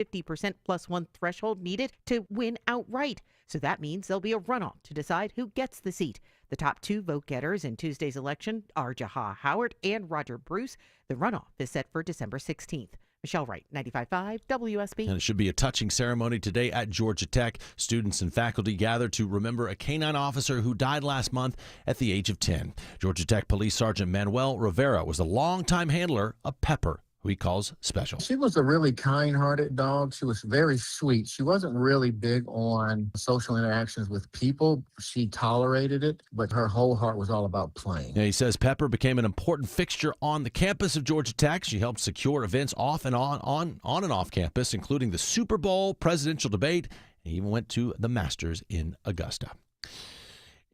50% plus one threshold needed to win outright. So that means there'll be a runoff to decide who gets the seat. The top two vote getters in Tuesday's election are Jaha Howard and Roger Bruce. The runoff is set for December 16th. Michelle Wright, 95.5 WSB. And it should be a touching ceremony today at Georgia Tech. Students and faculty gathered to remember a canine officer who died last month at the age of 10. Georgia Tech Police Sergeant Manuel Rivera was a longtime handler of Pepper, who he calls special. She was a really kind-hearted dog. She was very sweet. She wasn't really big on social interactions with people. She tolerated it, but her whole heart was all about playing. Yeah, he says Pepper became an important fixture on the campus of Georgia Tech. She helped secure events off and on and off campus, including the Super Bowl, presidential debate, and even went to the Masters in Augusta.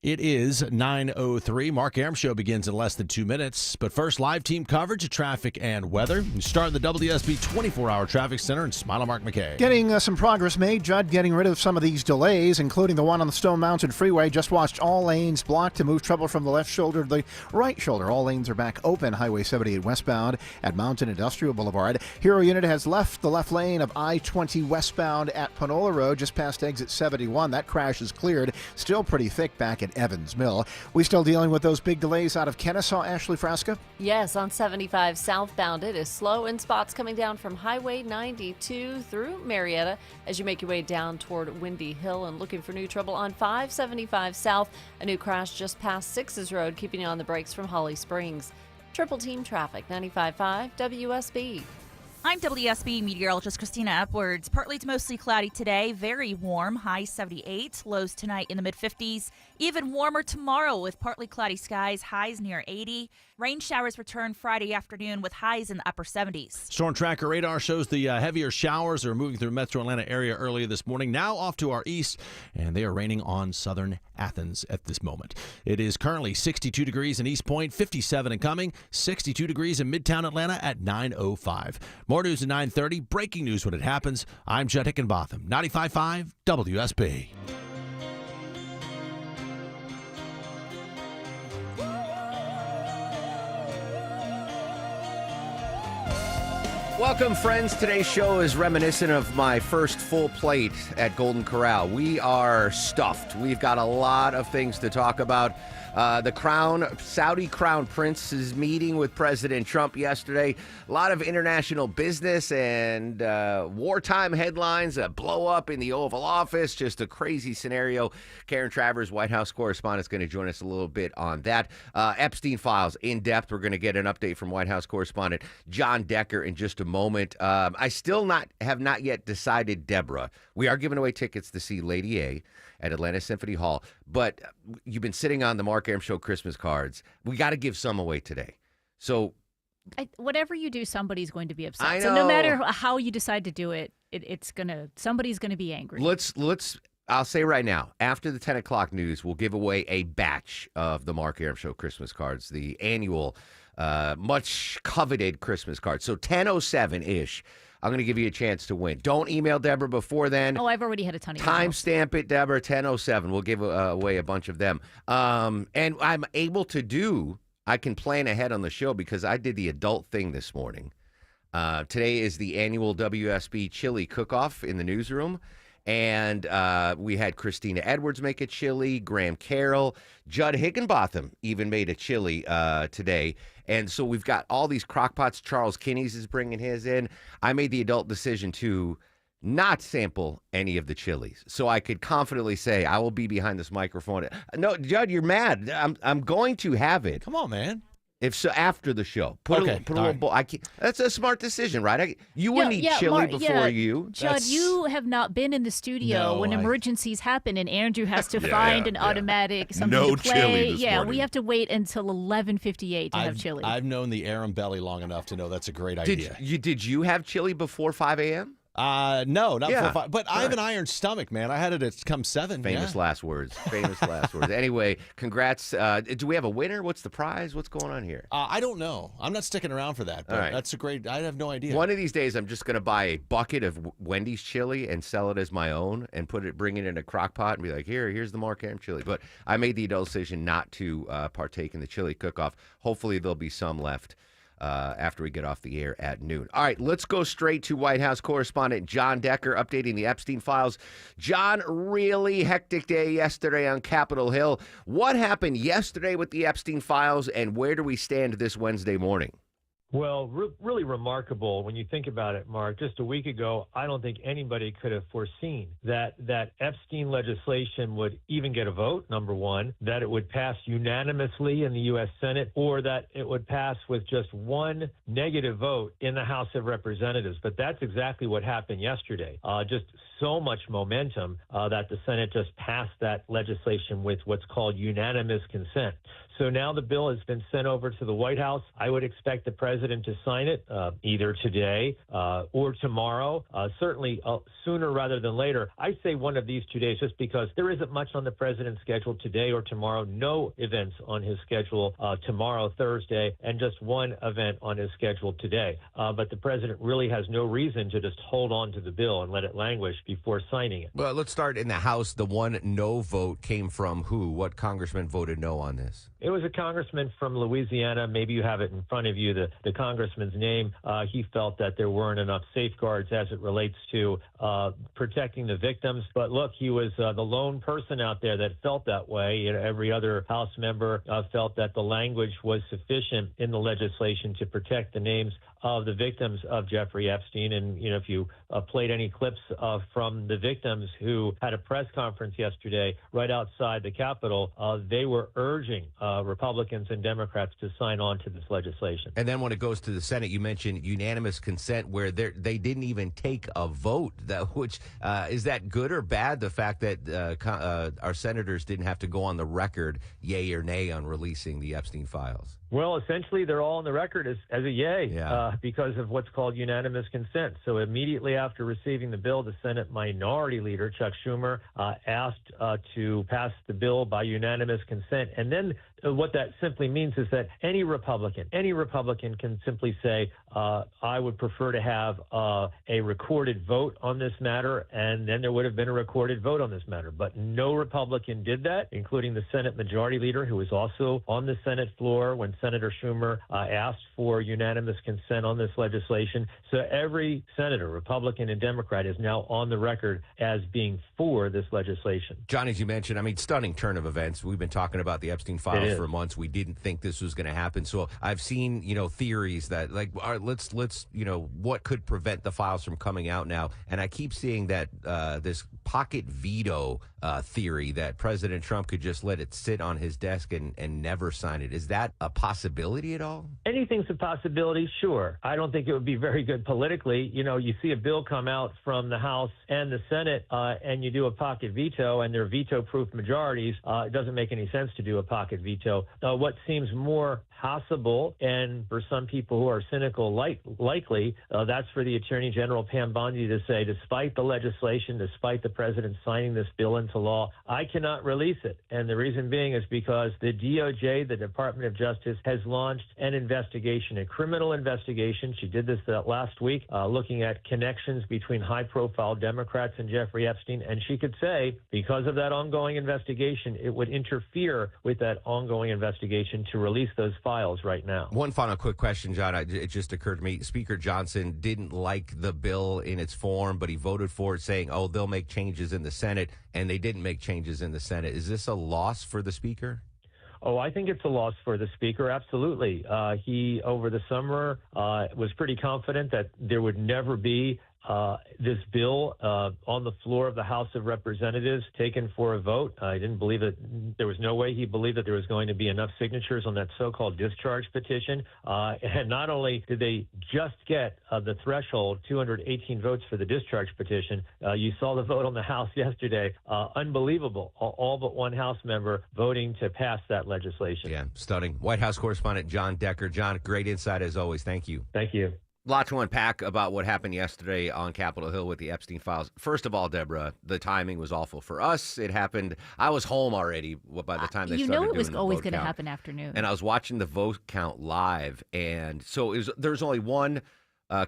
It is 9:03. Mark Arum Show begins in less than 2 minutes. But first, live team coverage of traffic and weather. We start in the WSB 24-hour traffic center in Smile Mark McKay. Getting some progress made, Judd, getting rid of some of these delays, including the one on the Stone Mountain Freeway. Just watched all lanes blocked to move trouble from the left shoulder to the right shoulder. All lanes are back open. Highway 78 westbound at Mountain Industrial Boulevard. Hero Unit has left the left lane of I-20 westbound at Panola Road, just past exit 71. That crash is cleared. Still pretty thick back at Evans Mill. We still dealing with those big delays out of Kennesaw, Ashley Frasca? Yes, on 75 southbound, it is slow in spots coming down from Highway 92 through Marietta as you make your way down toward Windy Hill, and looking for new trouble on 575 south. A new crash just past 6's Road, keeping you on the brakes from Holly Springs. Triple team traffic, 95.5 WSB. I'm WSB meteorologist Christina Upwards. Partly to mostly cloudy today, very warm, high 78, lows tonight in the mid-50s. Even warmer tomorrow with partly cloudy skies, highs near 80. Rain showers return Friday afternoon with highs in the upper 70s. Storm Tracker radar shows the heavier showers are moving through metro Atlanta area earlier this morning, now off to our east, and they are raining on southern Athens at this moment. It is currently 62 degrees in East Point, 57 in Cumming, 62 degrees in Midtown Atlanta at 9:05. More news at 9:30, breaking news when it happens. I'm Judd Hickenbotham, 95.5 WSB. Welcome, friends. Today's show is reminiscent of my first full plate at Golden Corral. We are stuffed. We've got a lot of things to talk about. The Saudi Crown Prince is meeting with President Trump yesterday. A lot of international business and wartime headlines, a blow up in the Oval Office, just a crazy scenario. Karen Travers, White House correspondent, is going to join us a little bit on that. Epstein files in depth. We're going to get an update from White House correspondent John Decker in just a moment. I still have not yet decided, Deborah. We are giving away tickets to see Lady A at Atlanta Symphony Hall, but you've been sitting on the Mark Arum Show Christmas cards. We got to give some away today. So whatever you do, somebody's going to be upset. I know. So no matter how you decide to do it, somebody's gonna be angry. I'll say right now, after the 10 o'clock news, we'll give away a batch of the Mark Arum Show Christmas cards, the annual, much coveted Christmas cards. So 10:07-ish. I'm going to give you a chance to win. Don't email Deborah before then. Oh, I've already had a ton of emails. Timestamp it, Deborah, 10:07. We'll give away a bunch of them. And I'm able to I can plan ahead on the show because I did the adult thing this morning. Today is the annual WSB chili cook-off in the newsroom. And we had Christina Edwards make a chili, Graham Carroll, Judd Hickenbotham even made a chili today. And so we've got all these crock pots. Charles Kinney's is bringing his in. I made the adult decision to not sample any of the chilies, so I could confidently say I will be behind this microphone. No, Judd, you're mad. I'm going to have it. Come on, man. If so, after the show, put a little bowl. That's a smart decision, right? You wouldn't eat chili before you. Judd, you have not been in the studio when emergencies happen, and Andrew has to find an automatic something to play. Chili this morning. We have to wait until 11:58 to have chili. I've known the Arum belly long enough to know that's a great idea. Did you have chili before 5 a.m.? No, not before 5. But I have an iron stomach, man. I had it at come 7. Famous last words. Famous last words. Anyway, congrats. Do we have a winner? What's the prize? What's going on here? I don't know. I'm not sticking around for that. But that's a great. I have no idea. One of these days, I'm just going to buy a bucket of Wendy's chili and sell it as my own, and bring it in a crock pot and be like, here's the Mark Arum chili. But I made the adult decision not to partake in the chili cook-off. Hopefully, there'll be some left after we get off the air at noon. All right, let's go straight to White House correspondent John Decker updating the Epstein files. John, really hectic day yesterday on Capitol Hill. What happened yesterday with the Epstein files, and where do we stand this Wednesday morning? Well, really remarkable when you think about it, Mark. Just a week ago, I don't think anybody could have foreseen that Epstein legislation would even get a vote, number one, that it would pass unanimously in the U.S. Senate, or that it would pass with just one negative vote in the House of Representatives. But that's exactly what happened yesterday. Just so much momentum that the Senate just passed that legislation with what's called unanimous consent. So now the bill has been sent over to the White House. I would expect the president to sign it either today or tomorrow, certainly sooner rather than later. I say one of these 2 days just because there isn't much on the president's schedule today or tomorrow, no events on his schedule tomorrow, Thursday, and just one event on his schedule today. But the president really has no reason to just hold on to the bill and let it languish before signing it. Well, let's start in the House. The one no vote came from who? What congressman voted no on this? It was a congressman from Louisiana. Maybe you have it in front of you, the congressman's name. He felt that there weren't enough safeguards as it relates to protecting the victims. But look, he was the lone person out there that felt that way. Every other House member felt that the language was sufficient in the legislation to protect the names of the victims of Jeffrey Epstein. And, if you played any clips from the victims who had a press conference yesterday right outside the Capitol, they were urging Republicans and Democrats to sign on to this legislation. And then when it goes to the Senate, you mentioned unanimous consent where they didn't even take a vote, which is that good or bad, the fact that our senators didn't have to go on the record, yay or nay, on releasing the Epstein files? Well, essentially, they're all on the record as a yay because of what's called unanimous consent. So immediately after receiving the bill, the Senate Minority Leader, Chuck Schumer, asked to pass the bill by unanimous consent. And then what that simply means is that any Republican can simply say, I would prefer to have a recorded vote on this matter, and then there would have been a recorded vote on this matter. But no Republican did that, including the Senate Majority Leader, who was also on the Senate floor when Senator Schumer asked for unanimous consent on this legislation. So every senator, Republican and Democrat, is now on the record as being for this legislation. John, as you mentioned, stunning turn of events. We've been talking about the Epstein files for months. We didn't think this was going to happen. So I've seen, theories that let's what could prevent the files from coming out now? And I keep seeing that this pocket veto theory that President Trump could just let it sit on his desk and never sign it. Is that a possibility at all? Anything's a possibility, sure. I don't think it would be very good politically. You see a bill come out from the House and the Senate and you do a pocket veto and they're veto-proof majorities. It doesn't make any sense to do a pocket veto. What seems more possible, and for some people who are cynical, likely, that's for the Attorney General Pam Bondi to say, despite the legislation, despite the president signing this bill into law, I cannot release it. And the reason being is because the DOJ, the Department of Justice, has launched an investigation, a criminal investigation. She did this last week, looking at connections between high-profile Democrats and Jeffrey Epstein. And she could say, because of that ongoing investigation, it would interfere with that ongoing investigation to release those files right now. One final quick question, John. It just occurred to me. Speaker Johnson didn't like the bill in its form, but he voted for it, saying, they'll make changes in the Senate, and they didn't make changes in the Senate. Is this a loss for the Speaker? Oh, I think it's a loss for the Speaker, absolutely. He, over the summer, was pretty confident that there would never be this bill on the floor of the House of Representatives taken for a vote. I didn't believe it. There was no way he believed that there was going to be enough signatures on that so-called discharge petition. And not only did they just get the threshold, 218 votes for the discharge petition, you saw the vote on the House yesterday. Unbelievable. All but one House member voting to pass that legislation. Yeah, stunning. White House correspondent John Decker. John, great insight as always. Thank you. Thank you. Lot to unpack about what happened yesterday on Capitol Hill with the Epstein files. First of all, Deborah, the timing was awful for us. It happened. I was home already by the time they started doing the vote count. It was always going to happen afternoon. And I was watching the vote count live. And so there's only one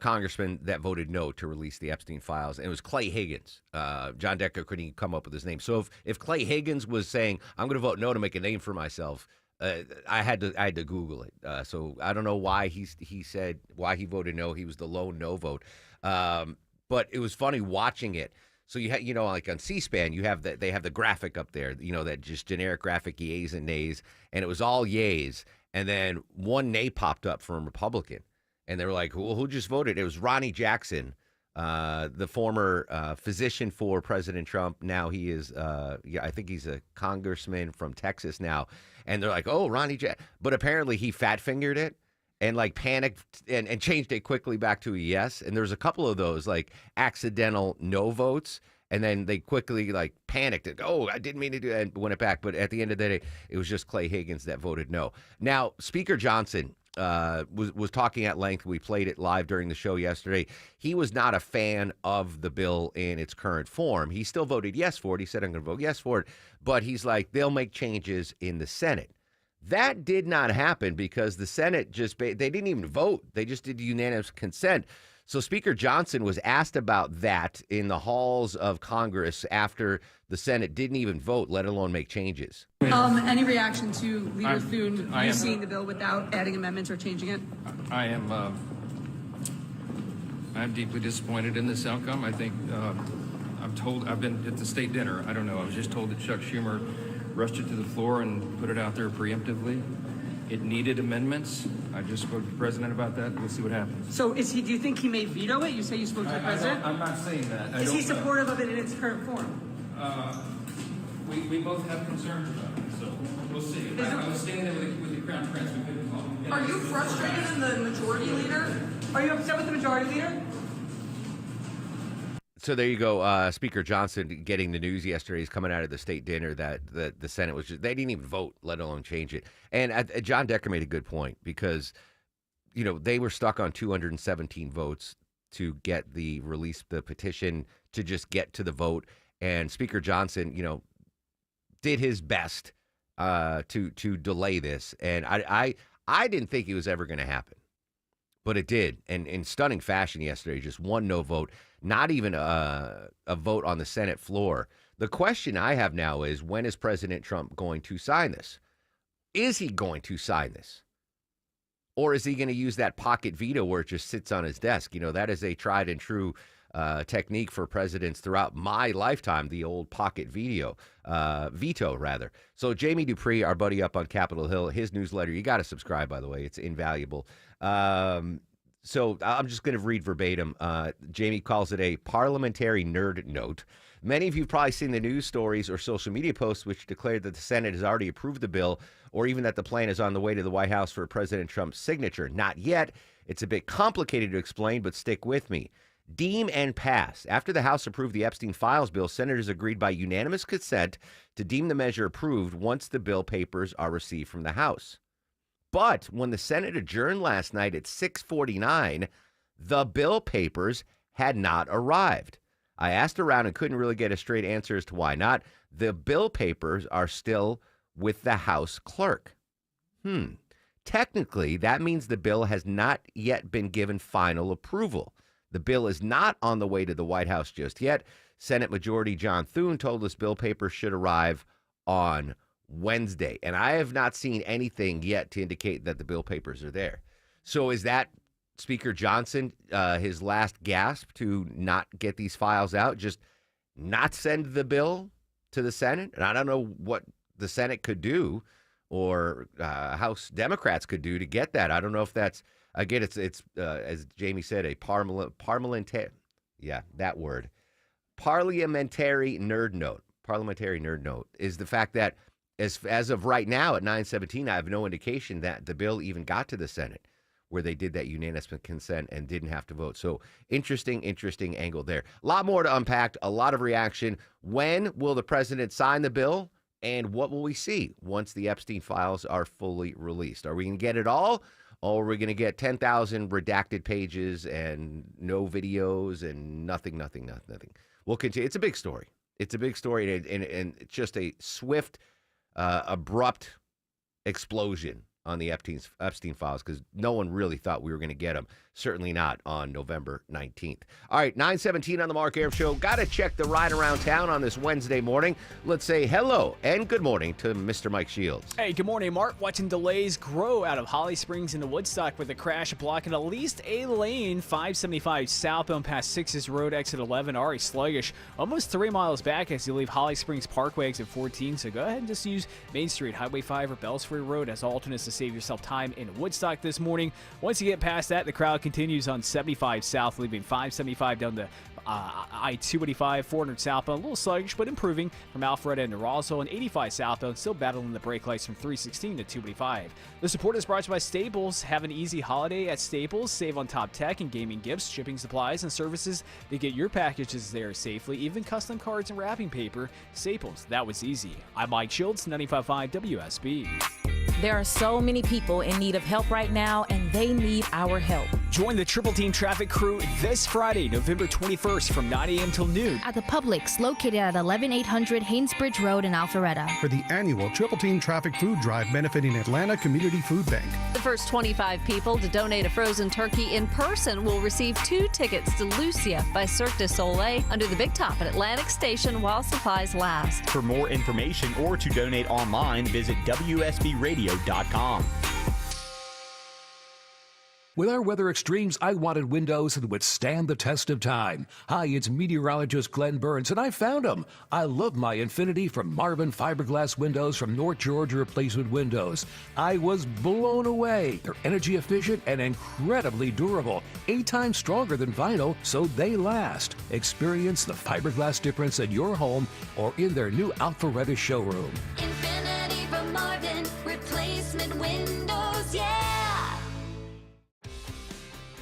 congressman that voted no to release the Epstein files, and it was Clay Higgins. John Decker couldn't even come up with his name. So if Clay Higgins was saying, I'm going to vote no to make a name for myself, I had to Google it. So I don't know why he said why he voted no. He was the lone no vote. But it was funny watching it. So like on C-SPAN, they have the graphic up there, that just generic graphic yays and nays, and it was all yays. And then one nay popped up from Republican, and they were like, well, who just voted? It was Ronnie Jackson, the former physician for President Trump. Now he is, I think he's a congressman from Texas now. And they're like, oh, Ronnie Jackson. But apparently he fat-fingered it and like panicked and changed it quickly back to a yes. And there's a couple of those like accidental no votes. And then they quickly like panicked and, oh, I didn't mean to do that, and went it back. But at the end of the day, it was just Clay Higgins that voted no. Now, Speaker Johnson was talking at length. We played it live during the show yesterday. He was not a fan of the bill in its current form. He still voted yes for it. He said, I'm going to vote yes for it. But he's like, they'll make changes in the Senate. That did not happen because the Senate they didn't even vote. They just did unanimous consent. So Speaker Johnson was asked about that in the halls of Congress after the Senate didn't even vote, let alone make changes. Any reaction to Leader Thune seeing the bill without adding amendments or changing it? I'm deeply disappointed in this outcome. I think I've been at the state dinner. I don't know. I was just told that Chuck Schumer rushed it to the floor and put it out there preemptively. It needed amendments. I just spoke to the president about that. We'll see what happens. So do you think he may veto it? You say you spoke to the president? I'm not saying that. Is he supportive of it in its current form? We both have concerns about it, so we'll see. I was staying there with the Crown Prince. We couldn't call him. Are you frustrated in the majority leader? Are you upset with the majority leader? So there you go. Speaker Johnson getting the news yesterday. He's coming out of the state dinner that the Senate was they didn't even vote, let alone change it. And John Decker made a good point because, they were stuck on 217 votes to get the petition to just get to the vote. And Speaker Johnson, did his best to delay this. And I didn't think it was ever going to happen. But it did, and in stunning fashion yesterday, just one no vote, not even a vote on the Senate floor. The question I have now is, when is President Trump going to sign this? Is he going to sign this? Or is he going to use that pocket veto where it just sits on his desk? That is a tried and true technique for presidents throughout my lifetime, the old pocket veto. So Jamie Dupree, our buddy up on Capitol Hill, his newsletter, you got to subscribe, by the way. It's invaluable. So I'm just going to read verbatim. Jamie calls it a parliamentary nerd note. Many of you have probably seen the news stories or social media posts which declared that the Senate has already approved the bill, or even that the plan is on the way to the White House for President Trump's signature. Not yet. It's a bit complicated to explain, but stick with me. Deem and pass. After the House approved the Epstein Files bill, senators agreed by unanimous consent to deem the measure approved once the bill papers are received from the House. But when the Senate adjourned last night at 6:49, the bill papers had not arrived. I asked around and couldn't really get a straight answer as to why not. The bill papers are still with the House clerk. Technically, that means the bill has not yet been given final approval. The bill is not on the way to the White House just yet. Senate Majority John Thune told us bill papers should arrive on Wednesday. And I have not seen anything yet to indicate that the bill papers are there. So is that Speaker Johnson, his last gasp to not get these files out, just not send the bill to the Senate? And I don't know what the Senate could do or House Democrats could do to get that. I don't know if that's, again, it's as Jamie said, a parliamentary nerd note. Parliamentary nerd note is the fact that as of right now at 9:17, I have no indication that the bill even got to the Senate, where they did that unanimous consent and didn't have to vote. So interesting angle there. A lot more to unpack, a lot of reaction. When will the president sign the bill? And what will we see once the Epstein files are fully released? Are we going to get it all? Or are we going to get 10,000 redacted pages and no videos and nothing? We'll continue. It's a big story. It's a big story, and it's just a swift, abrupt explosion on the Epstein files because no one really thought we were going to get them. Certainly not on November 19th. All right, 9:17 on the Mark Arum Show. Got to check the ride around town on this Wednesday morning. Let's say hello and good morning to Mr. Mike Shields. Hey, good morning, Mark. Watching delays grow out of Holly Springs into Woodstock with a crash blocking at least a lane. 575 southbound past 6's Road, exit 11. Already sluggish. Almost 3 miles back as you leave Holly Springs Parkway, exit 14. So go ahead and just use Main Street, Highway 5, or Bells Ferry Road as alternates to save yourself time in Woodstock this morning. Once you get past that, the crowd continues on 75 south, leaving 575 down to I-285, 400 southbound, a little sluggish, but improving from Alpharetta into Roswell, and 85 southbound, still battling the brake lights from 316 to 285. The support is brought to you by Staples. Have an easy holiday at Staples. Save on top tech and gaming gifts, shipping supplies, and services to get your packages there safely, even custom cards and wrapping paper. Staples, that was easy. I'm Mike Shields, 95.5 WSB. There are so many people in need of help right now, and they need our help. Join the Triple Team Traffic Crew this Friday, November 21st from 9 a.m. till noon at the Publix located at 11800 Haynesbridge Road in Alpharetta for the annual Triple Team Traffic Food Drive benefiting Atlanta Community Food Bank. The first 25 people to donate a frozen turkey in person will receive 2 tickets to Lucia by Cirque du Soleil under the Big Top at Atlantic Station while supplies last. For more information or to donate online, visit WSBRadio.com. With our weather extremes, I wanted windows that would stand the test of time. Hi, it's meteorologist Glenn Burns, and I found them. I love my Infinity from Marvin Fiberglass Windows from North Georgia Replacement Windows. I was blown away. They're energy efficient and incredibly durable, 8 times stronger than vinyl, so they last. Experience the fiberglass difference in your home or in their new Alpharetta showroom. Infinity from Marvin Replacement Windows, yeah!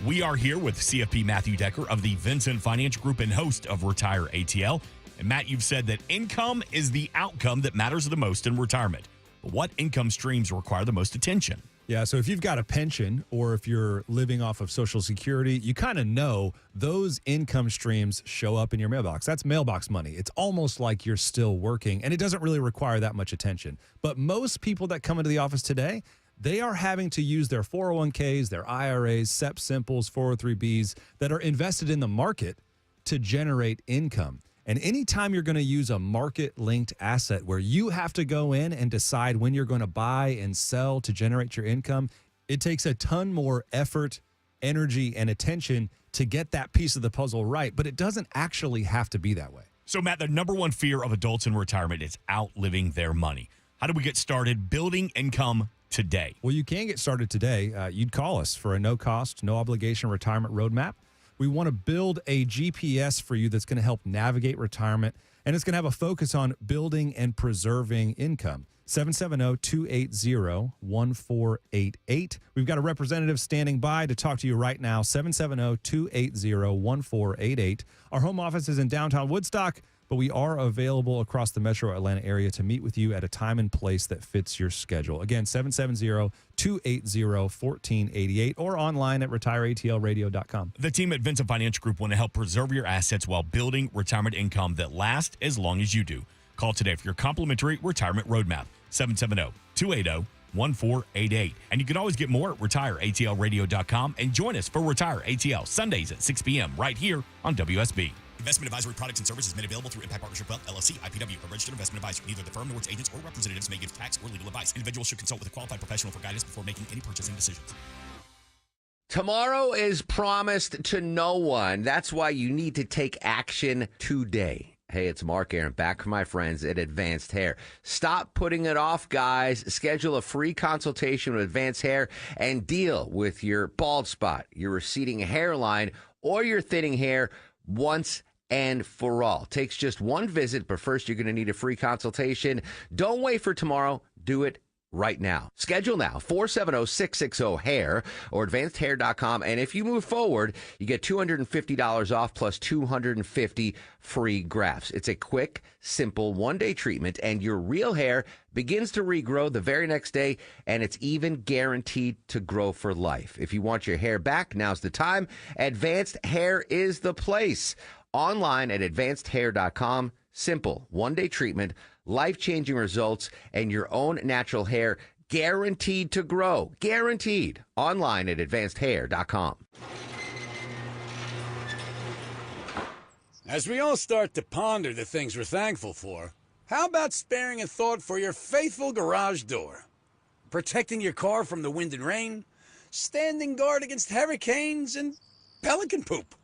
We are here with CFP Matthew Decker of the Vincent Finance Group and host of Retire ATL. And Matt, you've said that income is the outcome that matters the most in retirement. But what income streams require the most attention? Yeah, so if you've got a pension or if you're living off of Social Security, you kind of know those income streams show up in your mailbox. That's mailbox money. It's almost like you're still working, and it doesn't really require that much attention. But most people that come into the office today, they are having to use their 401ks, their IRAs, SEP Simples, 403bs that are invested in the market to generate income. And anytime you're going to use a market-linked asset where you have to go in and decide when you're going to buy and sell to generate your income, it takes a ton more effort, energy, and attention to get that piece of the puzzle right. But it doesn't actually have to be that way. So, Matt, the number one fear of adults in retirement is outliving their money. How do we get started building income today? Well, you can get started today. You'd call us for a no-cost, no-obligation retirement roadmap. We want to build a GPS for you that's going to help navigate retirement, and it's going to have a focus on building and preserving income. 770-280-1488. We've got a representative standing by to talk to you right now. 770-280-1488. Our home office is in downtown Woodstock, but we are available across the metro Atlanta area to meet with you at a time and place that fits your schedule. Again, 770-280-1488 or online at retireatlradio.com. The team at Vincent Finance Group want to help preserve your assets while building retirement income that lasts as long as you do. Call today for your complimentary retirement roadmap, 770-280-1488. And you can always get more at retireatlradio.com and join us for Retire ATL Sundays at 6 p.m. right here on WSB. Investment advisory products and services made available through Impact Partnership Wealth, LLC, IPW, a registered investment advisor. Neither the firm nor its agents or representatives may give tax or legal advice. Individuals should consult with a qualified professional for guidance before making any purchasing decisions. Tomorrow is promised to no one. That's why you need to take action today. Hey, it's Mark Arum, back from my friends at Advanced Hair. Stop putting it off, guys. Schedule a free consultation with Advanced Hair and deal with your bald spot, your receding hairline, or your thinning hair once and for all. Takes just one visit, but first you're going to need a free consultation. Don't wait for tomorrow. Do it right now. Schedule now, 470-660-HAIR or advancedhair.com. And if you move forward, you get $250 off plus 250 free grafts. It's a quick, simple one-day treatment, and your real hair begins to regrow the very next day, and it's even guaranteed to grow for life. If you want your hair back, now's the time. Advanced Hair is the place. Online at advancedhair.com. Simple, one-day treatment, life-changing results, and your own natural hair guaranteed to grow. Guaranteed. Online at advancedhair.com. As we all start to ponder the things we're thankful for, how about sparing a thought for your faithful garage door? Protecting your car from the wind and rain, standing guard against hurricanes, and pelican poop.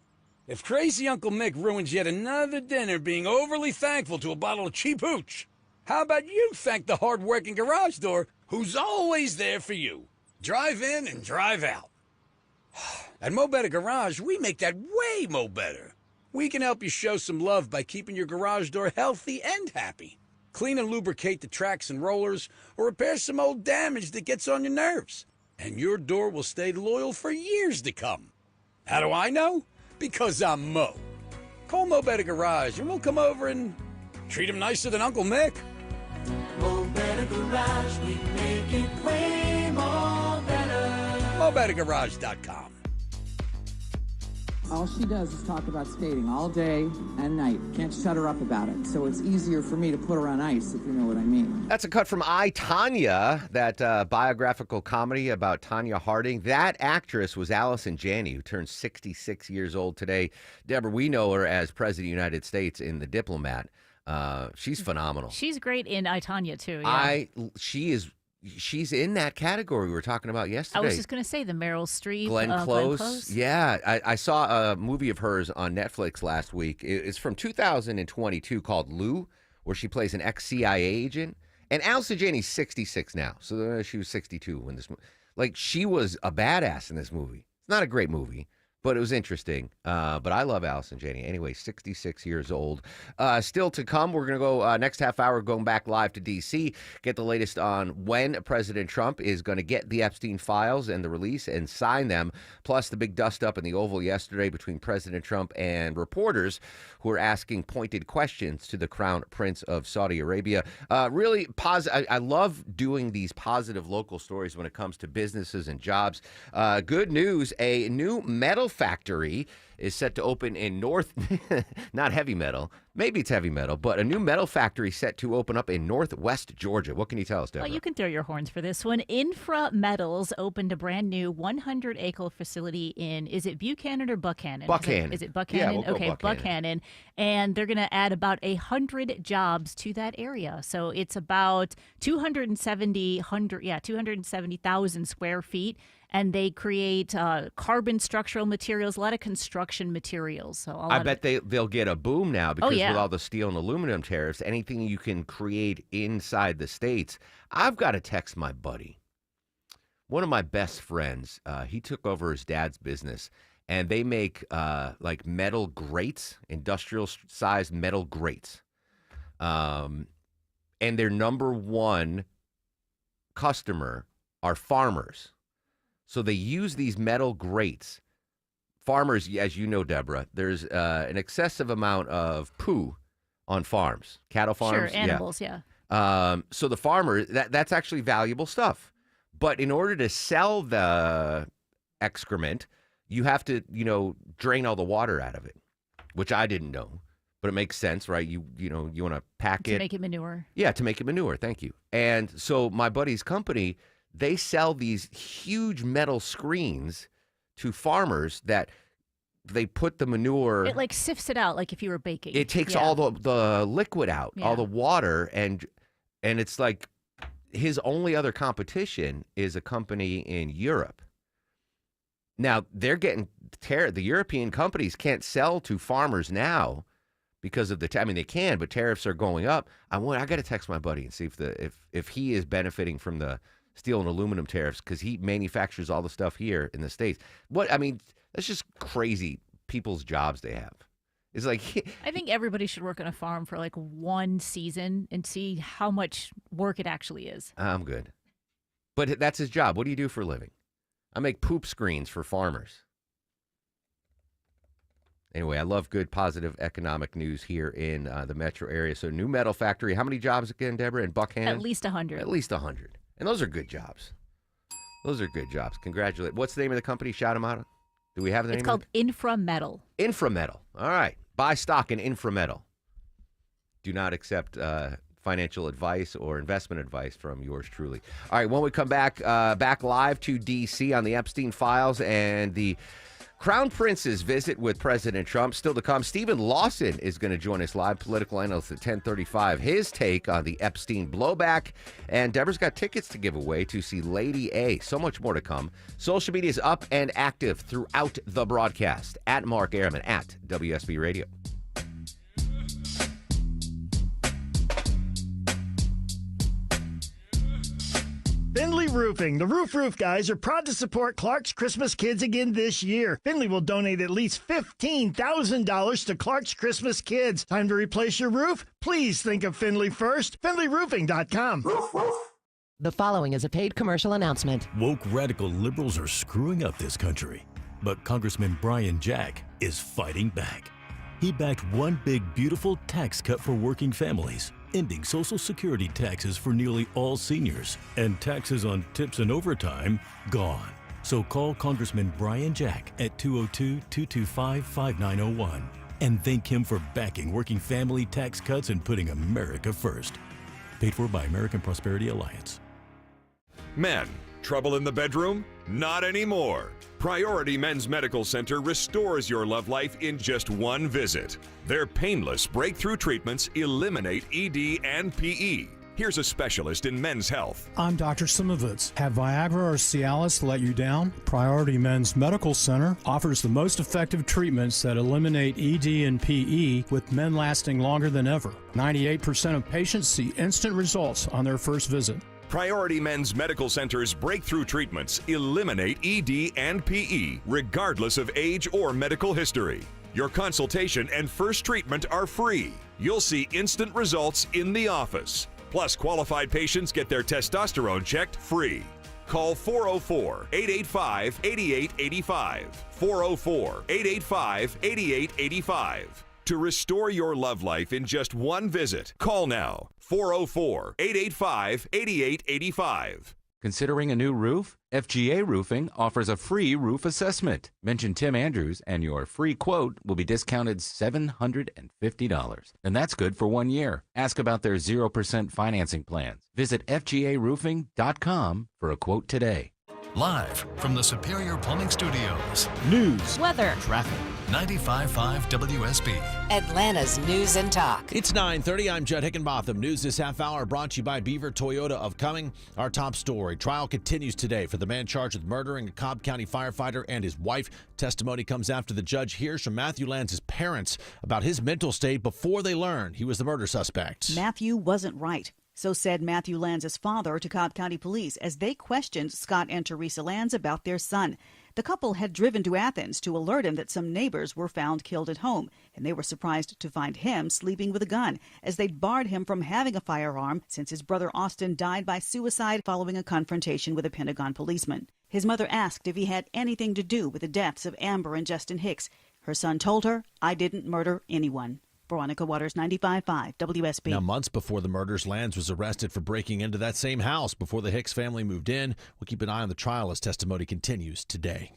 If crazy Uncle Mick ruins yet another dinner being overly thankful to a bottle of cheap hooch, how about you thank the hard-working garage door who's always there for you? Drive in and drive out. At Mo Better Garage, we make that way mo better. We can help you show some love by keeping your garage door healthy and happy. Clean and lubricate the tracks and rollers, or repair some old damage that gets on your nerves. And your door will stay loyal for years to come. How do I know? Because I'm Mo. Call Mo Better Garage and we'll come over and treat him nicer than Uncle Mick. Mo Better Garage, we make it way more better. MoBetterGarage.com. All she does is talk about skating all day and night. Can't shut her up about it. So it's easier for me to put her on ice, if you know what I mean. That's a cut from I, Tonya, that biographical comedy about Tonya Harding. That actress was Allison Janney, who turned 66 years old today. Deborah, we know her as President of the United States in The Diplomat. She's phenomenal. She's great in I, Tonya, too. Yeah. She's in that category we were talking about yesterday. I was just going to say the Meryl Streep. Glenn Close. Yeah, I saw a movie of hers on Netflix last week. It's from 2022 called Lou, where she plays an ex-CIA agent. And Allison Janney's 66 now, so she was 62 when this movie. Like, she was a badass in this movie. It's not a great movie, but it was interesting. But I love Allison Janney. Anyway, 66 years old. Still to come, we're going to go next half hour going back live to D.C., get the latest on when President Trump is going to get the Epstein files and the release and sign them, plus the big dust-up in the Oval yesterday between President Trump and reporters who are asking pointed questions to the Crown Prince of Saudi Arabia. Really positive. I love doing these positive local stories when it comes to businesses and jobs. Good news, a new metal factory is set to open in not heavy metal, maybe it's heavy metal, but a new metal factory set to open up in Northwest Georgia. What can you tell us, Deborah? Well, you can throw your horns for this one. Infra Metals opened a brand new 100-acre facility in, is it Buchanan or Buchanan? Buchanan. Is it Buchanan? Yeah, we'll okay, go Buchanan. And they're going to add about 100 jobs to that area. So it's about 270,000 square feet. And they create carbon structural materials, a lot of construction materials. So I bet they'll get a boom now because yeah. with all the steel and aluminum tariffs, anything you can create inside the States. I've got to text my buddy. One of my best friends, he took over his dad's business, and they make like metal grates, industrial-sized metal grates. And their number one customer are farmers. So they use these metal grates. Farmers, as you know, Deborah, there's an excessive amount of poo on farms, cattle farms. Sure, animals, yeah. So the farmer, that's actually valuable stuff. But in order to sell the excrement, you have to, drain all the water out of it, which I didn't know. But it makes sense, right? You want to pack it. To make it manure. Yeah, to make it manure. Thank you. And so my buddy's company, they sell these huge metal screens to farmers that they put the manure. It like sifts it out like if you were baking. It takes all the liquid out, all the water, and it's like his only other competition is a company in Europe. Now they're getting the European companies can't sell to farmers now because of they can, but tariffs are going up. I got to text my buddy and see if he is benefiting from the steel and aluminum tariffs because he manufactures all the stuff here in the States. That's just crazy people's jobs they have. It's like I think everybody should work on a farm for like one season and see how much work it actually is. I'm good. But that's his job. What do you do for a living? I make poop screens for farmers. Anyway, I love good, positive economic news here in the metro area. So new metal factory. How many jobs again, Deborah, in Buchanan? At least 100. At least 100. And those are good jobs. Those are good jobs. Congratulations. What's the name of the company? Shout them out. Do we have the name? It's called Infra Metal. Infra Metal. All right. Buy stock in Infra Metal. Do not accept financial advice or investment advice from yours truly. All right, when we come back live to D.C. on the Epstein files and the Crown Prince's visit with President Trump. Still to come, Stephen Lawson is going to join us live, political analyst at 10:35. His take on the Epstein blowback. And Deborah's got tickets to give away to see Lady A. So much more to come. Social media is up and active throughout the broadcast. At Mark Ehrman, at WSB Radio. Findlay Roofing. The Roof guys are proud to support Clark's Christmas Kids again this year. Findlay will donate at least $15,000 to Clark's Christmas Kids. Time to replace your roof? Please think of Findlay first. FindlayRoofing.com. The following is a paid commercial announcement. Woke radical liberals are screwing up this country, but Congressman Brian Jack is fighting back. He backed one big, beautiful tax cut for working families, ending Social Security taxes for nearly all seniors, and taxes on tips and overtime gone. So call Congressman Brian Jack at 202-225-5901 and thank him for backing working family tax cuts and putting America first. Paid for by American Prosperity Alliance. Men, trouble in the bedroom? Not anymore. Priority Men's Medical Center restores your love life in just one visit. Their painless breakthrough treatments eliminate ED and PE. Here's a specialist in men's health. I'm Dr. Simovitz. Have Viagra or Cialis let you down? Priority Men's Medical Center offers the most effective treatments that eliminate ED and PE, with men lasting longer than ever. 98% of patients see instant results on their first visit. Priority Men's Medical Center's breakthrough treatments eliminate ED and PE, regardless of age or medical history. Your consultation and first treatment are free. You'll see instant results in the office. Plus, qualified patients get their testosterone checked free. Call 404-885-8885. 404-885-8885. To restore your love life in just one visit, call now. 404-885-8885. Considering a new roof? FGA Roofing offers a free roof assessment. Mention Tim Andrews and your free quote will be discounted $750. And that's good for 1 year. Ask about their 0% financing plans. Visit FGARoofing.com for a quote today. Live from the Superior Plumbing Studios. News, weather, traffic. 95.5 WSB. Atlanta's News and Talk. It's 9:30. I'm Judd Hickenbotham. News this half hour brought to you by Beaver Toyota of Cumming. Our top story. Trial continues today for the man charged with murdering a Cobb County firefighter and his wife. Testimony comes after the judge hears from Matthew Lanz's parents about his mental state before they learned he was the murder suspect. Matthew wasn't right. So said Matthew Lanz's father to Cobb County Police as they questioned Scott and Teresa Lanz about their son. The couple had driven to Athens to alert him that some neighbors were found killed at home, and they were surprised to find him sleeping with a gun, as they'd barred him from having a firearm since his brother Austin died by suicide following a confrontation with a Pentagon policeman. His mother asked if he had anything to do with the deaths of Amber and Justin Hicks. Her son told her, "I didn't murder anyone." Veronica Waters, 95.5 WSB. Now, months before the murders, Lanz was arrested for breaking into that same house before the Hicks family moved in. We'll keep an eye on the trial as testimony continues today.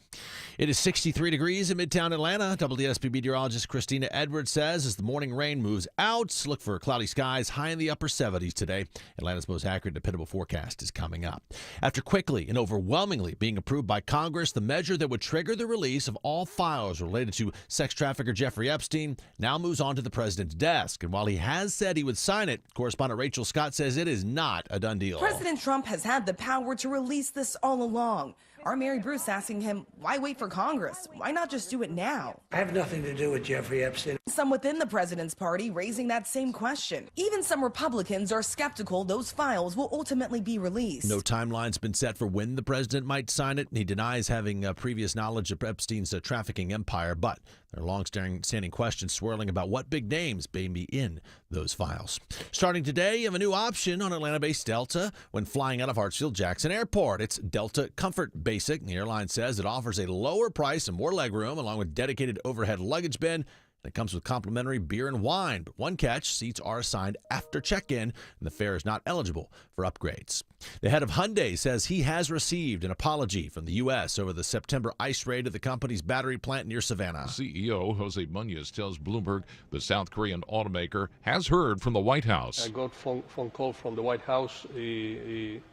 It is 63 degrees in Midtown Atlanta. WSB meteorologist Christina Edwards says as the morning rain moves out, look for cloudy skies high in the upper 70s today. Atlanta's most accurate dependable forecast is coming up. After quickly and overwhelmingly being approved by Congress, the measure that would trigger the release of all files related to sex trafficker Jeffrey Epstein now moves on to the president's desk. And while he has said he would sign it, correspondent Rachel Scott says it is not a done deal. President Trump has had the power to release this all along. Our Mary Bruce asking him, why wait for Congress? Why not just do it now? I have nothing to do with Jeffrey Epstein. Some within the president's party raising that same question. Even some Republicans are skeptical those files will ultimately be released. No timeline's been set for when the president might sign it. He denies having previous knowledge of Epstein's trafficking empire, but there are long-standing questions swirling about what big names may be in those files. Starting today, you have a new option on Atlanta-based Delta when flying out of Hartsfield-Jackson Airport. It's Delta Comfort Basic. The airline says it offers a lower price and more legroom, along with dedicated overhead luggage bin It comes with complimentary beer and wine, but one catch, seats are assigned after check-in, and the fare is not eligible for upgrades. The head of Hyundai says he has received an apology from the U.S. over the September ICE raid at the company's battery plant near Savannah. CEO Jose Munoz tells Bloomberg the South Korean automaker has heard from the White House. I got phone call from the White House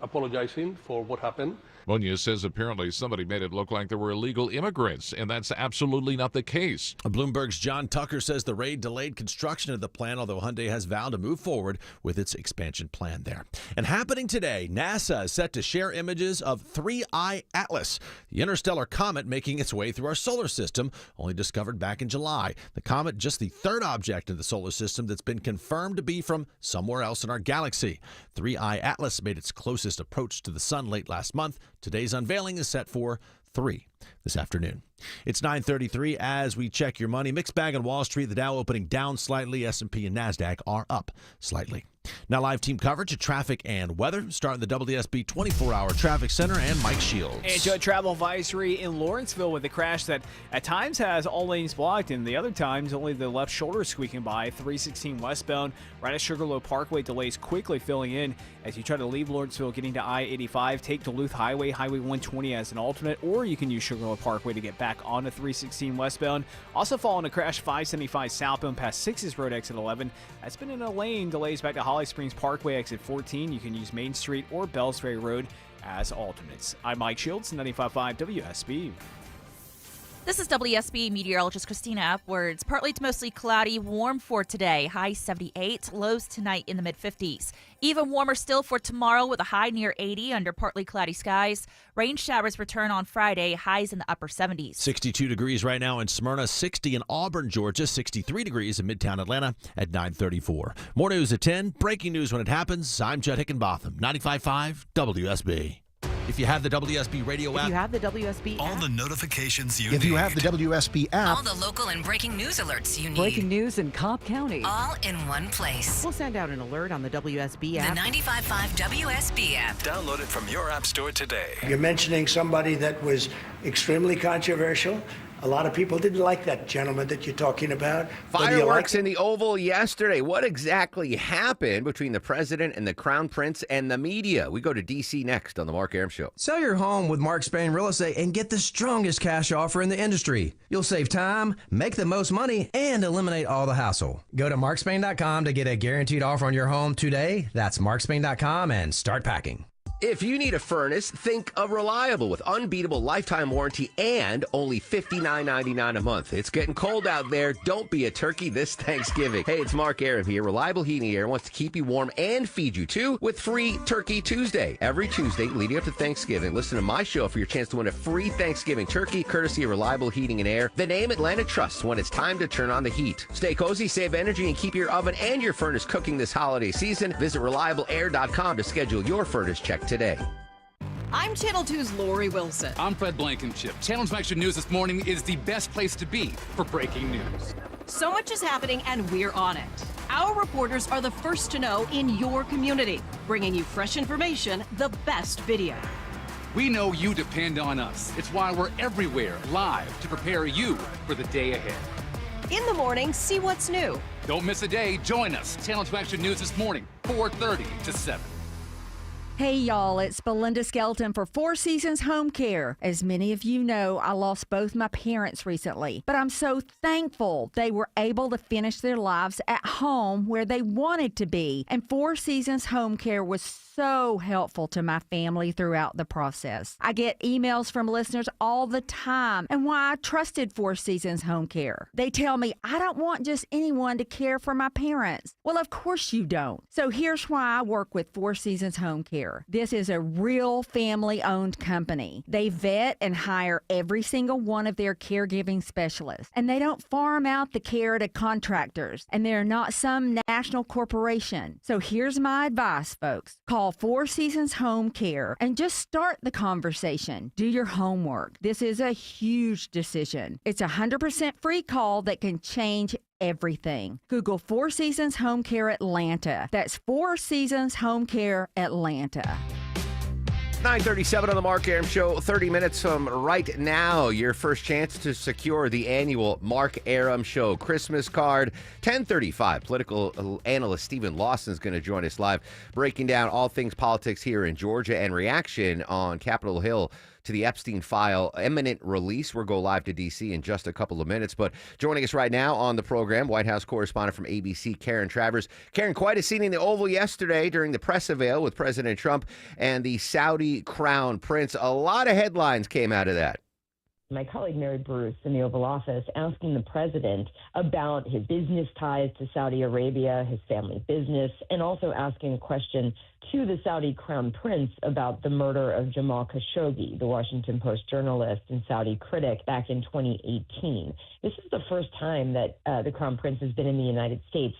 apologizing for what happened. Munoz says apparently somebody made it look like there were illegal immigrants, and that's absolutely not the case. Bloomberg's John Tucker says the raid delayed construction of the plant, although Hyundai has vowed to move forward with its expansion plan there. And happening today, NASA is set to share images of 3I Atlas, the interstellar comet making its way through our solar system, only discovered back in July. The comet, just the third object in the solar system that's been confirmed to be from somewhere else in our galaxy. 3I Atlas made its closest approach to the sun late last month. Today's unveiling is set for 3 this afternoon. It's 9:33 as we check your money. Mixed bag on Wall Street. The Dow opening down slightly. S&P and NASDAQ are up slightly. Now live team coverage of traffic and weather. Starting the WSB 24-hour traffic center and Mike Shields. And a travel advisory in Lawrenceville with a crash that at times has all lanes blocked and the other times only the left shoulder squeaking by. 316 westbound right at Sugarloaf Parkway. Delays quickly filling in as you try to leave Lawrenceville getting to I-85. Take Duluth Highway, Highway 120 as an alternate, or you can use Sugarloaf Parkway to get back onto 316 westbound. Also following a crash 575 southbound past 6's Road exit 11. That's been in a lane. Delays back to Holly Springs Parkway exit 14. You can use Main Street or Bells Ferry Road as alternates. I'm Mike Shields, 95.5 WSB. This is WSB meteorologist Christina Upwards. Partly to mostly cloudy, warm for today. High 78, lows tonight in the mid-50s. Even warmer still for tomorrow with a high near 80 under partly cloudy skies. Rain showers return on Friday, highs in the upper 70s. 62 degrees right now in Smyrna, 60 in Auburn, Georgia, 63 degrees in Midtown Atlanta at 9:34. More news at 10. Breaking news when it happens. I'm Judd Hickenbotham, 95.5 WSB. If you have the WSB radio app. If you have the WSB all app. the notifications you need. If you have the WSB app. All the local and breaking news alerts you need. Breaking news in Cobb County. All in one place. We'll send out an alert on the WSB app. The 95.5 WSB app. Download it from your app store today. You're mentioning somebody that was extremely controversial. A lot of people didn't like that gentleman that you're talking about. Fireworks in the Oval yesterday. What exactly happened between the president and the crown prince and the media? We go to D.C. next on the Mark Arum Show. Sell your home with Mark Spain Real Estate and get the strongest cash offer in the industry. You'll save time, make the most money, and eliminate all the hassle. Go to markspain.com to get a guaranteed offer on your home today. That's markspain.com and start packing. If you need a furnace, think of Reliable with unbeatable lifetime warranty and only $59.99 a month. It's getting cold out there. Don't be a turkey this Thanksgiving. Hey, it's Mark Arum here. Reliable Heating Air wants to keep you warm and feed you too with free Turkey Tuesday. Every Tuesday leading up to Thanksgiving, listen to my show for your chance to win a free Thanksgiving turkey courtesy of Reliable Heating and Air, the name Atlanta trusts when it's time to turn on the heat. Stay cozy, save energy, and keep your oven and your furnace cooking this holiday season. Visit ReliableAir.com to schedule your furnace check today. I'm Channel 2's Lori Wilson. I'm Fred Blankenship. Channel 2 Action News this morning is the best place to be for breaking news. So much is happening, and we're on it. Our reporters are the first to know in your community, bringing you fresh information, the best video. We know you depend on us. It's why we're everywhere, live, to prepare you for the day ahead. In the morning, see what's new. Don't miss a day. Join us. Channel 2 Action News this morning, 4:30 to 7. Hey y'all, it's Belinda Skelton for Four Seasons Home Care. As many of you know, I lost both my parents recently, but I'm so thankful they were able to finish their lives at home where they wanted to be. And Four Seasons Home Care was so helpful to my family throughout the process. I get emails from listeners all the time and why I trusted Four Seasons Home Care. They tell me I don't want just anyone to care for my parents. Well, of course you don't. So here's why I work with Four Seasons Home Care. This is a real family-owned company. They vet and hire every single one of their caregiving specialists, and they don't farm out the care to contractors, and they're not some national corporation. So here's my advice, folks. Call Four Seasons Home Care and just start the conversation. Do your homework. This is a huge decision. It's a 100% free call that can change everything. Google Four Seasons Home Care Atlanta. That's Four Seasons Home Care Atlanta. 9:37 on the Mark Aram Show. 30 minutes from right now. Your first chance to secure the annual Mark Aram Show Christmas card. 10:35. Political analyst Stephen Lawson is going to join us live, breaking down all things politics here in Georgia and reaction on Capitol Hill to the Epstein file imminent release. We'll go live to D.C. in just a couple of minutes. But joining us right now on the program, White House correspondent from ABC, Karen Travers. Karen, quite a scene in the Oval yesterday during the press avail with President Trump and the Saudi crown prince. A lot of headlines came out of that. My colleague Mary Bruce in the Oval Office asking the president about his business ties to Saudi Arabia, his family business, and also asking a question to the Saudi crown prince about the murder of Jamal Khashoggi, the Washington Post journalist and Saudi critic, back in 2018. This is the first time that the crown prince has been in the United States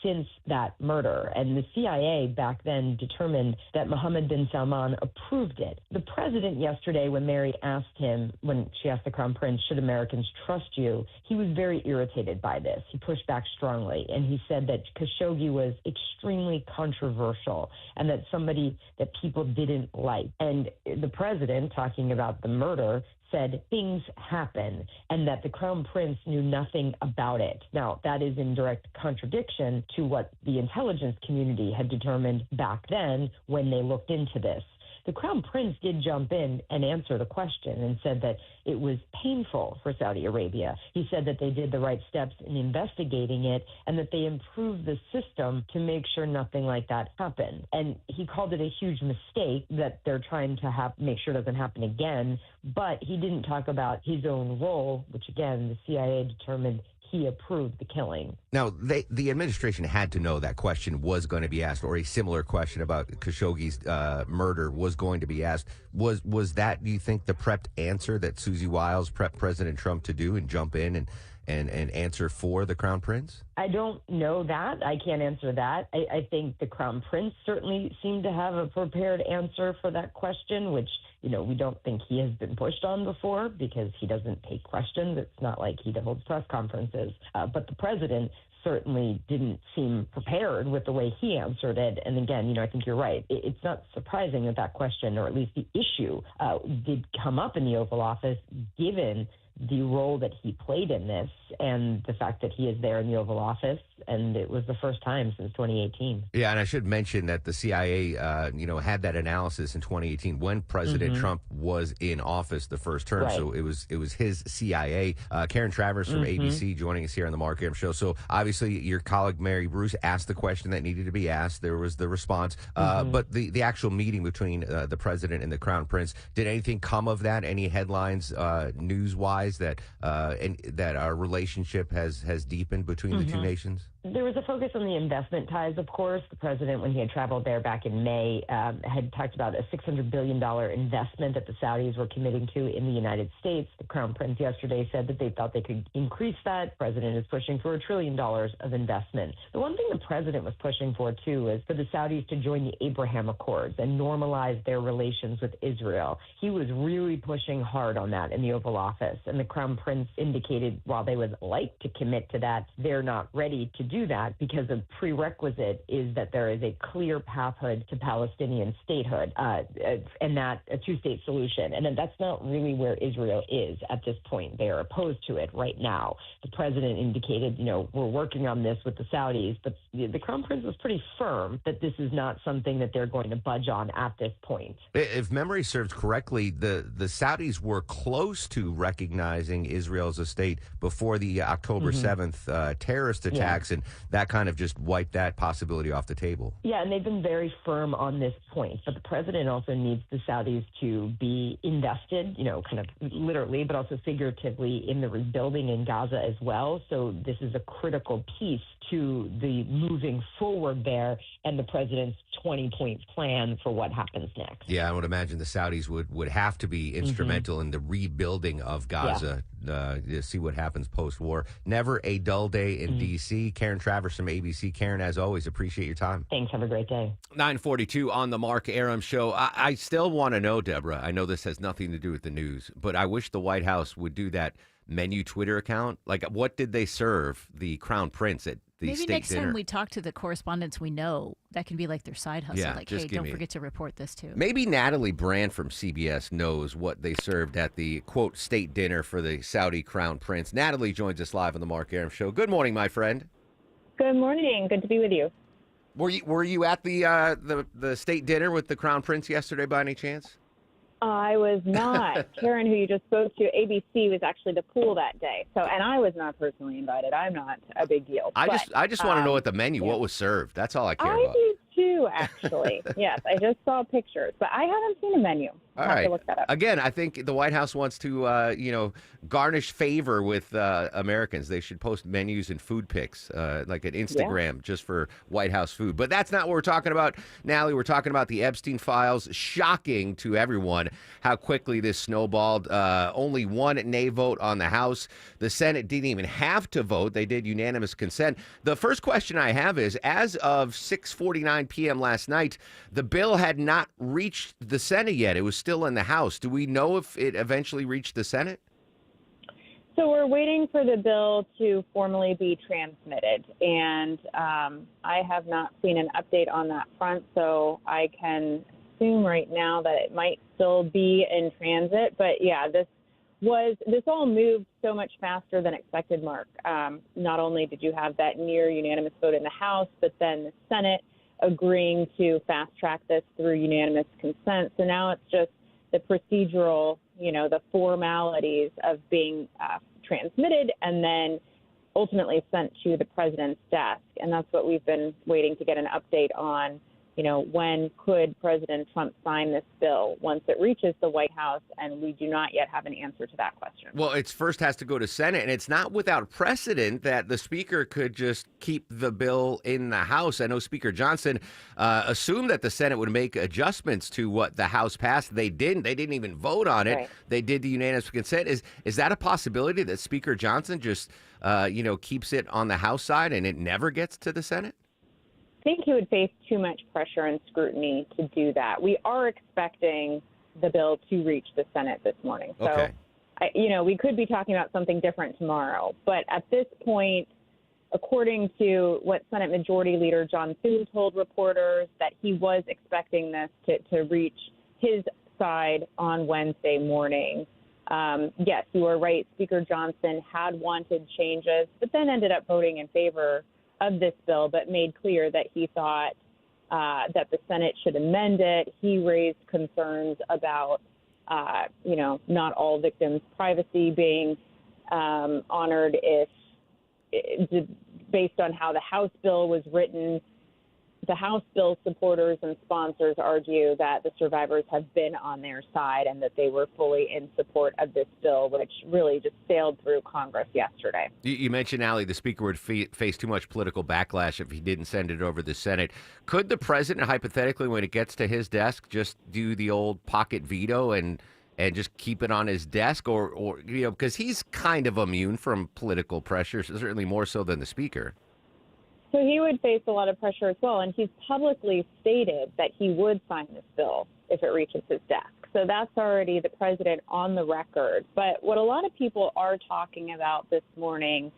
since that murder. And the CIA back then determined that Mohammed bin Salman approved it. The president yesterday, when Mary asked him, when she asked the crown prince, should Americans trust you? He was very irritated by this. He pushed back strongly. And he said that Khashoggi was extremely controversial and that somebody that people didn't like. And the president, talking about the murder, said things happen and that the crown prince knew nothing about it. Now, that is in direct contradiction to what the intelligence community had determined back then when they looked into this. The crown prince did jump in and answer the question and said that it was painful for Saudi Arabia. He said that they did the right steps in investigating it and that they improved the system to make sure nothing like that happened. And he called it a huge mistake that they're trying to make sure doesn't happen again. But he didn't talk about his own role, which again, the CIA determined he approved the killing. Now, the administration had to know that question was going to be asked, or a similar question about Khashoggi's murder was going to be asked. Was that, do you think, the prepped answer that Susie Wiles prepped President Trump to do and jump in and answer for the Crown Prince? I don't know that. I can't answer that. I think the Crown Prince certainly seemed to have a prepared answer for that question, which, we don't think he has been pushed on before because he doesn't take questions. It's not like he holds press conferences. But the president certainly didn't seem prepared with the way he answered it. And again, I think you're right. It's not surprising that question, or at least the issue, did come up in the Oval Office, given the role that he played in this and the fact that he is there in the Oval Office. And it was the first time since 2018. Yeah, and I should mention that the CIA, had that analysis in 2018 when President Trump was in office the first term. Right. So it was his CIA. Karen Travers from ABC joining us here on the Mark Aram Show. So obviously your colleague Mary Bruce asked the question that needed to be asked. There was the response. But the actual meeting between the president and the Crown Prince, did anything come of that? Any headlines news-wise that our relationship has deepened between the two nations? There was a focus on the investment ties, of course. The president, when he had traveled there back in May, had talked about a $600 billion investment that the Saudis were committing to in the United States. The Crown Prince yesterday said that they thought they could increase that. The president is pushing for $1 trillion of investment. The one thing the president was pushing for, too, is for the Saudis to join the Abraham Accords and normalize their relations with Israel. He was really pushing hard on that in the Oval Office. And the Crown Prince indicated while they would like to commit to that, they're not ready to do that because a prerequisite is that there is a clear pathway to Palestinian statehood and that a two-state solution. And then that's not really where Israel is at this point. They are opposed to it right now. The president indicated, we're working on this with the Saudis, but the Crown Prince was pretty firm that this is not something that they're going to budge on at this point. If memory serves correctly, the Saudis were close to recognizing Israel as a state before the October 7th terrorist attacks, and that kind of just wiped that possibility off the table. Yeah, and they've been very firm on this point. But the president also needs the Saudis to be invested, kind of literally, but also figuratively in the rebuilding in Gaza as well. So this is a critical piece to the moving forward there and the president's 20-point plan for what happens next. Yeah, I would imagine the Saudis would have to be instrumental in the rebuilding of Gaza to see what happens post-war. Never a dull day in D.C. Karen Travers from ABC. Karen, as always, appreciate your time. Thanks. Have a great day. 9:42 on the Mark Aram Show. I still want to know, Deborah, I know this has nothing to do with the news, but I wish the White House would do that menu Twitter account? Like, what did they serve the Crown Prince at the Maybe state next dinner? time we talk to the correspondents we know, that can be like their side hustle. Yeah, like, just hey, give don't me- forget to report this too. Maybe Natalie Brand from CBS knows what they served at the, quote, state dinner for the Saudi Crown Prince. Natalie joins us live on the Mark Arum Show. Good morning, my friend. Good morning. Good to be with you. Were you at the state dinner with the Crown Prince yesterday by any chance? I was not. Karen, who you just spoke to, ABC was actually the pool that day. So, and I was not personally invited. I'm not a big deal. I just want to know what the menu, yeah. what was served. That's all I care I about. do too, actually. Yes, I just saw pictures, but I haven't seen a menu. I'll All have right. to look that up. Again, I think the White House wants to, garnish favor with Americans. They should post menus and food pics, like an Instagram, just for White House food. But that's not what we're talking about, Natalie. We're talking about the Epstein files. Shocking to everyone how quickly this snowballed. Only one nay vote on the House. The Senate didn't even have to vote. They did unanimous consent. The first question I have is, as of 6:49 p.m. last night, the bill had not reached the Senate yet. It was still in the House. Do we know if it eventually reached the Senate? So we're waiting for the bill to formally be transmitted, and I have not seen an update on that front, so I can assume right now that it might still be in transit. But yeah, this all moved so much faster than expected, Mark. Not only did you have that near unanimous vote in the House, but then the Senate agreeing to fast track this through unanimous consent. So now it's just the procedural, the formalities of being transmitted and then ultimately sent to the president's desk. And that's what we've been waiting to get an update on. When could President Trump sign this bill once it reaches the White House? And we do not yet have an answer to that question. Well, it first has to go to Senate, and it's not without precedent that the Speaker could just keep the bill in the House. I know Speaker Johnson assumed that the Senate would make adjustments to what the House passed. They didn't. They didn't even vote on it. Right. They did the unanimous consent. Is that a possibility that Speaker Johnson just, keeps it on the House side and it never gets to the Senate? I think he would face too much pressure and scrutiny to do that. We are expecting the bill to reach the Senate this morning. So, Okay. We could be talking about something different tomorrow. But at this point, according to what Senate Majority Leader John Thune told reporters, that he was expecting this to reach his side on Wednesday morning. Yes, you are right. Speaker Johnson had wanted changes, but then ended up voting in favor of this bill, but made clear that he thought that the Senate should amend it. He raised concerns about, not all victims' privacy being honored based on how the House bill was written. The House bill supporters and sponsors argue that the survivors have been on their side and that they were fully in support of this bill, which really just sailed through Congress yesterday. You mentioned, Allie, the Speaker would face too much political backlash if he didn't send it over the Senate. Could the president, hypothetically, when it gets to his desk, just do the old pocket veto and just keep it on his desk? Or because he's kind of immune from political pressure, certainly more so than the Speaker. So he would face a lot of pressure as well, and he's publicly stated that he would sign this bill if it reaches his desk. So that's already the president on the record. But what a lot of people are talking about this morning,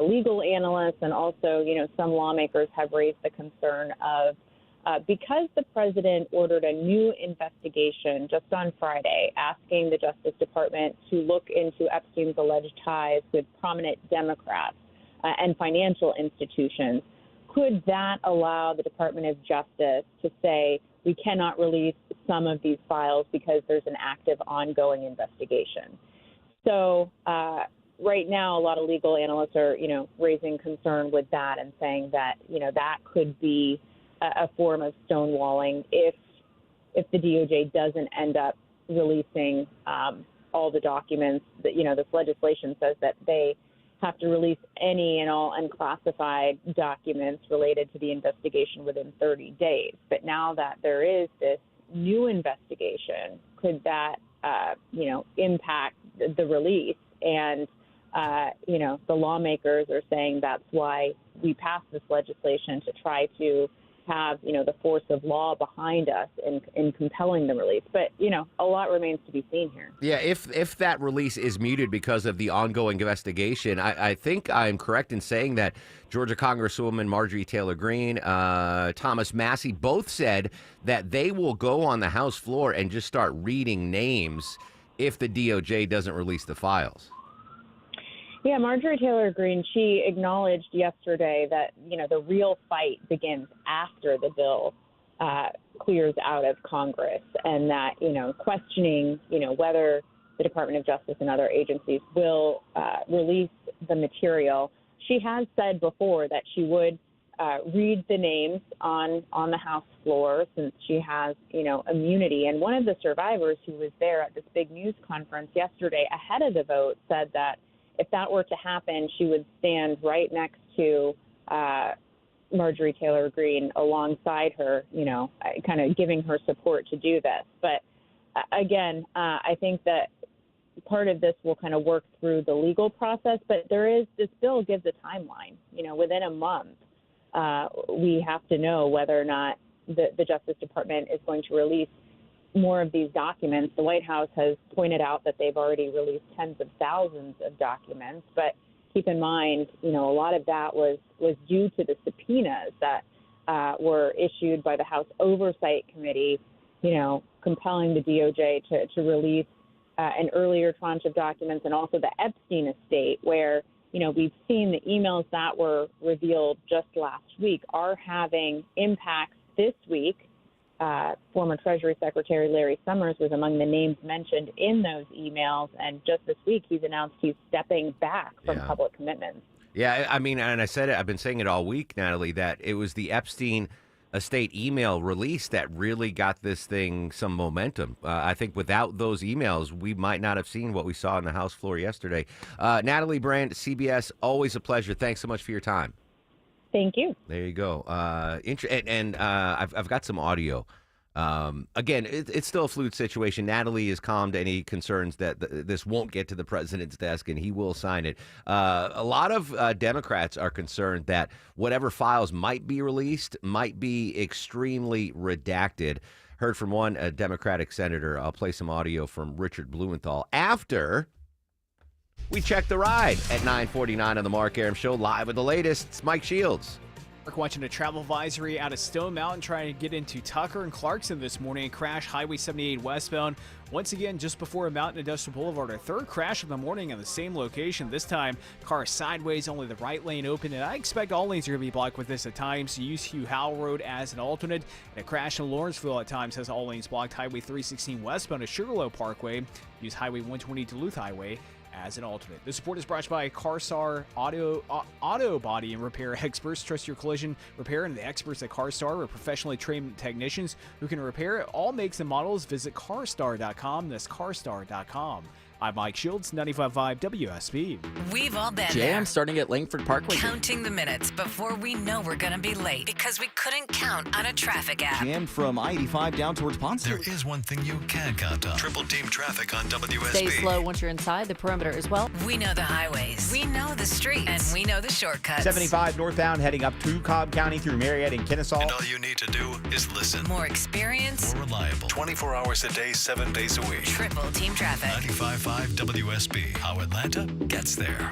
legal analysts and also, some lawmakers have raised the concern of because the president ordered a new investigation just on Friday, asking the Justice Department to look into Epstein's alleged ties with prominent Democrats and financial institutions, could that allow the Department of Justice to say we cannot release some of these files because there's an active ongoing investigation? So right now, a lot of legal analysts are, raising concern with that and saying that, that could be a form of stonewalling if the DOJ doesn't end up releasing all the documents that, this legislation says that they have to release any and all unclassified documents related to the investigation within 30 days. But now that there is this new investigation, could that, impact the release? And, the lawmakers are saying that's why we passed this legislation to try to have, the force of law behind us in compelling the release. But, a lot remains to be seen here. Yeah, if that release is muted because of the ongoing investigation, I think I'm correct in saying that Georgia Congresswoman Marjorie Taylor Greene, Thomas Massie both said that they will go on the House floor and just start reading names if the DOJ doesn't release the files. Yeah, Marjorie Taylor Greene, she acknowledged yesterday that, the real fight begins after the bill clears out of Congress, and that, questioning, whether the Department of Justice and other agencies will release the material. She has said before that she would read the names on the House floor since she has, immunity. And one of the survivors who was there at this big news conference yesterday ahead of the vote said that if that were to happen, she would stand right next to Marjorie Taylor Greene alongside her, kind of giving her support to do this. But again, I think that part of this will kind of work through the legal process, but this bill gives a timeline. Within a month, we have to know whether or not the Justice Department is going to release more of these documents. The White House has pointed out that they've already released tens of thousands of documents, but keep in mind, a lot of that was due to the subpoenas that were issued by the House Oversight Committee, compelling the DOJ to release an earlier tranche of documents, and also the Epstein estate, where, we've seen the emails that were revealed just last week are having impacts this week. Former Treasury Secretary Larry Summers was among the names mentioned in those emails, and just this week he's announced he's stepping back from public commitments. Yeah, I mean, and I said it, I've been saying it all week, Natalie, that it was the Epstein estate email release that really got this thing some momentum. I think without those emails, we might not have seen what we saw on the House floor yesterday. Natalie Brand, CBS, always a pleasure. Thanks so much for your time. Thank you. There you go. I've got some audio. Again, it's still a fluid situation. Natalie has calmed any concerns that this won't get to the president's desk and he will sign it. A lot of Democrats are concerned that whatever files might be released might be extremely redacted. Heard from one Democratic senator. I'll play some audio from Richard Blumenthal after we check the ride at 9:49 on the Mark Arum Show, live with the latest. It's Mike Shields. Mark watching a travel advisory out of Stone Mountain trying to get into Tucker and Clarkson this morning. Crash Highway 78 westbound. Once again, just before Mountain Industrial Boulevard, our third crash of the morning in the same location. This time, car sideways, only the right lane open, and I expect all lanes are going to be blocked with this at times. Use Hugh Howell Road as an alternate. And a crash in Lawrenceville at times has all lanes blocked. Highway 316 westbound to Sugarloaf Parkway. Use Highway 120 Duluth Highway as an alternate. This report is brought to you by CarStar Auto Body and Repair Experts. Trust your collision repair and the experts at CarStar are professionally trained technicians who can repair all makes and models. Visit carstar.com. That's carstar.com. I'm Mike Shields, 95.5 WSB. We've all been Jam there. starting at Langford Parkway. Counting the minutes before we know we're going to be late because we couldn't count on a traffic app. Jammed from I-85 down towards Ponce. There is one thing you can count on. Triple team traffic on WSB. Stay slow once you're inside the perimeter as well. We know the highways. We know the streets. And we know the shortcuts. 75 northbound heading up to Cobb County through Marietta and Kennesaw. And all you need to do is listen. More experience. More reliable. 24 hours a day, 7 days a week. Triple team traffic. 95.5 WSB. How Atlanta gets there.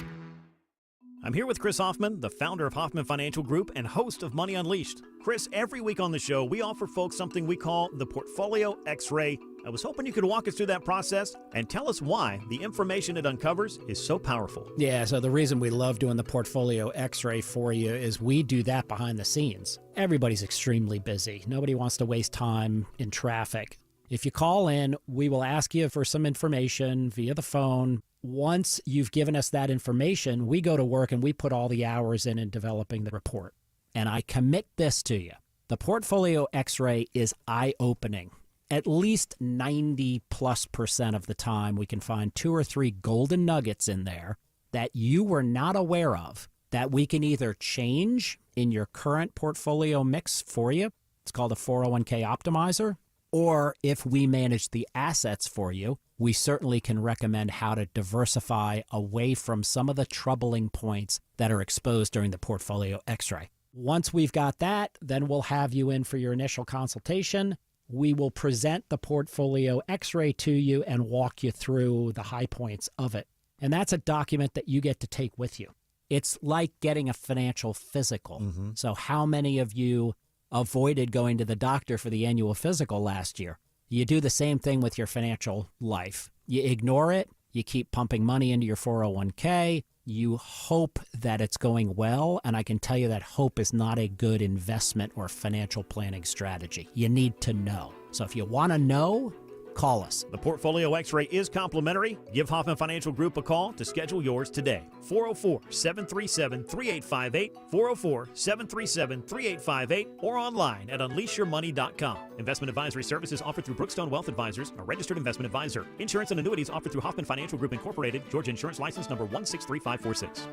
I'm here with Chris Hoffman, the founder of Hoffman Financial Group and host of Money Unleashed. Chris, every week on the show, we offer folks something we call the Portfolio X-Ray. I was hoping you could walk us through that process and tell us why the information it uncovers is so powerful. Yeah, so the reason we love doing the Portfolio X-Ray for you is we do that behind the scenes. Everybody's extremely busy. Nobody wants to waste time in traffic. If you call in, we will ask you for some information via the phone. Once you've given us that information, we go to work and we put all the hours in developing the report. And I commit this to you. The Portfolio X-Ray is eye-opening. At least 90+% of the time, we can find 2 or 3 golden nuggets in there that you were not aware of that we can either change in your current portfolio mix for you. It's called a 401k optimizer. Or if we manage the assets for you, we certainly can recommend how to diversify away from some of the troubling points that are exposed during the Portfolio X-Ray. Once we've got that, then we'll have you in for your initial consultation. We will present the portfolio x-ray to you and walk you through the high points of it. And that's a document that you get to take with you. It's like getting a financial physical. So how many of you avoided going to the doctor for the annual physical last year? You do the same thing with your financial life. You ignore it. You keep pumping money into your 401k. You hope that it's going well, and I can tell you that hope is not a good investment or financial planning strategy. You need to know. So if you want to know, call us. The Portfolio X-ray is complimentary. Give Hoffman Financial Group a call to schedule yours today. 404-737-3858, 404-737-3858, or online at unleashyourmoney.com. Investment advisory services offered through Brookstone Wealth Advisors, a registered investment advisor. Insurance and annuities offered through Hoffman Financial Group Incorporated, Georgia Insurance License number 163546.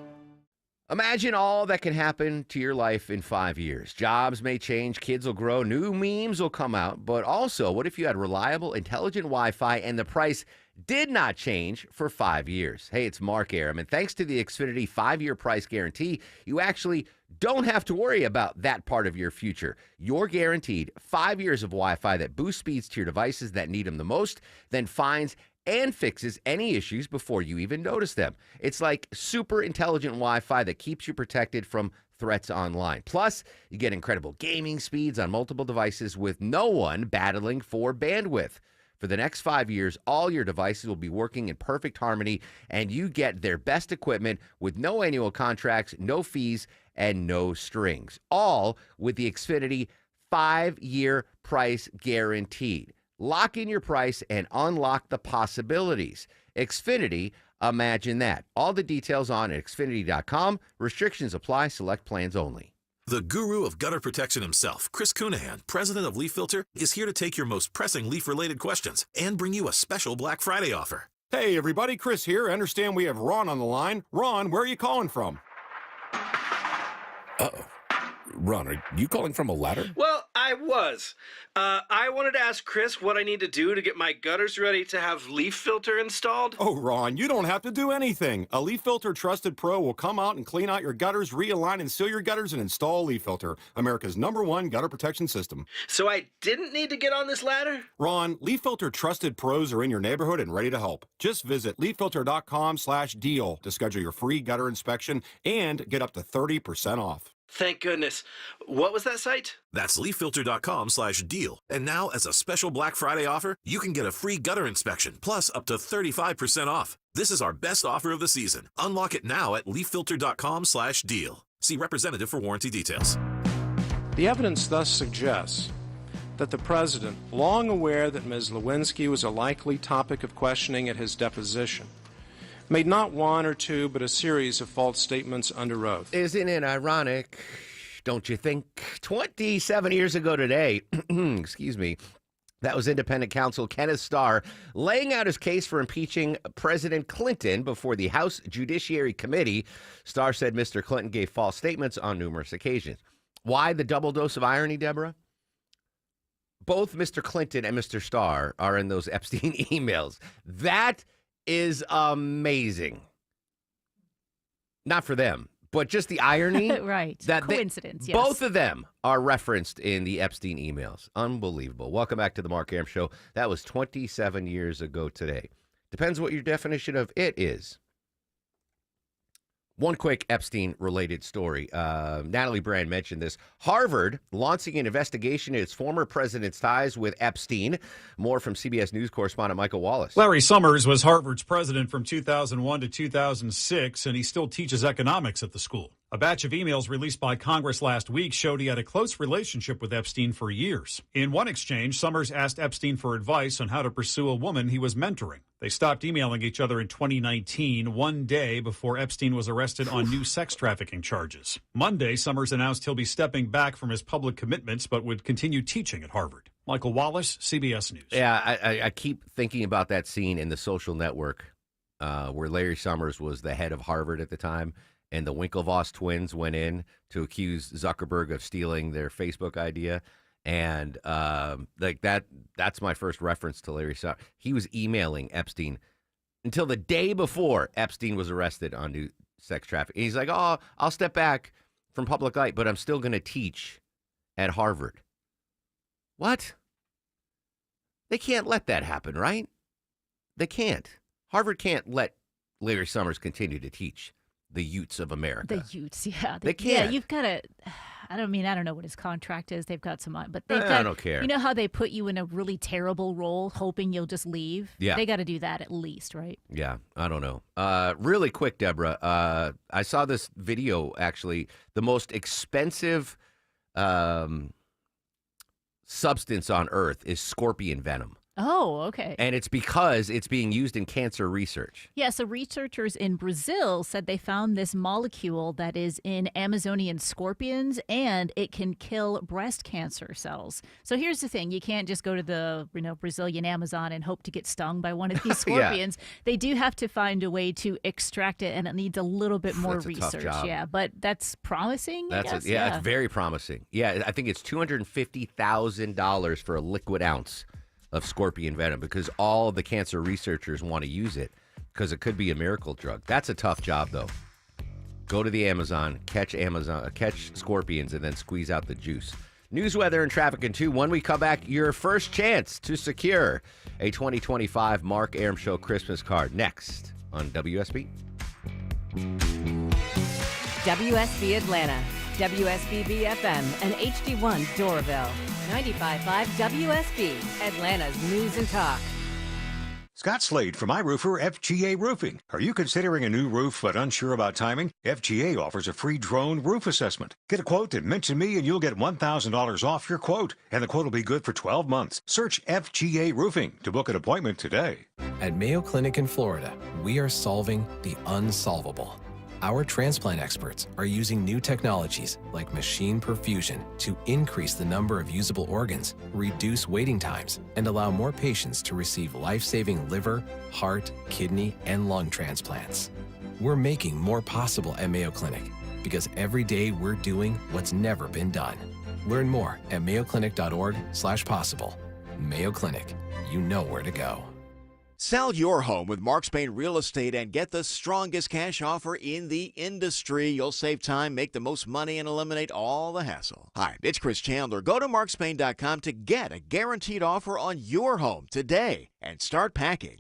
Imagine all that can happen to your life in 5 years. Jobs may change, kids will grow, new memes will come out. But also, what if you had reliable, intelligent Wi-Fi and the price did not change for 5 years? Hey, it's Mark Aram, and thanks to the Xfinity 5-year price guarantee, you actually don't have to worry about that part of your future. You're guaranteed 5 years of Wi-Fi that boosts speeds to your devices that need them the most, then finds and fixes any issues before you even notice them. It's like super intelligent Wi-Fi that keeps you protected from threats online. Plus, you get incredible gaming speeds on multiple devices with no one battling for bandwidth. For the next 5 years, all your devices will be working in perfect harmony, and you get their best equipment with no annual contracts, no fees, and no strings. All with the Xfinity 5-year price guaranteed. Lock in your price and unlock the possibilities. Xfinity, imagine that. All the details on Xfinity.com. Restrictions apply. Select plans only. The guru of gutter protection himself, Chris Cunahan, president of Leaf Filter, is here to take your most pressing leaf-related questions and bring you a special Black Friday offer. Hey, everybody. Chris here. I understand we have Ron on the line. Ron, where are you calling from? Uh-oh. Ron, are you calling from a ladder? Well, I was. I wanted to ask Chris what I need to do to get my gutters ready to have Leaf Filter installed. Oh, Ron, you don't have to do anything. A Leaf Filter Trusted Pro will come out and clean out your gutters, realign and seal your gutters, and install Leaf Filter, America's #1 gutter protection system. So I didn't need to get on this ladder? Ron, Leaf Filter Trusted Pros are in your neighborhood and ready to help. Just visit leaffilter.com/deal to schedule your free gutter inspection and get up to 30% off. Thank goodness. What was that site? That's leaffilter.com/deal. And now, as a special Black Friday offer, you can get a free gutter inspection, plus up to 35% off. This is our best offer of the season. Unlock it now at leaffilter.com/deal. See representative for warranty details. The evidence thus suggests that the president, long aware that Ms. Lewinsky was a likely topic of questioning at his deposition, made not one or two, but a series of false statements under oath. Isn't it ironic, don't you think? 27 years ago today, excuse me, that was independent counsel Kenneth Starr laying out his case for impeaching President Clinton before the House Judiciary Committee. Starr said Mr. Clinton gave false statements on numerous occasions. Why the double dose of irony, Deborah? Both Mr. Clinton and Mr. Starr are in those Epstein emails. That is amazing. Not for them, but just the irony. Right. That coincidence, yes. Both of them are referenced in the Epstein emails. Unbelievable. Welcome back to the Mark Aram Show. That was 27 years ago today. Depends what your definition of it is. One quick Epstein-related story. Natalie Brand mentioned this. Harvard launching an investigation into its former president's ties with Epstein. More from CBS News correspondent Michael Wallace. Larry Summers was Harvard's president from 2001 to 2006, and he still teaches economics at the school. A batch of emails released by Congress last week showed he had a close relationship with Epstein for years. In one exchange, Summers asked Epstein for advice on how to pursue a woman he was mentoring. They stopped emailing each other in 2019, one day before Epstein was arrested on new sex trafficking charges. Monday, Summers announced he'll be stepping back from his public commitments, but would continue teaching at Harvard. Michael Wallace, CBS News. Yeah, I keep thinking about that scene in The Social Network where Larry Summers was the head of Harvard at the time, and the Winklevoss twins went in to accuse Zuckerberg of stealing their Facebook idea. And like that's my first reference to Larry Summers. He was emailing Epstein until the day before Epstein was arrested on new sex trafficking. He's like, oh, I'll step back from public light, but I'm still going to teach at Harvard. What? They can't let that happen, right? They can't. Harvard can't let Larry Summers continue to teach the Utes of America. The Utes, yeah. They can't. Yeah, you've got to. I don't know what his contract is. They've got some, but they've got. I don't care. You know how they put you in a really terrible role, hoping you'll just leave. Yeah. They got to do that at least, right? Yeah, I don't know. Really quick, Deborah. I saw this video. Actually, the most expensive substance on Earth is scorpion venom. Oh, okay. And it's because it's being used in cancer research. Yeah, so researchers in Brazil said they found this molecule that is in Amazonian scorpions, and it can kill breast cancer cells. So here's the thing. You can't just go to the Brazilian Amazon and hope to get stung by one of these scorpions. They do have to find a way to extract it, and it needs a little bit more That's a tough research. job. Yeah, but that's promising, I guess. It's very promising. Yeah, I think it's $250,000 for a liquid ounce of scorpion venom because all of the cancer researchers want to use it because it could be a miracle drug. That's a tough job, though. Go to the Amazon, catch scorpions, and then squeeze out the juice. News, weather, and traffic in 2. When we come back, your first chance to secure a 2025 Mark Arum Show Christmas card next on WSB. WSB Atlanta, WSBB FM, and HD1 Doraville. 95.5 WSB, Atlanta's News and Talk. Scott Slade from iRoofer FGA Roofing. Are you considering a new roof but unsure about timing? FGA offers a free drone roof assessment. Get a quote and mention me and you'll get $1,000 off your quote. And the quote will be good for 12 months. Search FGA Roofing to book an appointment today. At Mayo Clinic in Florida, we are solving the unsolvable. Our transplant experts are using new technologies like machine perfusion to increase the number of usable organs, reduce waiting times, and allow more patients to receive life-saving liver, heart, kidney, and lung transplants. We're making more possible at Mayo Clinic because every day we're doing what's never been done. Learn more at mayoclinic.org/possible. Mayo Clinic, you know where to go. Sell your home with Mark Spain Real Estate and get the strongest cash offer in the industry. You'll save time, make the most money, and eliminate all the hassle. Hi, it's Chris Chandler. Go to markspain.com to get a guaranteed offer on your home today and start packing.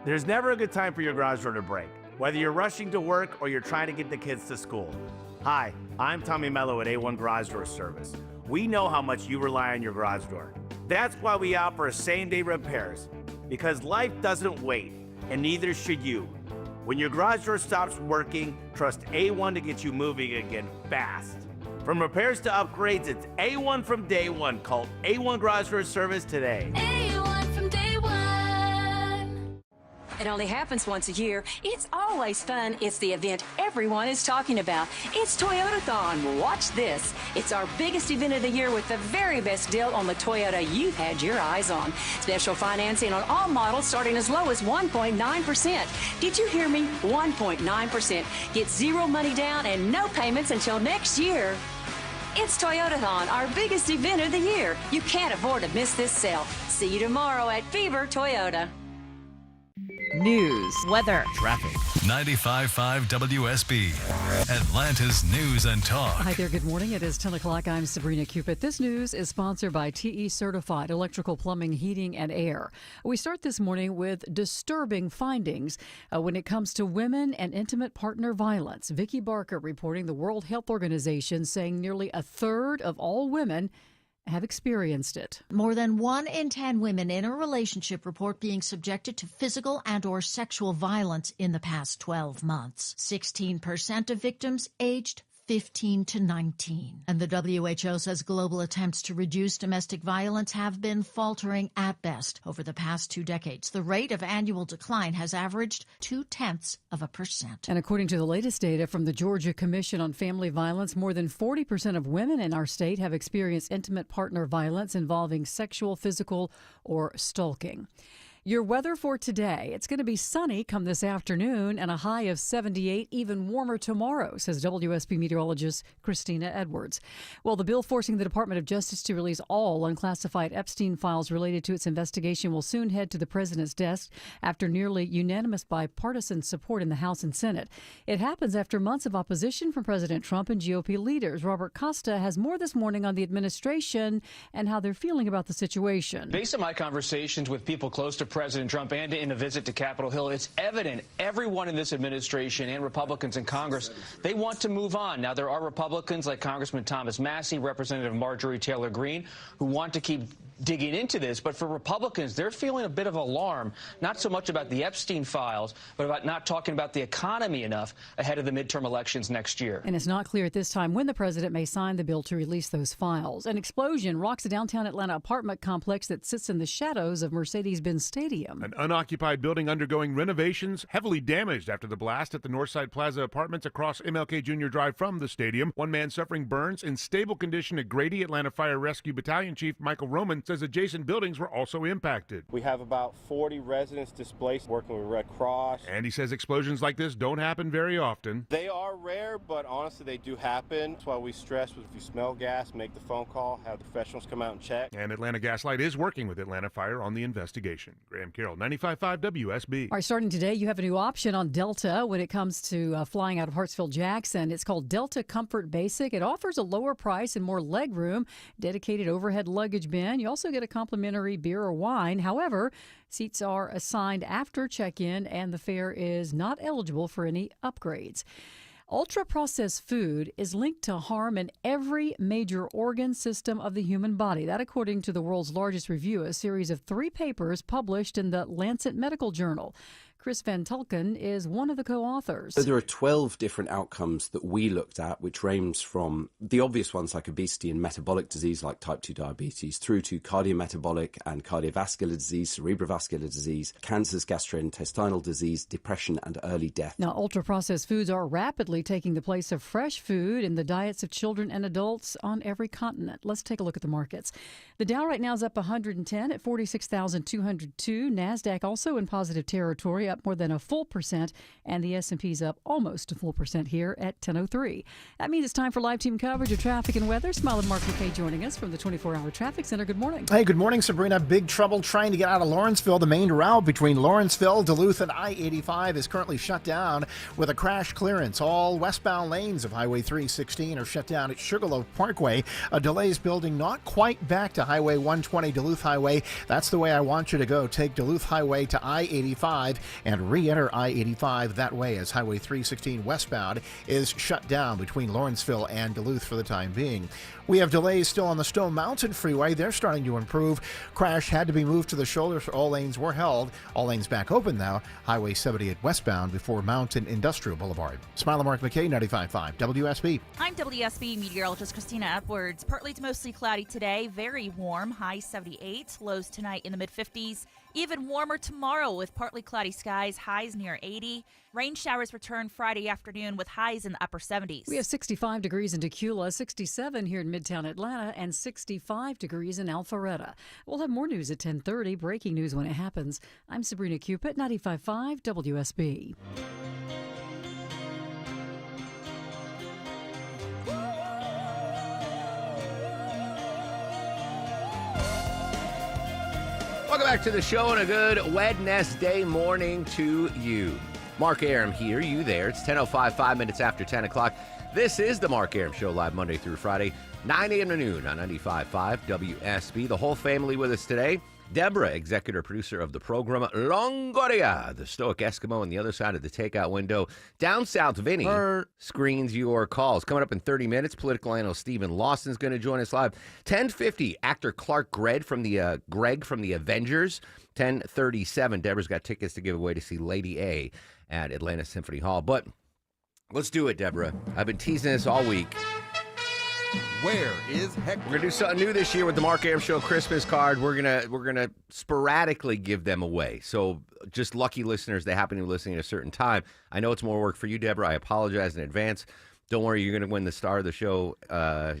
There's never a good time for your garage door to break, whether you're rushing to work or you're trying to get the kids to school. Hi, I'm Tommy Mello at A1 Garage Door Service. We know how much you rely on your garage door. That's why we offer same-day repairs. Because life doesn't wait, and neither should you. When your garage door stops working, trust A1 to get you moving again fast. From repairs to upgrades, it's A1 from day one. Call A1 Garage Door Service today. A1 from day one. It only happens once a year. It's always fun. It's the event everyone is talking about. It's Toyotathon. Watch this. It's our biggest event of the year with the very best deal on the Toyota you've had your eyes on. Special financing on all models starting as low as 1.9%. Did you hear me? 1.9%. Get zero money down and no payments until next year. It's Toyotathon, our biggest event of the year. You can't afford to miss this sale. See you tomorrow at Fever Toyota. News, weather, traffic. 95.5 WSB, Atlanta's News and Talk. Hi there, good morning. It is 10 o'clock. I'm Sabrina Cupid. This news is sponsored by TE Certified Electrical Plumbing, Heating, and Air. We start this morning with disturbing findings when it comes to women and intimate partner violence. Vicki Barker reporting the World Health Organization saying nearly a third of all women have experienced it. More than 1 in 10 women in a relationship report being subjected to physical and or sexual violence in the past 12 months. 16% of victims aged 15 to 19. And the WHO says global attempts to reduce domestic violence have been faltering at best. Over the past 2 decades, the rate of annual decline has averaged 0.2%. And according to the latest data from the Georgia Commission on Family Violence, more than 40% of women in our state have experienced intimate partner violence involving sexual, physical, or stalking. Your weather for today. It's going to be sunny come this afternoon and a high of 78, even warmer tomorrow, says WSB meteorologist Christina Edwards. Well, the bill forcing the Department of Justice to release all unclassified Epstein files related to its investigation will soon head to the president's desk after nearly unanimous bipartisan support in the House and Senate. It happens after months of opposition from President Trump and GOP leaders. Robert Costa has more this morning on the administration and how they're feeling about the situation. Based on my conversations with people close to President Trump and in a visit to Capitol Hill, it's evident everyone in this administration and Republicans in Congress, they want to move on. Now, there are Republicans like Congressman Thomas Massie, Representative Marjorie Taylor Greene, who want to keep digging into this. But for Republicans, they're feeling a bit of alarm, not so much about the Epstein files, but about not talking about the economy enough ahead of the midterm elections next year. And it's not clear at this time when the president may sign the bill to release those files. An explosion rocks a downtown Atlanta apartment complex that sits in the shadows of Mercedes-Benz Stadium. An unoccupied building undergoing renovations, heavily damaged after the blast at the Northside Plaza Apartments across MLK Jr. Drive from the stadium. One man suffering burns in stable condition at Grady. Atlanta Fire Rescue Battalion Chief Michael Roman says adjacent buildings were also impacted. We have about 40 residents displaced, working with Red Cross. And he says explosions like this don't happen very often. They are rare, but honestly, they do happen. That's why we stress if you smell gas, make the phone call, have the professionals come out and check. And Atlanta Gaslight is working with Atlanta Fire on the investigation. Graham Carroll, 95.5 WSB. All right, starting today, you have a new option on Delta when it comes to flying out of Hartsfield-Jackson. It's called Delta Comfort Basic. It offers a lower price and more leg room, dedicated overhead luggage bin. You also get a complimentary beer or wine. However, seats are assigned after check-in, and the fare is not eligible for any upgrades. Ultra-processed food is linked to harm in every major organ system of the human body. That according to the world's largest review, a series of 3 papers published in the Lancet Medical Journal. Chris Van Tulken is one of the co-authors. So there are 12 different outcomes that we looked at, which range from the obvious ones like obesity and metabolic disease like type 2 diabetes through to cardiometabolic and cardiovascular disease, cerebrovascular disease, cancers, gastrointestinal disease, depression and early death. Now, ultra-processed foods are rapidly taking the place of fresh food in the diets of children and adults on every continent. Let's take a look at the markets. The Dow right now is up 110 at 46,202. NASDAQ also in positive territory, up more than a full percent, and the S&P's up almost a full percent here at 10:03. That means it's time for live team coverage of traffic and weather. Smile and Mark McKay joining us from the 24-hour traffic center. Good morning. Hey, good morning, Sabrina. Big trouble trying to get out of Lawrenceville. The main route between Lawrenceville, Duluth, and I-85 is currently shut down with a crash clearance. All westbound lanes of Highway 316 are shut down at Sugarloaf Parkway. A delay is building not quite back to Highway 120 Duluth Highway. That's the way I want you to go. Take Duluth Highway to I-85 and re-enter I-85 that way, as Highway 316 westbound is shut down between Lawrenceville and Duluth for the time being. We have delays still on the Stone Mountain Freeway. They're starting to improve. Crash had to be moved to the shoulder, so all lanes were held. All lanes back open now. Highway 78 westbound before Mountain Industrial Boulevard. Smile and Mark McKay, 95.5 WSB. I'm WSB meteorologist Christina Edwards. Partly to mostly cloudy today. Very warm. High 78. Lows tonight in the mid-50s. Even warmer tomorrow with partly cloudy skies, highs near 80. Rain showers return Friday afternoon with highs in the upper 70s. We have 65 degrees in Decula, 67 here in Midtown Atlanta, and 65 degrees in Alpharetta. We'll have more news at 10:30, breaking news when it happens. I'm Sabrina Cupid, 95.5 WSB. Welcome back to the show and a good Wednesday morning to you. Mark Arum here, you there. It's 10:05, 5 minutes after 10 o'clock. This is the Mark Arum Show, live Monday through Friday, 9 a.m. to noon on 95.5 WSB. The whole family with us today. Deborah, executive producer of the program. Longoria, the stoic Eskimo on the other side of the takeout window. Down south, Vinny screens your calls. Coming up in 30 minutes, political analyst Stephen Lawson's going to join us live. 10:50, actor Clark Gregg from the Avengers. 10:37, Deborah's got tickets to give away to see Lady A at Atlanta Symphony Hall. But let's do it, Deborah. I've been teasing this all week. Where is Hector? We're gonna do something new this year with the Mark Arum Show Christmas card. We're gonna sporadically give them away. So just lucky listeners that happen to be listening at a certain time. I know it's more work for you, Deborah. I apologize in advance. Don't worry, you're gonna win the Star of the Show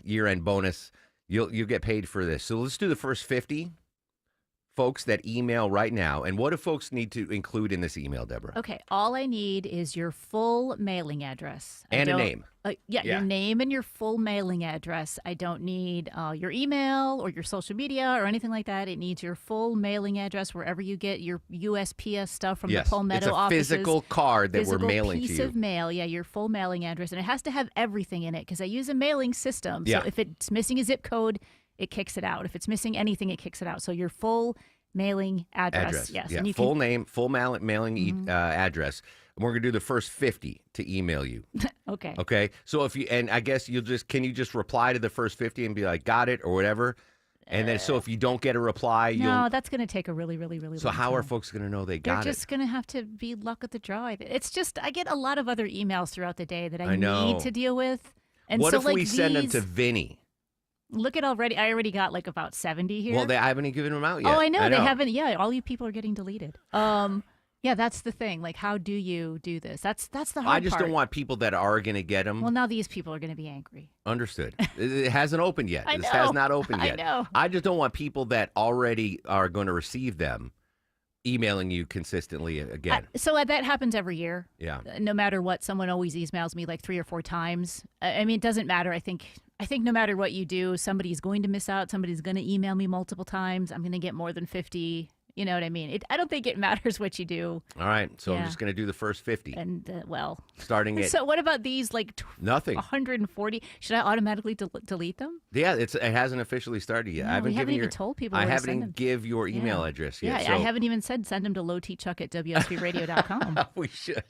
year-end bonus. You'll get paid for this. So let's do the first 50 folks that email right now, and what do folks need to include in this email, Deborah? Okay, all I need is your full mailing address. And a name. Your name and your full mailing address. I don't need your email or your social media or anything like that. It needs your full mailing address wherever you get your USPS stuff from the Palmetto offices. It's a physical card that we're mailing to you. Piece of mail, your full mailing address. And it has to have everything in it because I use a mailing system. So if it's missing a zip code, it kicks it out. If it's missing anything, it kicks it out. So your full mailing address. Yes. Yeah. And you full name, full mailing address. And we're going to do the first 50 to email you. Okay. Okay. So and I guess can you just reply to the first 50 and be like, got it or whatever? And then so if you don't get a reply, that's going to take a really, really, really So long how time. are folks going to know they got it? They're just going to have to be luck of the draw. It's just, I get a lot of other emails throughout the day that I need to deal with. And what so, if we send them to Vinny? Look at I already got like about 70 here. Well, I haven't even given them out yet. Oh, I know. They haven't. Yeah, all you people are getting deleted. Yeah, that's the thing. Like, how do you do this? That's the hard part. I just don't want people that are going to get them. Well, now these people are going to be angry. Understood. It hasn't opened yet. I This know. has not opened yet. I know. I just don't want people that already are going to receive them emailing you consistently again. So that happens every year. Yeah. No matter what, someone always emails me like 3 or 4 times. I mean, it doesn't matter. I think no matter what you do, somebody's going to miss out. Somebody's going to email me multiple times. I'm going to get more than 50. You know what I mean? I don't think it matters what you do. All right. So I'm just going to do the first 50. And, starting at... So what about these, like... Nothing. 140? Should I automatically delete them? Yeah, it hasn't officially started yet. No, I haven't even told people where I to send them. haven't give your email address yet. Yeah, so I haven't even said send them to lowtchuck@WSBradio.com. we should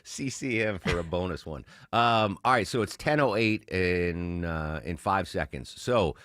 CC him for a bonus one. All right, so it's 10:08 in 5 seconds. So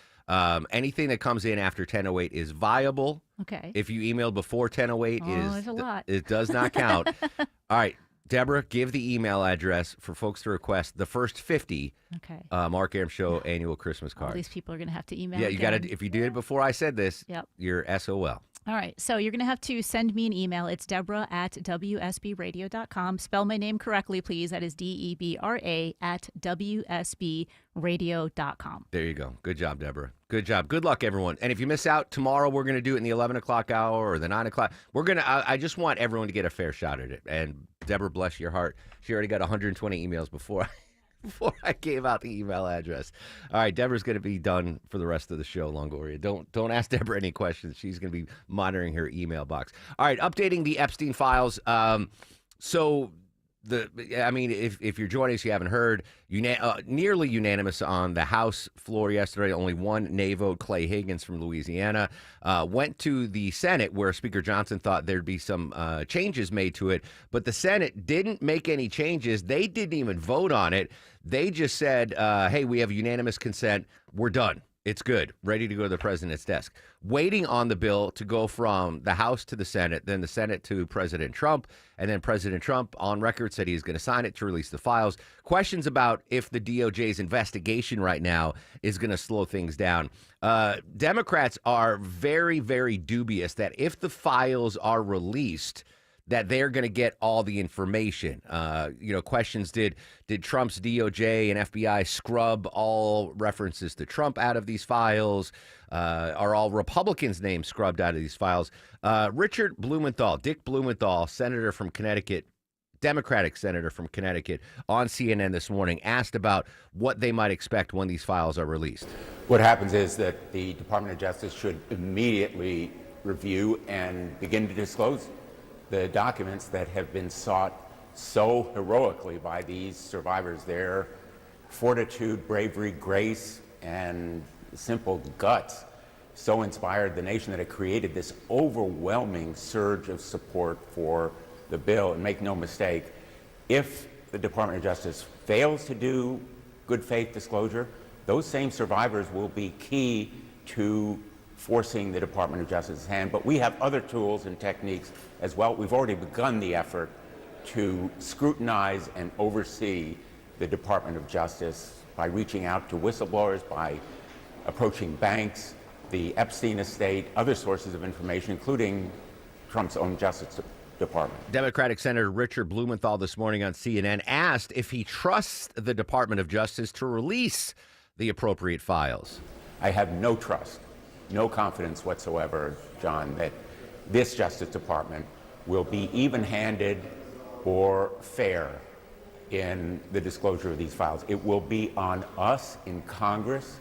anything that comes in after 10:08 is viable. Okay. If you emailed before 10:08, there's a lot. It does not count. All right, Deborah, give the email address for folks to request the first 50. Okay. Mark Arum Show annual Christmas cards. All these people are going to have to email. Yeah, you got to. If you did it before I said this, you're SOL. All right. So you're going to have to send me an email. It's Deborah@WSBradio.com. Spell my name correctly, please. That is DEBRA@WSBradio.com. There you go. Good job, Deborah. Good job. Good luck, everyone. And if you miss out, tomorrow we're going to do it in the 11 o'clock hour or the 9 o'clock. We're going to, I just want everyone to get a fair shot at it. And Deborah, bless your heart, she already got 120 emails before I gave out the email address. All right, Deborah's going to be done for the rest of the show, Longoria. Don't ask Deborah any questions. She's going to be monitoring her email box. All right, updating the Epstein files. If you're joining us, you haven't heard, nearly unanimous on the House floor yesterday. Only one nay vote, Clay Higgins from Louisiana, went to the Senate where Speaker Johnson thought there'd be some changes made to it. But the Senate didn't make any changes. They didn't even vote on it. They just said, hey, we have unanimous consent. We're done. It's good. Ready to go to the president's desk. Waiting on the bill to go from the House to the Senate, then the Senate to President Trump, and then President Trump on record said he's going to sign it to release the files. Questions about if the DOJ's investigation right now is going to slow things down. Democrats are very, very dubious that if the files are released, that they're going to get all the information. Questions, did Trump's DOJ and FBI scrub all references to Trump out of these files? Are all Republicans' names scrubbed out of these files? Richard Blumenthal, Dick Blumenthal, senator from Connecticut, Democratic senator from Connecticut, on CNN this morning, asked about what they might expect when these files are released. What happens is that the Department of Justice should immediately review and begin to disclose the documents that have been sought so heroically by these survivors. Their fortitude, bravery, grace, and simple guts so inspired the nation that it created this overwhelming surge of support for the bill. And make no mistake, if the Department of Justice fails to do good faith disclosure, those same survivors will be key to forcing the Department of Justice's hand. But we have other tools and techniques as well. We've already begun the effort to scrutinize and oversee the Department of Justice by reaching out to whistleblowers, by approaching banks, the Epstein estate, other sources of information, including Trump's own Justice Department. Democratic Senator Richard Blumenthal this morning on CNN asked if he trusts the Department of Justice to release the appropriate files. I have no trust no confidence whatsoever, John, that this Justice Department will be even-handed or fair in the disclosure of these files. It will be on us in Congress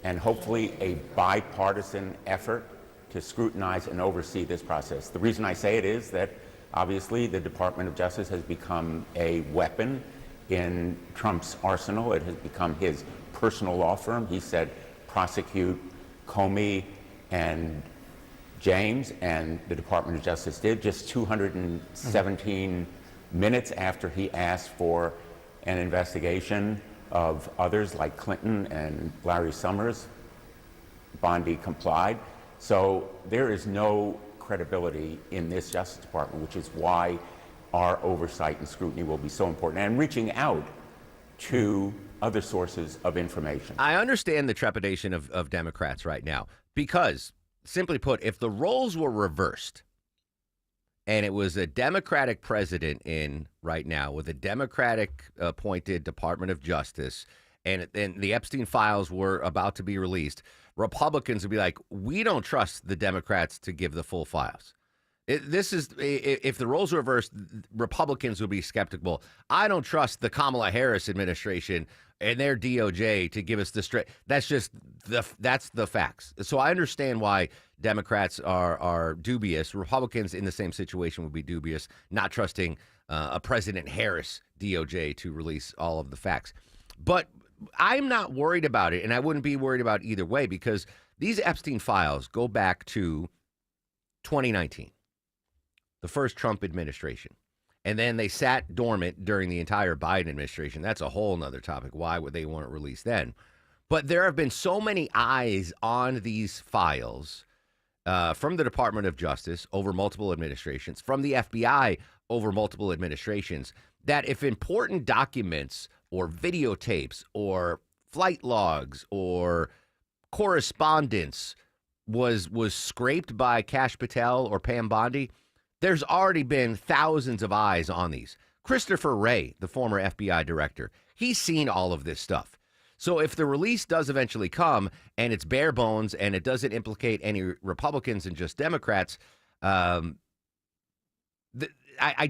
and hopefully a bipartisan effort to scrutinize and oversee this process. The reason I say it is that obviously the Department of Justice has become a weapon in Trump's arsenal. It has become his personal law firm. He said prosecute Comey and James, and the Department of Justice did just 217 minutes after he asked for an investigation of others like Clinton and Larry Summers. Bondi complied. So there is no credibility in this Justice Department, which is why our oversight and scrutiny will be so important, and reaching out to other sources of information. I understand the trepidation of Democrats right now because, simply put, if the roles were reversed and it was a Democratic president in right now with a Democratic appointed Department of Justice and the Epstein files were about to be released, Republicans would be like, we don't trust the Democrats to give the full files. If the roles were reversed, Republicans would be skeptical. I don't trust the Kamala Harris administration and their DOJ to give us the straight. That's the facts. So I understand why Democrats are dubious. Republicans in the same situation would be dubious, not trusting a President Harris DOJ to release all of the facts. But I'm not worried about it, and I wouldn't be worried about either way because these Epstein files go back to 2019. The first Trump administration. And then they sat dormant during the entire Biden administration. That's a whole nother topic. Why would they want it released then? But there have been so many eyes on these files from the Department of Justice over multiple administrations, from the FBI over multiple administrations, that if important documents or videotapes or flight logs or correspondence was scraped by Kash Patel or Pam Bondi, there's already been thousands of eyes on these. Christopher Wray, the former FBI director, he's seen all of this stuff. So if the release does eventually come and it's bare bones and it doesn't implicate any Republicans and just Democrats, I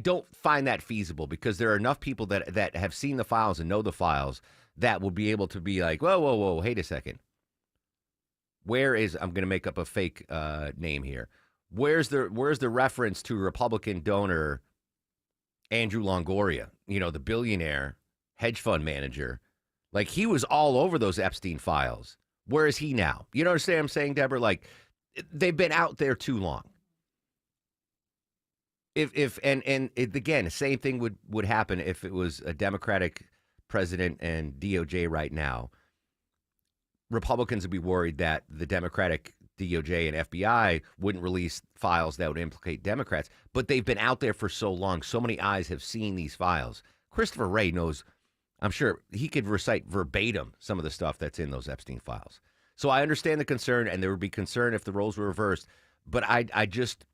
don't find that feasible because there are enough people that have seen the files and know the files that will be able to be like, whoa, wait a second. Where is, I'm going to make up a fake name here. Where's the reference to Republican donor Andrew Longoria, the billionaire hedge fund manager? Like, he was all over those Epstein files. Where is he now? You know what I'm saying, Deborah? Like, they've been out there too long. Again, the same thing would happen if it was a Democratic president and DOJ right now. Republicans would be worried that the Democratic DOJ and FBI wouldn't release files that would implicate Democrats, but they've been out there for so long. So many eyes have seen these files. Christopher Wray knows, I'm sure he could recite verbatim some of the stuff that's in those Epstein files. So I understand the concern, and there would be concern if the roles were reversed, but I just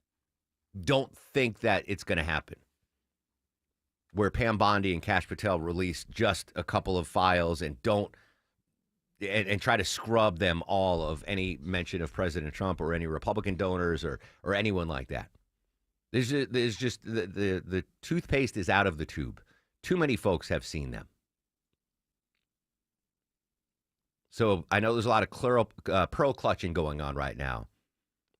don't think that it's going to happen. Where Pam Bondi and Kash Patel release just a couple of files and and try to scrub them all of any mention of President Trump or any Republican donors or anyone like that. There's just the toothpaste is out of the tube. Too many folks have seen them. So I know there's a lot of pearl clutching going on right now.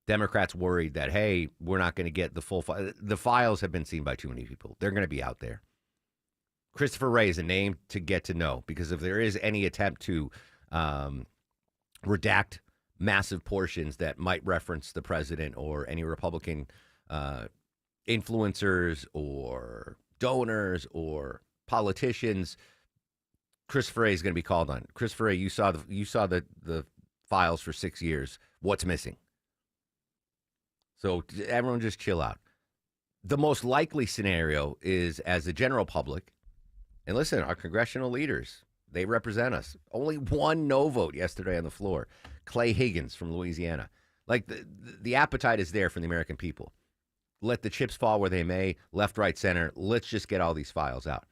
Democrats worried that, hey, we're not going to get the full file. The files have been seen by too many people. They're going to be out there. Christopher Wray is a name to get to know, because if there is any attempt to redact massive portions that might reference the president or any Republican influencers or donors or politicians, Christopher Wray is going to be called on. Christopher Wray, you saw the files for 6 years. What's missing? So everyone just chill out. The most likely scenario is, as the general public, and listen, our congressional leaders, they represent us. Only one no vote yesterday on the floor. Clay Higgins from Louisiana. Like, the appetite is there from the American people. Let the chips fall where they may, left, right, center. Let's just get all these files out.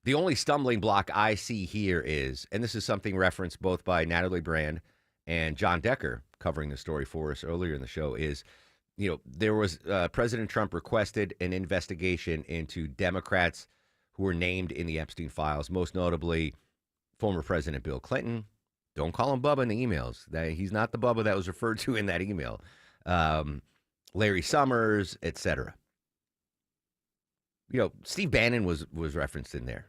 The only stumbling block I see here is, and this is something referenced both by Natalie Brand and John Decker, covering the story for us earlier in the show, is, there was President Trump requested an investigation into Democrats who were named in the Epstein files, most notably former President Bill Clinton. Don't call him Bubba in the emails. He's not the Bubba that was referred to in that email. Larry Summers, etc. Steve Bannon was referenced in there.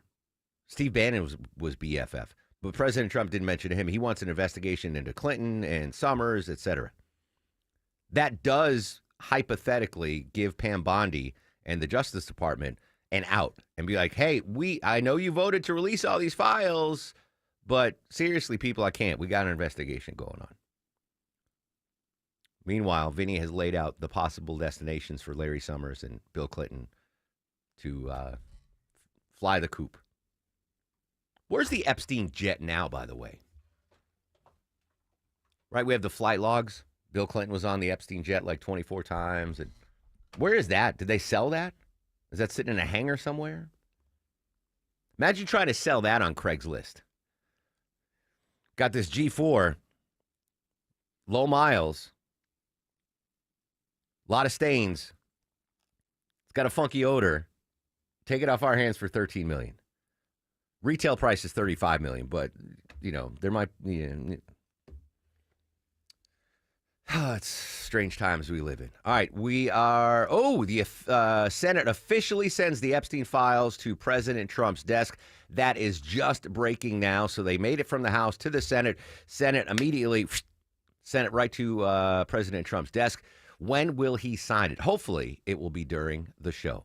Steve Bannon was BFF. But President Trump didn't mention him. He wants an investigation into Clinton and Summers, etc. That does hypothetically give Pam Bondi and the Justice Department an out and be like, hey, I know you voted to release all these files, but seriously, people, I can't. We got an investigation going on. Meanwhile, Vinny has laid out the possible destinations for Larry Summers and Bill Clinton to fly the coop. Where's the Epstein jet now, by the way? Right, we have the flight logs. Bill Clinton was on the Epstein jet like 24 times. And where is that? Did they sell that? Is that sitting in a hangar somewhere? Imagine trying to sell that on Craigslist. Got this G4, low miles, a lot of stains. It's got a funky odor. Take it off our hands for $13 million. Retail price is $35 million, but, there might be... it's strange times we live in. All right, we are... the Senate officially sends the Epstein files to President Trump's desk. That is just breaking now. So they made it from the House to the Senate. Senate immediately sent it right to President Trump's desk. When will he sign it? Hopefully, it will be during the show.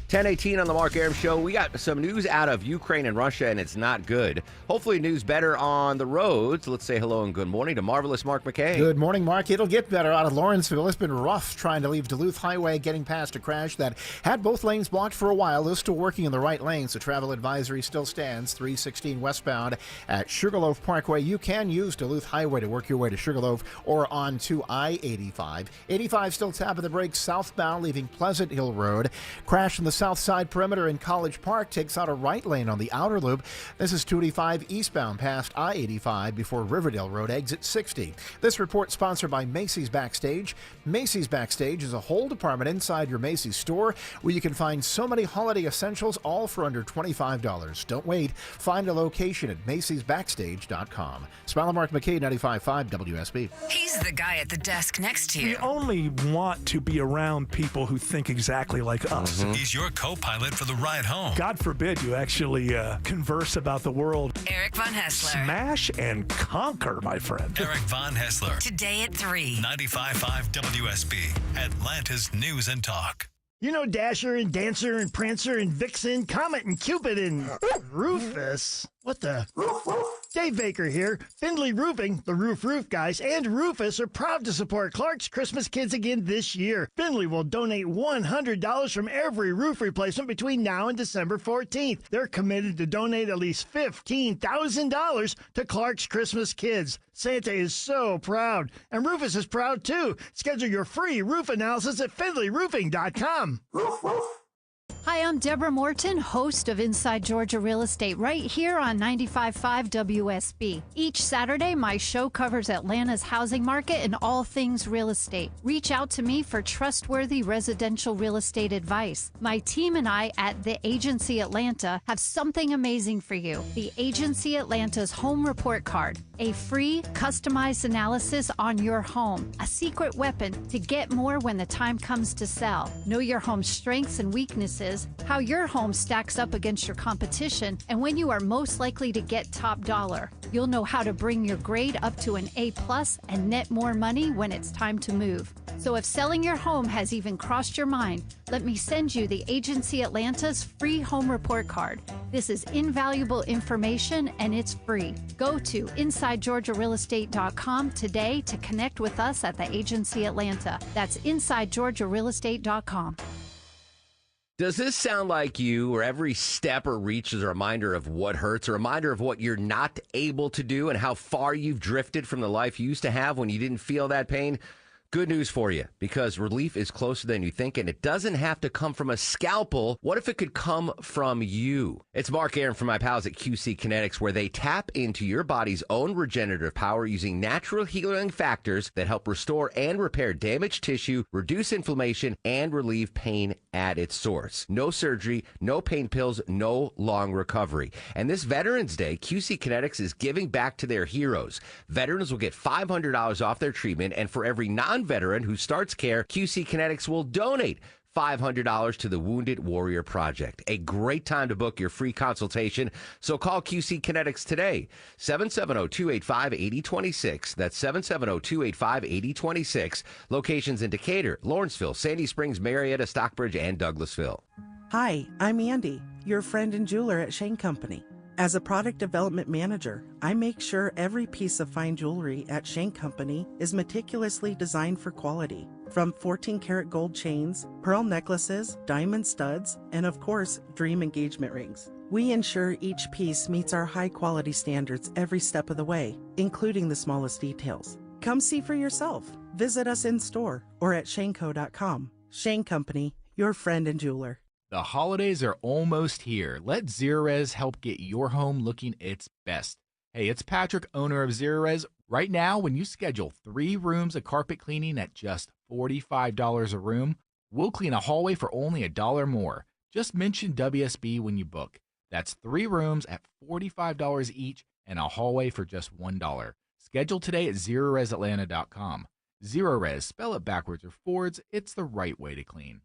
10:18 on the Mark Arum Show. We got some news out of Ukraine and Russia, and it's not good. Hopefully, news better on the roads. Let's say hello and good morning to Marvelous Mark McKay. Good morning, Mark. It'll get better out of Lawrenceville. It's been rough trying to leave Duluth Highway, getting past a crash that had both lanes blocked for a while. They're still working in the right lanes. The travel advisory still stands. 316 westbound at Sugarloaf Parkway. You can use Duluth Highway to work your way to Sugarloaf or on to I-85. 85 still tapping the brakes southbound, leaving Pleasant Hill Road. Crash in the south side perimeter in College Park takes out a right lane on the outer loop. This is 285 eastbound past I-85 before Riverdale Road, exit 60. This report sponsored by Macy's Backstage. Macy's Backstage is a whole department inside your Macy's store where you can find so many holiday essentials, all for under $25. Don't wait. Find a location at macy'sbackstage.com. Smile Mark McKay, 95.5 WSB. He's the guy at the desk next to you. We only want to be around people who think exactly like us. He's your co-pilot for the ride home. God forbid you actually converse about the world. Eric Von Hessler. Smash and conquer, my friend. Eric Von Hessler. Today at 3. 95.5 WSB, Atlanta's News and Talk. You know Dasher and Dancer and Prancer and Vixen, Comet and Cupid and Rufus. What the? Dave Baker here. Findlay Roofing, the Roof guys, and Rufus are proud to support Clark's Christmas Kids again this year. Findlay will donate $100 from every roof replacement between now and December 14th. They're committed to donate at least $15,000 to Clark's Christmas Kids. Santa is so proud, and Rufus is proud too. Schedule your free roof analysis at FindlayRoofing.com. Hi, I'm Deborah Morton, host of Inside Georgia Real Estate, right here on 95.5 WSB. Each Saturday, my show covers Atlanta's housing market and all things real estate. Reach out to me for trustworthy residential real estate advice. My team and I at The Agency Atlanta have something amazing for you. The Agency Atlanta's Home Report Card, a free, customized analysis on your home, a secret weapon to get more when the time comes to sell. Know your home's strengths and weaknesses, how your home stacks up against your competition, and when you are most likely to get top dollar. You'll know how to bring your grade up to an A+ and net more money when it's time to move. So if selling your home has even crossed your mind, let me send you the Agency Atlanta's free home report card. This is invaluable information and it's free. Go to InsideGeorgiaRealEstate.com today to connect with us at the Agency Atlanta. That's InsideGeorgiaRealEstate.com. Does this sound like you, or every step or reach is a reminder of what hurts, a reminder of what you're not able to do and how far you've drifted from the life you used to have when you didn't feel that pain? Good news for you, because relief is closer than you think, and it doesn't have to come from a scalpel. What if it could come from you? It's Mark Arum from my pals at QC Kinetics, where they tap into your body's own regenerative power using natural healing factors that help restore and repair damaged tissue, reduce inflammation, and relieve pain at its source. No surgery, no pain pills, no long recovery. And this Veterans Day, QC Kinetics is giving back to their heroes. Veterans will get $500 off their treatment, and for every non-veteran who starts care, QC Kinetics will donate $500 to the Wounded Warrior Project. A great time to book your free consultation. So call QC Kinetics today. 770-285-8026. That's 770-285-8026. Locations in Decatur, Lawrenceville, Sandy Springs, Marietta, Stockbridge, and Douglasville. Hi, I'm Andy, your friend and jeweler at Shane Company. As a product development manager, I make sure every piece of fine jewelry at Shane Company is meticulously designed for quality. From 14-karat gold chains, pearl necklaces, diamond studs, and of course, dream engagement rings. We ensure each piece meets our high-quality standards every step of the way, including the smallest details. Come see for yourself. Visit us in store or at shaneco.com. Shane Company, your friend and jeweler. The holidays are almost here. Let Zerorez help get your home looking its best. Hey, it's Patrick, owner of Zerorez. Right now, when you schedule 3 rooms of carpet cleaning at just $45 a room, we'll clean a hallway for only $1 more. Just mention WSB when you book. That's 3 rooms at $45 each and a hallway for just $1. Schedule today at ZerorezAtlanta.com. Zerorez, spell it backwards or forwards, it's the right way to clean.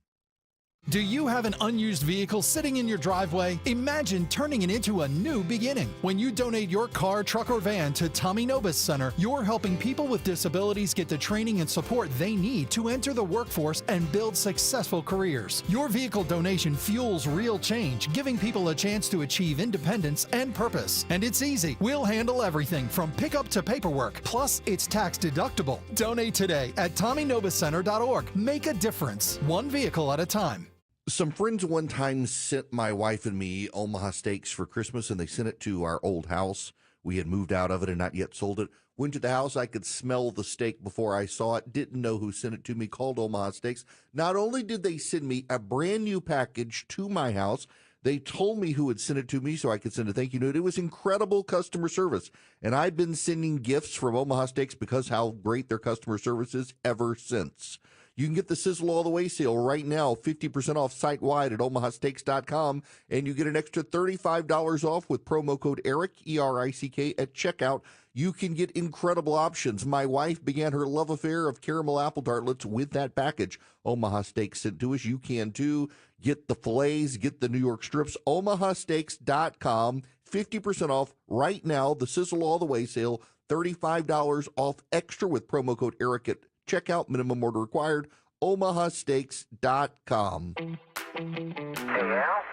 Do you have an unused vehicle sitting in your driveway? Imagine turning it into a new beginning. When you donate your car, truck, or van to Tommy Nobis Center, you're helping people with disabilities get the training and support they need to enter the workforce and build successful careers. Your vehicle donation fuels real change, giving people a chance to achieve independence and purpose. And it's easy. We'll handle everything from pickup to paperwork. Plus, it's tax deductible. Donate today at TommyNobisCenter.org. Make a difference, one vehicle at a time. Some friends one time sent my wife and me Omaha steaks for Christmas, and they sent it to our old house. We had moved out of it and not yet sold it. Went to the house. I could smell the steak before I saw it. Didn't know who sent it to me. Called Omaha Steaks. Not only did they send me a brand new package to my house, they told me who had sent it to me so I could send a thank you note. It was incredible customer service. And I've been sending gifts from Omaha Steaks because how great their customer service is ever since. You can get the Sizzle All the Way sale right now, 50% off site-wide at omahasteaks.com, and you get an extra $35 off with promo code ERICK, E-R-I-C-K, at checkout. You can get incredible options. My wife began her love affair of caramel apple tartlets with that package. Omaha Steaks sent to us. You can, too. Get the fillets, get the New York strips, omahasteaks.com, 50% off right now, the Sizzle All the Way sale, $35 off extra with promo code ERICK at checkout, minimum order required, omahasteaks.com. Hey, Al,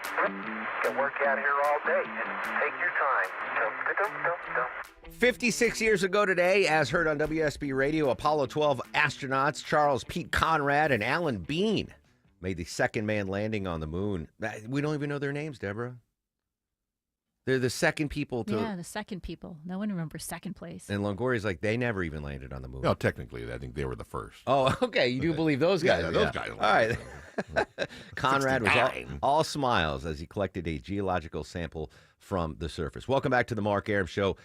can work out here all day. Just take your time. 56 years ago today, as heard on WSB Radio, Apollo 12 astronauts Charles Pete Conrad and Alan Bean made the second man landing on the moon. We don't even know their names, Deborah. They're the second people to... Yeah, the second people. No one remembers second place. And Longoria's like, they never even landed on the moon. No, technically, I think they were the first. Oh, okay. You do believe those guys? Yeah, those guys. All right. Conrad was all smiles as he collected a geological sample from the surface. Welcome back to the Mark Arum Show.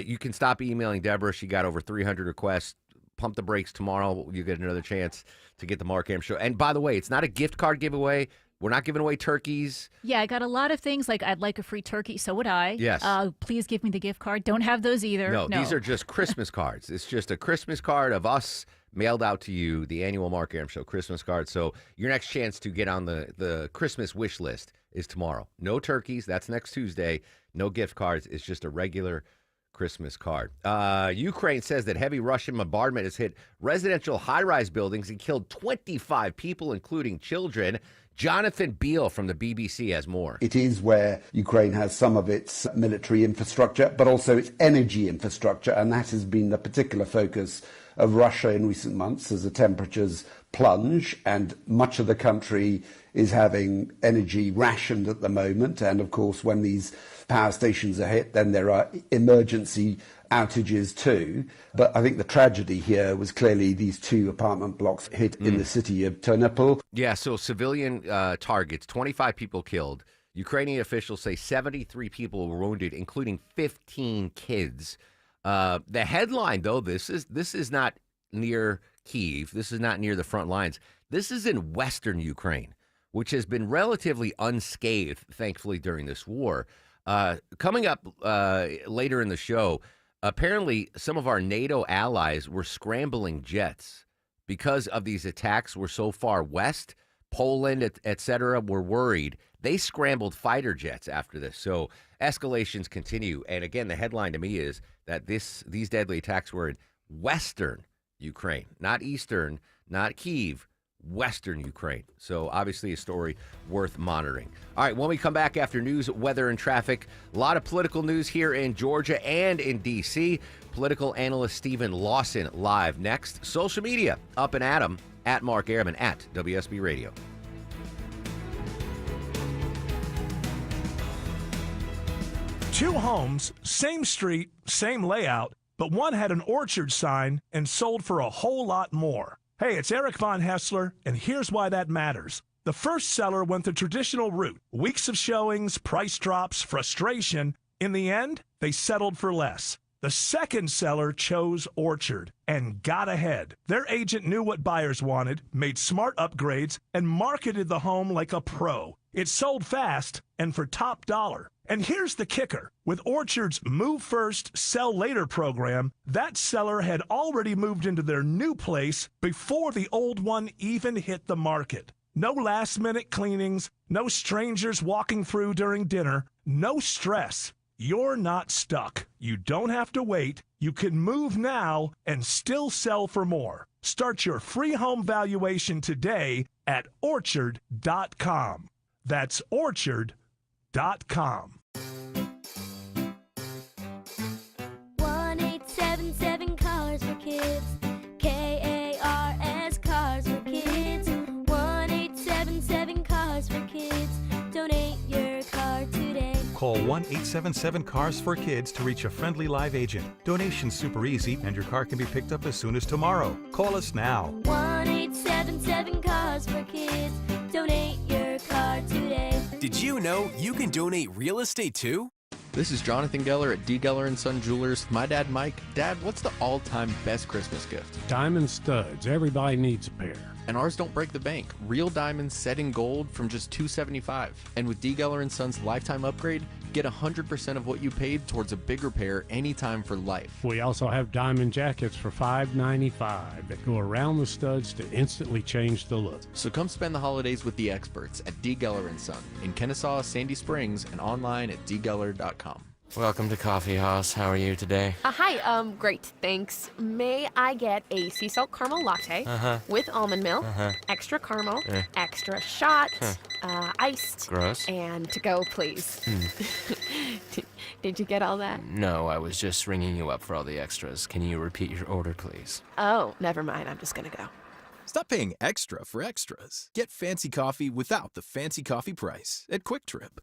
You can stop emailing Deborah. She got over 300 requests. Pump the brakes tomorrow. You get another chance to get the Mark Arum Show. And by the way, it's not a gift card giveaway. We're not giving away turkeys. Yeah, I got a lot of things like I'd like a free turkey. So would I. Yes. Please give me the gift card. Don't have those either. No, these are just Christmas cards. It's just a Christmas card of us mailed out to you, the annual Mark Arum Show Christmas card. So your next chance to get on the Christmas wish list is tomorrow. No turkeys. That's next Tuesday. No gift cards. It's just a regular Christmas card. Ukraine says that heavy Russian bombardment has hit residential high-rise buildings and killed 25 people, including children. Jonathan Beale from the BBC has more. It is where Ukraine has some of its military infrastructure, but also its energy infrastructure, and that has been the particular focus of Russia in recent months as the temperatures plunge, and much of the country is having energy rationed at the moment. And of course, when these power stations are hit, then there are emergency outages too. But I think the tragedy here was clearly these 2 apartment blocks hit in the city of Ternopil. Yeah, so civilian targets, 25 people killed. Ukrainian officials say 73 people were wounded, including 15 kids. The headline, though, this is not near Kyiv. This is not near the front lines. This is in western Ukraine, which has been relatively unscathed, thankfully, during this war. Coming up later in the show, apparently some of our NATO allies were scrambling jets because of these attacks were so far west. Poland, et cetera, were worried. They scrambled fighter jets after this. So escalations continue. And again, the headline to me is that these deadly attacks were in western Ukraine, not eastern, not Kyiv, western Ukraine. So obviously a story worth monitoring. All right, when we come back after news, weather, and traffic, a lot of political news here in Georgia and in D.C. Political analyst Stephen Lawson live next. Social media, up and at 'em, at Mark Airman, at WSB Radio. Two homes, same street, same layout, but one had an orchard sign and sold for a whole lot more. Hey, it's Eric Von Hessler, and here's why that matters. The first seller went the traditional route. Weeks of showings, price drops, frustration. In the end, they settled for less. The second seller chose Orchard and got ahead. Their agent knew what buyers wanted, made smart upgrades, and marketed the home like a pro. It sold fast and for top dollar. And here's the kicker. With Orchard's Move First, Sell Later program, that seller had already moved into their new place before the old one even hit the market. No last-minute cleanings, no strangers walking through during dinner, no stress. You're not stuck. You don't have to wait. You can move now and still sell for more. Start your free home valuation today at Orchard.com. That's Orchard.com. 1-877 Cars for Kids. KARS Cars for Kids. 1-877 Cars for Kids. Donate your car today. Call 1-877-CARS for Kids to reach a friendly live agent. Donation's super easy, and your car can be picked up as soon as tomorrow. Call us now. 1-877 Cars for Kids. Donate your car today. Did you know you can donate real estate too? This is Jonathan Geller at D. Geller & Son Jewelers. My dad, Mike. Dad, what's the all-time best Christmas gift? Diamond studs. Everybody needs a pair. And ours don't break the bank. Real diamonds set in gold from just $275. And with D. Geller & Son's lifetime upgrade, get 100% of what you paid towards a bigger pair anytime for life. We also have diamond jackets for $5.95 that go around the studs to instantly change the look. So come spend the holidays with the experts at D. Geller & Son in Kennesaw, Sandy Springs, and online at dgeller.com. Welcome to Coffee House. How are you today? Hi, great, thanks. May I get a sea salt caramel latte with almond milk, extra caramel, extra shot, iced, Gross. and to go, please. Did you get all that? No, I was just ringing you up for all the extras. Can you repeat your order, please? Oh, never mind. I'm just gonna go. Stop paying extra for extras. Get fancy coffee without the fancy coffee price at Quick Trip.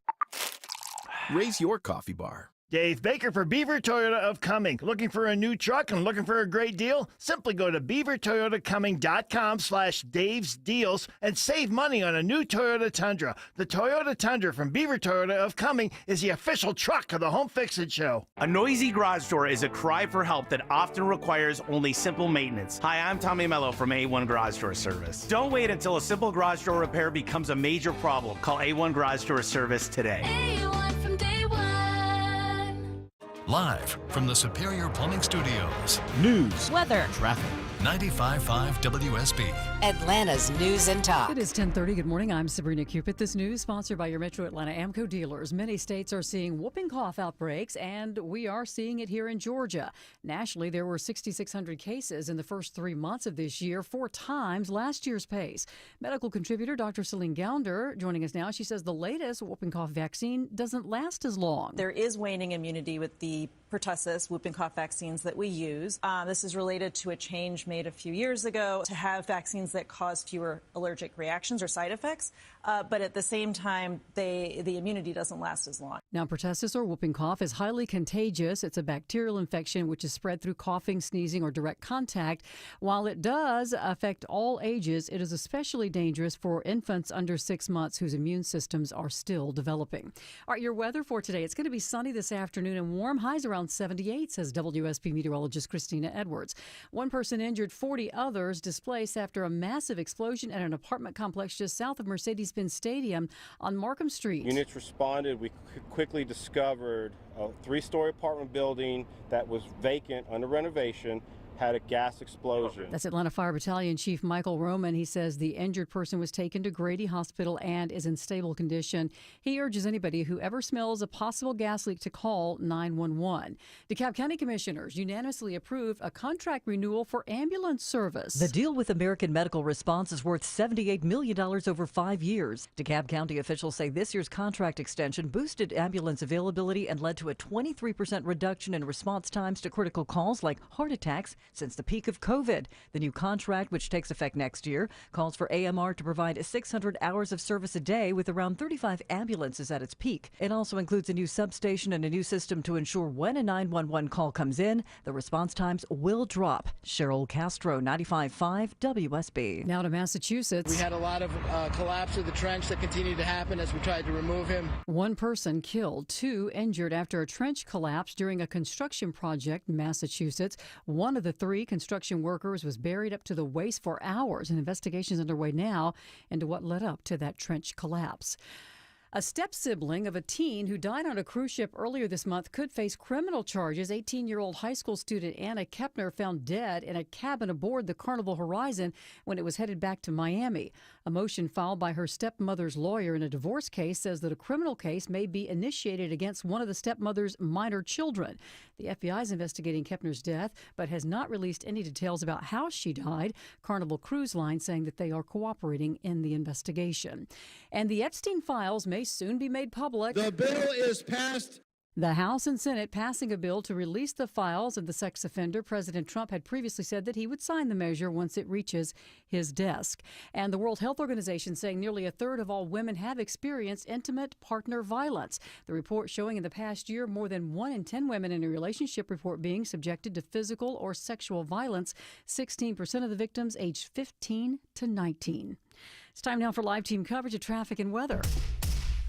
Raise your coffee bar. Dave Baker for Beaver Toyota of Cumming. Looking for a new truck and looking for a great deal? Simply go to beavertoyotacumming.com/Dave's Deals and save money on a new Toyota Tundra. The Toyota Tundra from Beaver Toyota of Cumming is the official truck of the Home Fix-It Show. A noisy garage door is a cry for help that often requires only simple maintenance. Hi, I'm Tommy Mello from A1 Garage Door Service. Don't wait until a simple garage door repair becomes a major problem. Call A1 Garage Door Service today. A1 from day one. Live from the Superior Plumbing Studios. News, weather, traffic, 95.5 WSB. Atlanta's News and Talk. It is 10:30. Good morning. I'm Sabrina Cupid. This news sponsored by your Metro Atlanta Amco dealers. Many states are seeing whooping cough outbreaks, and we are seeing it here in Georgia. Nationally, there were 6,600 cases in the first 3 months of this year, 4 times last year's pace. Medical contributor Dr. Celine Gounder joining us now. She says the latest whooping cough vaccine doesn't last as long. There is waning immunity with the pertussis whooping cough vaccines that we use. This is related to a change made a few years ago to have vaccines that cause fewer allergic reactions or side effects, but at the same time, the immunity doesn't last as long. Now, pertussis or whooping cough is highly contagious. It's a bacterial infection which is spread through coughing, sneezing, or direct contact. While it does affect all ages, it is especially dangerous for infants under 6 months whose immune systems are still developing. All right, your weather for today. It's going to be sunny this afternoon and warm, highs around 78, says WSB meteorologist Christina Edwards. One person injured, 40 others displaced after a massive explosion at an apartment complex just south of Mercedes-Benz Stadium on Markham Street. Units responded. We quickly discovered a 3-story apartment building that was vacant under renovation, had a gas explosion. That's Atlanta Fire Battalion Chief Michael Roman. He says the injured person was taken to Grady Hospital and is in stable condition. He urges anybody who ever smells a possible gas leak to call 911. DeKalb County Commissioners unanimously approved a contract renewal for ambulance service. The deal with American Medical Response is worth $78 million over 5 years. DeKalb County officials say this year's contract extension boosted ambulance availability and led to a 23% reduction in response times to critical calls like heart attacks since the peak of COVID. The new contract, which takes effect next year, calls for AMR to provide 600 hours of service a day with around 35 ambulances at its peak. It also includes a new substation and a new system to ensure when a 911 call comes in, the response times will drop. Cheryl Castro, 95.5 WSB. Now to Massachusetts. We had a lot of collapse of the trench that continued to happen as we tried to remove him. One person killed, 2 injured after a trench collapsed during a construction project in Massachusetts. One of the 3 construction workers was buried up to the waist for hours. An investigation is underway now into what led up to that trench collapse. A step-sibling of a teen who died on a cruise ship earlier this month could face criminal charges. 18-year-old high school student Anna Kepner found dead in a cabin aboard the Carnival Horizon when it was headed back to Miami. A motion filed by her stepmother's lawyer in a divorce case says that a criminal case may be initiated against one of the stepmother's minor children. The FBI is investigating Kepner's death, but has not released any details about how she died. Carnival Cruise Line saying that they are cooperating in the investigation. And the Epstein files may soon be made public. The bill is passed. The House and Senate passing a bill to release the files of the sex offender. President Trump had previously said that he would sign the measure once it reaches his desk. And the World Health Organization saying nearly a third of all women have experienced intimate partner violence. The report showing in the past year more than 1 in 10 women in a relationship report being subjected to physical or sexual violence. 16% of the victims aged 15 to 19. It's time now for live team coverage of traffic and weather.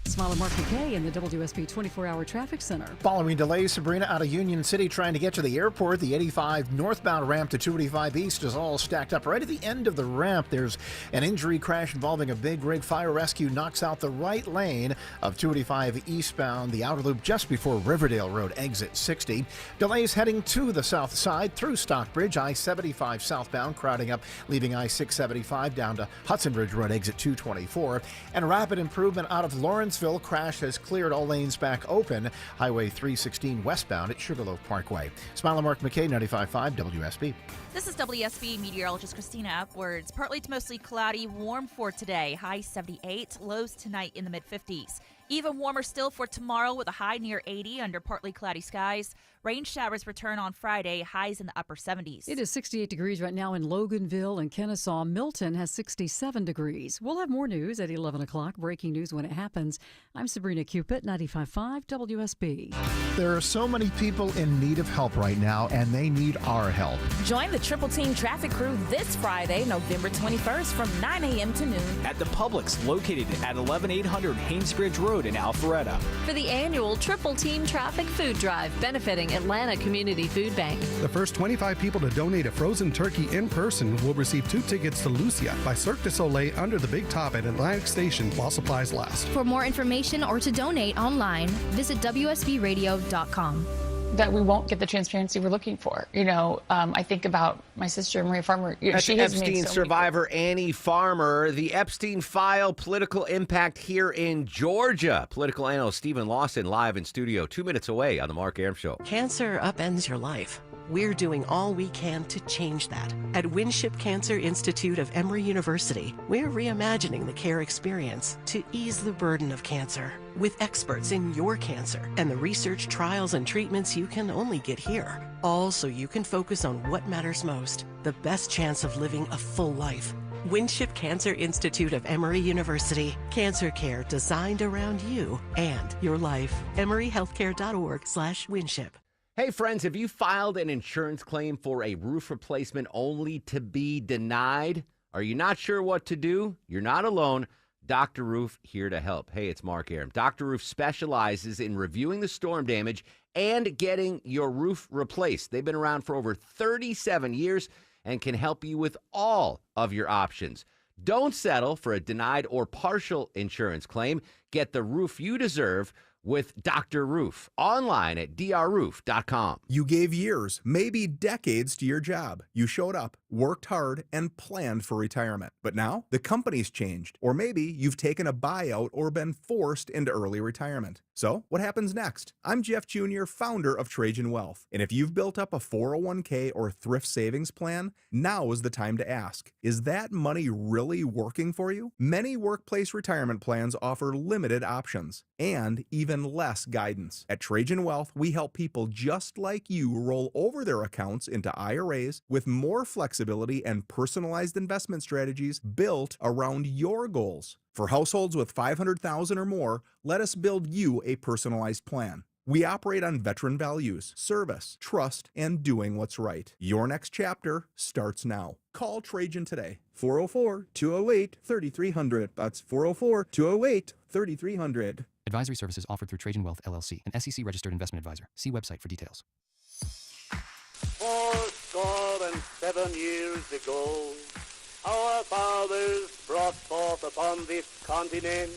Smile Mark McKay in the WSB 24-hour traffic center. Following delays, Sabrina, out of Union City trying to get to the airport. The 85 northbound ramp to 285 East is all stacked up. Right at the end of the ramp, there's an injury crash involving a big rig. Fire rescue knocks out the right lane of 285 eastbound, the outer loop just before Riverdale Road, exit 60. Delays heading to the south side through Stockbridge. I-75 southbound crowding up, leaving I-675 down to Hudson Ridge Road, exit 224. And a rapid improvement out of Lawrenceville. Crash has cleared all lanes back open. Highway 316 westbound at Sugarloaf Parkway. Smile Mark McKay, 95.5 WSB. This is WSB meteorologist Christina Upwards. Partly to mostly cloudy, warm for today. High 78, lows tonight in the mid-50s. Even warmer still for tomorrow with a high near 80 under partly cloudy skies. Rain showers return on Friday, highs in the upper 70s. It is 68 degrees right now in Loganville and Kennesaw. Milton has 67 degrees. We'll have more news at 11 o'clock. Breaking news when it happens. I'm Sabrina Cupid, 95.5 WSB. There are so many people in need of help right now, and they need our help. Join the Triple Team Traffic Crew this Friday, November 21st from 9 a.m. to noon. At the Publix, located at 11800 Haynesbridge Road in Alpharetta. For the annual Triple Team Traffic Food Drive benefiting Atlanta Community Food Bank. The first 25 people to donate a frozen turkey in person will receive 2 tickets to Lucia by Cirque du Soleil under the Big Top at Atlantic Station while supplies last. For more information or to donate online, visit WSBradio.com. That we won't get the transparency we're looking for. I think about my sister, Maria Farmer, That's she has made Epstein so survivor Annie Farmer. The Epstein file, political impact here in Georgia. Political analyst Stephen Lawson live in studio 2 minutes away on The Mark Arum Show. Cancer upends your life. We're doing all we can to change that. At Winship Cancer Institute of Emory University, we're reimagining the care experience to ease the burden of cancer. With experts in your cancer and the research, trials, and treatments you can only get here. All so you can focus on what matters most, the best chance of living a full life. Winship Cancer Institute of Emory University. Cancer care designed around you and your life. EmoryHealthcare.org/Winship. Hey, friends, have you filed an insurance claim for a roof replacement only to be denied? Are you not sure what to do? You're not alone. Dr. Roof here to help. Hey, it's Mark Arum. Dr. Roof specializes in reviewing the storm damage and getting your roof replaced. They've been around for over 37 years and can help you with all of your options. Don't settle for a denied or partial insurance claim. Get the roof you deserve with Dr. Roof, online at drroof.com. You gave years, maybe decades to your job. You showed up, worked hard, and planned for retirement. But now the company's changed, or maybe you've taken a buyout or been forced into early retirement. So what happens next? I'm Jeff Jr., founder of Trajan Wealth. And if you've built up a 401k or thrift savings plan, now is the time to ask, is that money really working for you? Many workplace retirement plans offer limited options and even less guidance. At Trajan Wealth, we help people just like you roll over their accounts into IRAs with more flexibility and personalized investment strategies built around your goals. For households with $500,000 or more, let us build you a personalized plan. We operate on veteran values, service, trust, and doing what's right. Your next chapter starts now. Call Trajan today. 404-208-3300. That's 404-208-3300. Advisory services offered through Trajan Wealth, LLC, an SEC-registered investment advisor. See website for details. 77 years ago, our fathers brought forth upon this continent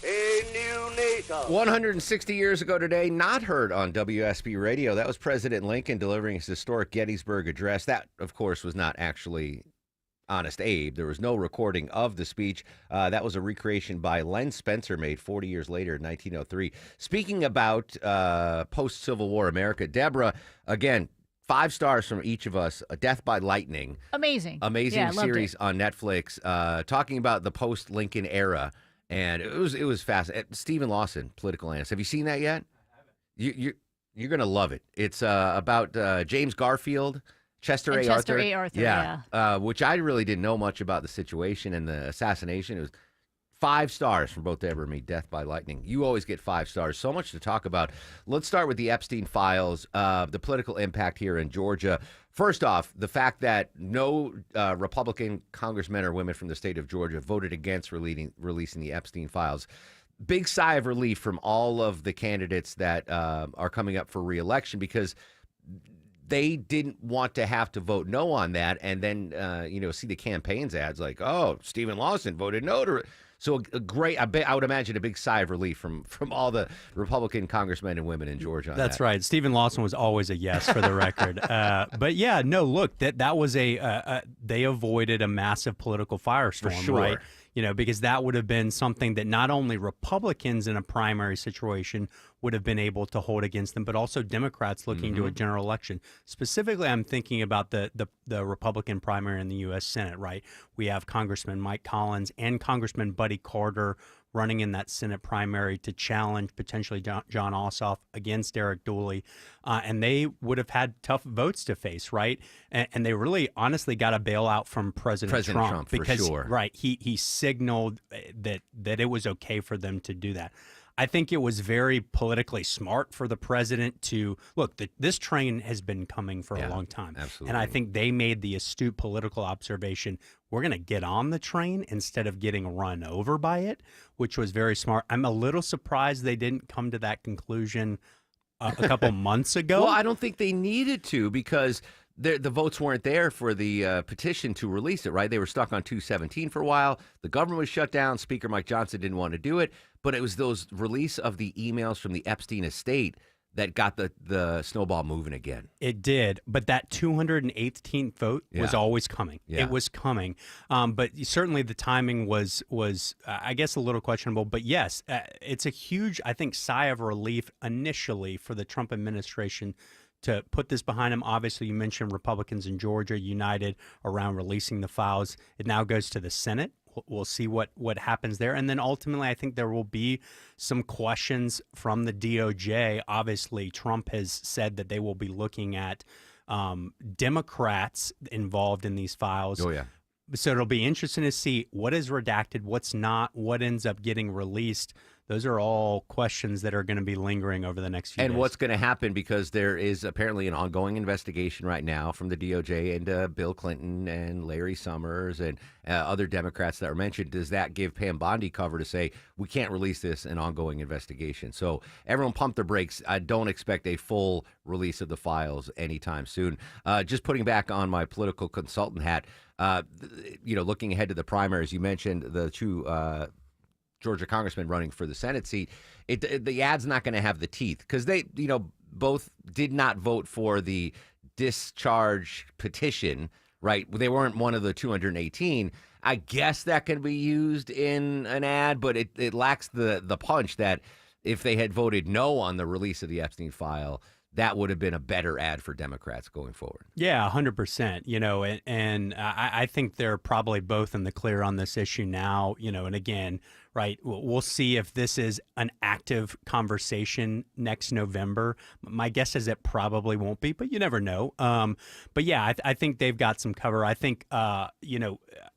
a new nation. 160 years ago today, not heard on WSB radio. That was President Lincoln delivering his historic Gettysburg Address. That, of course, was not actually Honest Abe. There was no recording of the speech. That was a recreation by Len Spencer, made 40 years later in 1903. Speaking about post-Civil War America, Deborah, again, 5 stars from each of us. Death by Lightning. Amazing Series on Netflix, talking about the post-Lincoln era. And it was fascinating. Stephen Lawson, political analyst. Have you seen that yet? You're going to love it. It's about James Garfield, Chester A. Arthur. Yeah. Which I really didn't know much about the situation and the assassination. It was 5 stars from both Deborah and me. Death by Lightning. You always get 5 stars. So much to talk about. Let's start with the Epstein files, the political impact here in Georgia. First off, the fact that no Republican congressmen or women from the state of Georgia voted against releasing the Epstein files. Big sigh of relief from all of the candidates that are coming up for re-election, because they didn't want to have to vote no on that and then, see the campaigns ads like, oh, Stephen Lawson voted no to it. So I would imagine a big sigh of relief from all the Republican congressmen and women in Georgia. That's right. Stephen Lawson was always a yes for the record. But yeah, no, look, that was they avoided a massive political firestorm, for sure. Right? Because that would have been something that not only Republicans in a primary situation would have been able to hold against them, but also Democrats looking to a general election. Specifically, I'm thinking about the Republican primary in the U.S. Senate, right? We have Congressman Mike Collins and Congressman Buddy Carter running in that Senate primary to challenge potentially John Ossoff against Derek Dooley. And they would have had tough votes to face, right? And they really honestly got a bailout from President Trump because, for sure. Right, he signaled that it was okay for them to do that. I think it was very politically smart for the president to look. This train has been coming for a long time, absolutely. And I think they made the astute political observation: we're going to get on the train instead of getting run over by it, which was very smart. I'm a little surprised they didn't come to that conclusion a couple months ago. Well, I don't think they needed to, because the votes weren't there for the petition to release it, right? They were stuck on 217 for a while. The government was shut down. Speaker Mike Johnson didn't want to do it. But it was those release of the emails from the Epstein estate that got the snowball moving again. It did, but that 218th vote was Yeah. always coming. Yeah. It was coming, but certainly the timing was I guess a little questionable. But yes, it's a huge, I think, sigh of relief initially for the Trump administration to put this behind him. Obviously, you mentioned Republicans in Georgia united around releasing the files. It now goes to the Senate. We'll see what happens there. And then ultimately, I think there will be some questions from the DOJ. Obviously, Trump has said that they will be looking at Democrats involved in these files. Oh, yeah. So it'll be interesting to see what is redacted, what's not, what ends up getting released. Those are all questions that are going to be lingering over the next few days. And what's going to happen, because there is apparently an ongoing investigation right now from the DOJ into Bill Clinton and Larry Summers and other Democrats that were mentioned. Does that give Pam Bondi cover to say, we can't release this, an ongoing investigation? So everyone pump their brakes. I don't expect a full release of the files anytime soon. Just putting back on my political consultant hat, looking ahead to the primaries, you mentioned the two Georgia congressman running for the Senate seat. The ad's not going to have the teeth because they, both did not vote for the discharge petition, right? They weren't one of the 218. I guess that can be used in an ad, but it lacks the punch that if they had voted no on the release of the Epstein file, that would have been a better ad for Democrats going forward. Yeah, 100%. And I think they're probably both in the clear on this issue now. And again, right, we'll see if this is an active conversation next November. My guess is it probably won't be, but you never know. But yeah, I think they've got some cover. I think,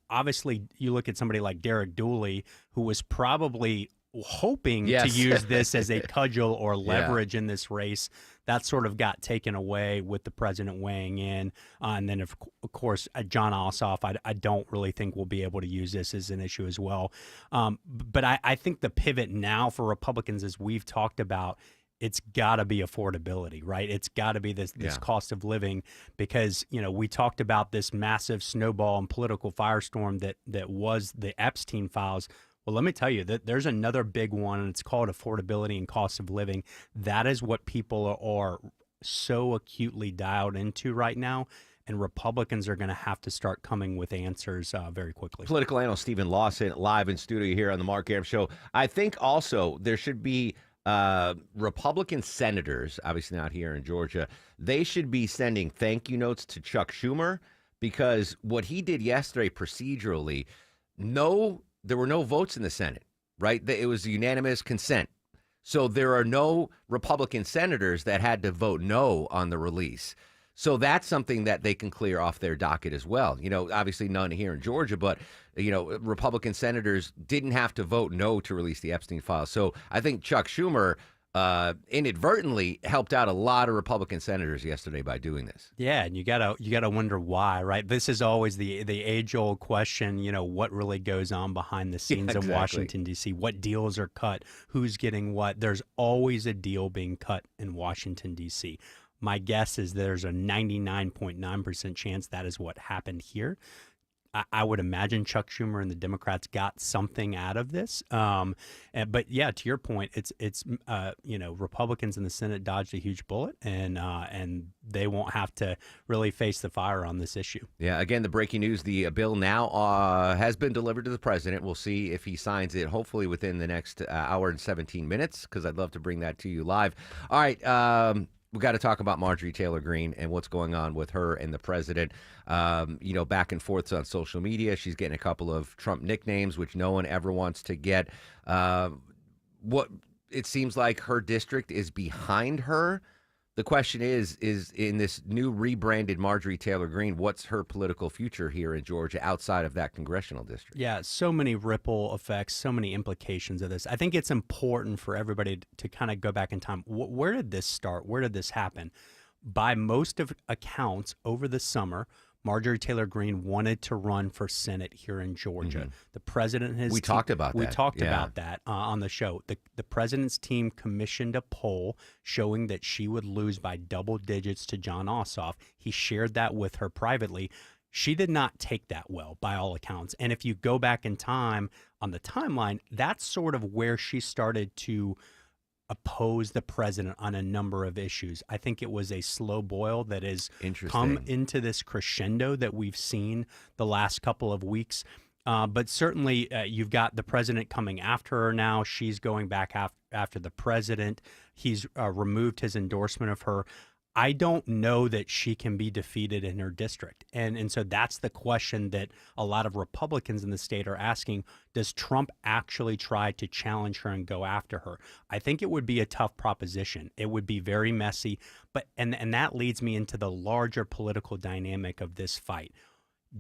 obviously you look at somebody like Derek Dooley, who was probably hoping to use this as a cudgel or leverage in this race. That sort of got taken away with the president weighing in. And then, of course, John Ossoff, I don't really think we'll be able to use this as an issue as well. But I think the pivot now for Republicans, as we've talked about, it's got to be affordability, right? It's got to be this cost of living because, we talked about this massive snowball and political firestorm that was the Epstein files. Well, let me tell you that there's another big one, and it's called affordability and cost of living. That is what people are so acutely dialed into right now, and Republicans are going to have to start coming with answers very quickly. Political analyst Stephen Lawson live in studio here on the Mark Arum Show. I think also there should be Republican senators, obviously not here in Georgia, they should be sending thank you notes to Chuck Schumer because what he did yesterday procedurally, there were no votes in the Senate, right? It was unanimous consent. So there are no Republican senators that had to vote no on the release. So that's something that they can clear off their docket as well. Obviously none here in Georgia, but, Republican senators didn't have to vote no to release the Epstein files. So I think Chuck Schumer inadvertently helped out a lot of Republican senators yesterday by doing this. Yeah, and you gotta wonder why, right? This is always the age-old question, what really goes on behind the scenes in Washington, D.C., what deals are cut, who's getting what. There's always a deal being cut in Washington, D.C. My guess is there's a 99.9% chance that is what happened here. I would imagine Chuck Schumer and the Democrats got something out of this. But yeah, to your point, it's Republicans in the Senate dodged a huge bullet, and they won't have to really face the fire on this issue. Yeah, again, the breaking news, the bill now has been delivered to the president. We'll see if he signs it, hopefully within the next hour and 17 minutes, because I'd love to bring that to you live. All right, we got to talk about Marjorie Taylor Greene and what's going on with her and the president. Back and forth on social media. She's getting a couple of Trump nicknames, which no one ever wants to get. What it seems like her district is behind her. The question is in this new rebranded Marjorie Taylor Greene, what's her political future here in Georgia outside of that congressional district? Yeah, so many ripple effects, so many implications of this. I think it's important for everybody to kind of go back in time. Where did this start? Where did this happen? By most of accounts over the summer, Marjorie Taylor Greene wanted to run for Senate here in Georgia. Mm-hmm. The president has talked about that. We talked about that on the show. The president's team commissioned a poll showing that she would lose by double digits to John Ossoff. He shared that with her privately. She did not take that well, by all accounts. And if you go back in time on the timeline, that's sort of where she started to oppose the president on a number of issues. I think it was a slow boil that has Interesting. come into this crescendo that we've seen the last couple of weeks. But certainly you've got the president coming after her now. She's going back after the president. He's removed his endorsement of her. I don't know that she can be defeated in her district. And so that's the question that a lot of Republicans in the state are asking. Does Trump actually try to challenge her and go after her? I think it would be a tough proposition. It would be very messy. But and that leads me into the larger political dynamic of this fight.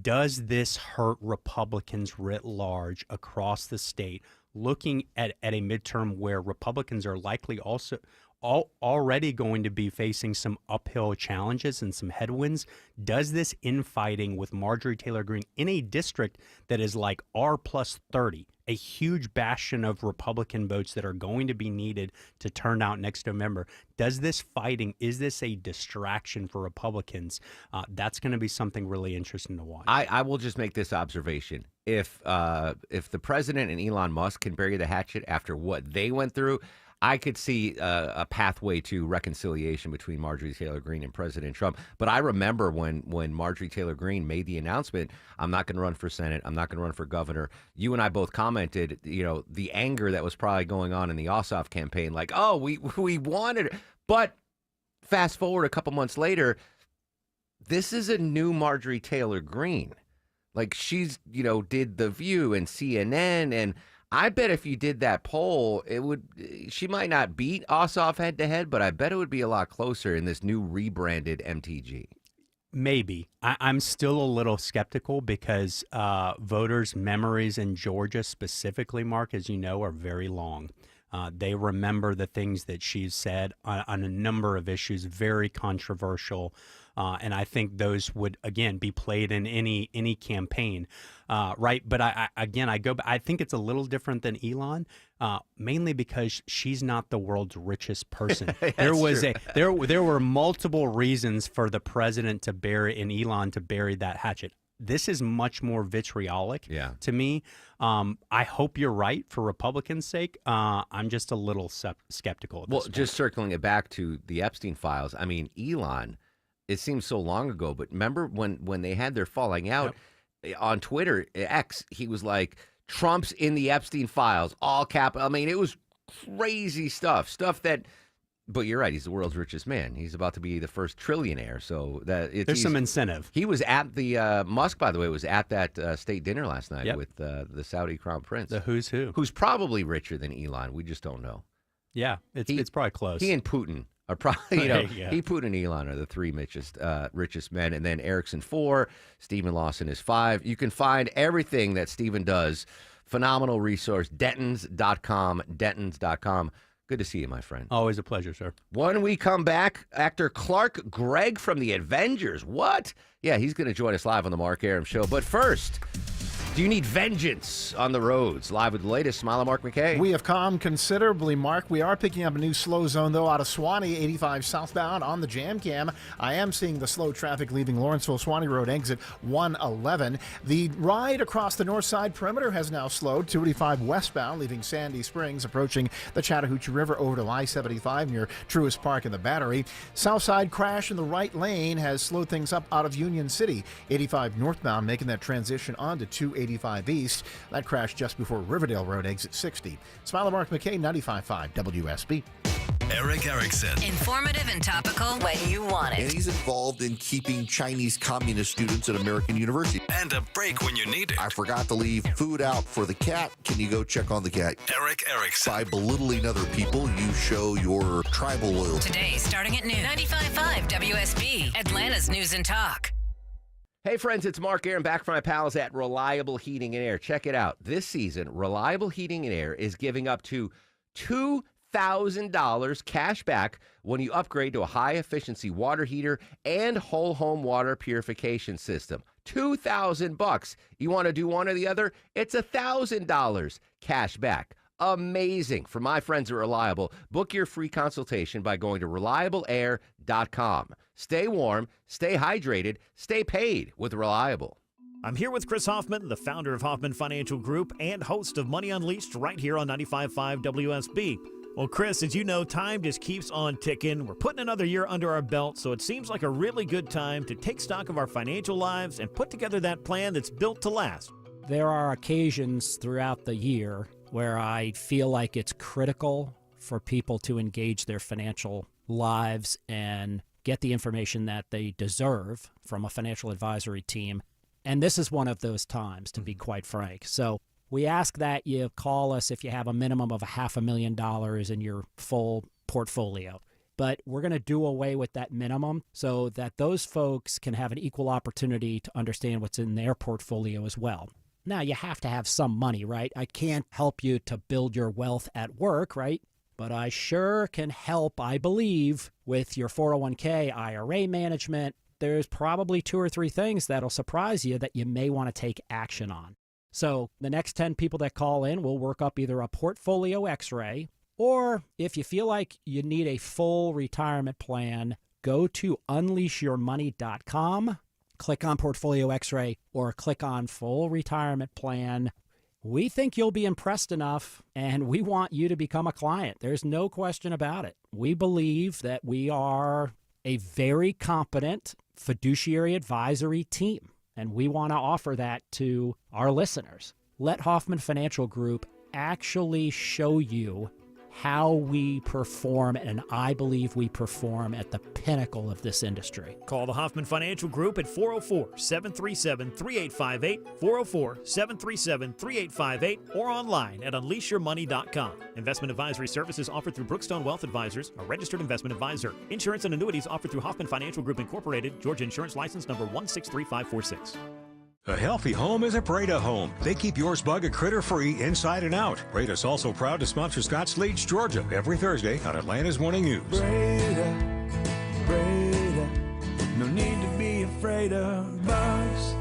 Does this hurt Republicans writ large across the state, looking at a midterm where Republicans are likely also already going to be facing some uphill challenges and some headwinds? Does this infighting with Marjorie Taylor Greene in a district that is like R plus 30, a huge bastion of Republican votes that are going to be needed to turn out next November, does this fighting, is this a distraction for Republicans? That's going to be something really interesting to watch. I will just make this observation. If the president and Elon Musk can bury the hatchet after what they went through, I could see a pathway to reconciliation between Marjorie Taylor Greene and President Trump. But I remember when Marjorie Taylor Greene made the announcement, I'm not going to run for Senate, I'm not going to run for governor. You and I both commented, the anger that was probably going on in the Ossoff campaign, like, oh, we wanted it. But fast forward a couple months later, this is a new Marjorie Taylor Greene. Like, she's, did The View and CNN, and I bet if you did that poll, she might not beat Ossoff head to head, but I bet it would be a lot closer in this new rebranded MTG. Maybe. I'm still a little skeptical because voters' memories in Georgia specifically, Mark, as you know, are very long. They remember the things that she's said on a number of issues, very controversial. And I think those would, again, be played in any campaign, right? But I think it's a little different than Elon, mainly because she's not the world's richest person. There were multiple reasons for the president to bury and Elon to bury that hatchet. This is much more vitriolic to me. I hope you're right for Republicans' sake. I'm just a little skeptical at this point. Just circling it back to the Epstein files. I mean, Elon, it seems so long ago, but remember when they had their falling out on Twitter, X, he was like, Trump's in the Epstein files, all capital. I mean, it was crazy stuff that. But you're right. He's the world's richest man. He's about to be the first trillionaire. So there's some incentive. He was at the Musk, by the way, was at that state dinner last night with the Saudi crown prince. The who's who. Who's probably richer than Elon. We just don't know. Yeah, it's probably close. He and Putin are probably, he, Putin, and Elon are the three richest men. And then Erickson 4, Stephen Lawson is 5. You can find everything that Stephen does. Phenomenal resource, Dentons.com, Dentons.com. Good to see you, my friend. Always a pleasure, sir. When we come back, actor Clark Gregg from The Avengers. What? Yeah, he's going to join us live on the Mark Arum Show. But first, do you need vengeance on the roads? Live with the latest. Smile, Mark McKay. We have calmed considerably, Mark. We are picking up a new slow zone, though, out of Suwanee, 85 southbound on the Jam Cam. I am seeing the slow traffic leaving Lawrenceville Suwanee Road exit 111. The ride across the north side perimeter has now slowed. 285 westbound, leaving Sandy Springs, approaching the Chattahoochee River over to I-75 near Truist Park in the Battery. South side crash in the right lane has slowed things up out of Union City. 85 northbound making that transition onto 285 east. That crash just before Riverdale Road exit 60. Smile, Mark McKay, 95.5 WSB. Eric Erickson. Informative and topical when you want it. And he's involved in keeping Chinese communist students at American University. And a break when you need it. I forgot to leave food out for the cat. Can you go check on the cat? Eric Erickson. By belittling other people, you show your tribal loyalty. Today, starting at noon, 95.5 WSB, Atlanta's News and Talk. Hey, friends, it's Mark Arum back from my pals at Reliable Heating and Air. Check it out. This season, Reliable Heating and Air is giving up to $2,000 cash back when you upgrade to a high-efficiency water heater and whole home water purification system. $2,000. You want to do one or the other? It's $1,000 cash back. Amazing. For my friends at Reliable, book your free consultation by going to reliableair.com. Stay warm, stay hydrated, stay paid with Reliable. I'm here with Chris Hoffman, the founder of Hoffman Financial Group and host of Money Unleashed right here on 95.5 WSB. Well, Chris, as you know, time just keeps on ticking. We're putting another year under our belt, so it seems like a really good time to take stock of our financial lives and put together that plan that's built to last. There are occasions throughout the year where I feel like it's critical for people to engage their financial lives and get the information that they deserve from a financial advisory team. And this is one of those times, to be quite frank. So we ask that you call us if you have a minimum of $500,000 in your full portfolio. But we're going to do away with that minimum so that those folks can have an equal opportunity to understand what's in their portfolio as well. Now, you have to have some money, right? I can't help you to build your wealth at work, right? But I sure can help, I believe, with your 401k, IRA management. There's probably 2 or 3 things that'll surprise you that you may want to take action on. So the next 10 people that call in, we'll work up either a portfolio x-ray, or if you feel like you need a full retirement plan, go to unleashyourmoney.com, click on portfolio x-ray, or click on full retirement plan. We think you'll be impressed enough, and we want you to become a client. There's no question about it. We believe that we are a very competent fiduciary advisory team, and we want to offer that to our listeners. Let Hoffman Financial Group actually show you how we perform, and I believe we perform at the pinnacle of this industry. Call the Hoffman Financial Group at 404-737-3858, 404-737-3858, or online at unleashyourmoney.com. Investment advisory services offered through Brookstone Wealth Advisors, a registered investment advisor. Insurance and annuities offered through Hoffman Financial Group Incorporated, Georgia Insurance License number 163546. A healthy home is a Breda home. They keep yours bug and critter free inside and out. Breda's also proud to sponsor Scotts Leach, Georgia, every Thursday on Atlanta's Morning News. Breda, Breda, no need to be afraid of bugs.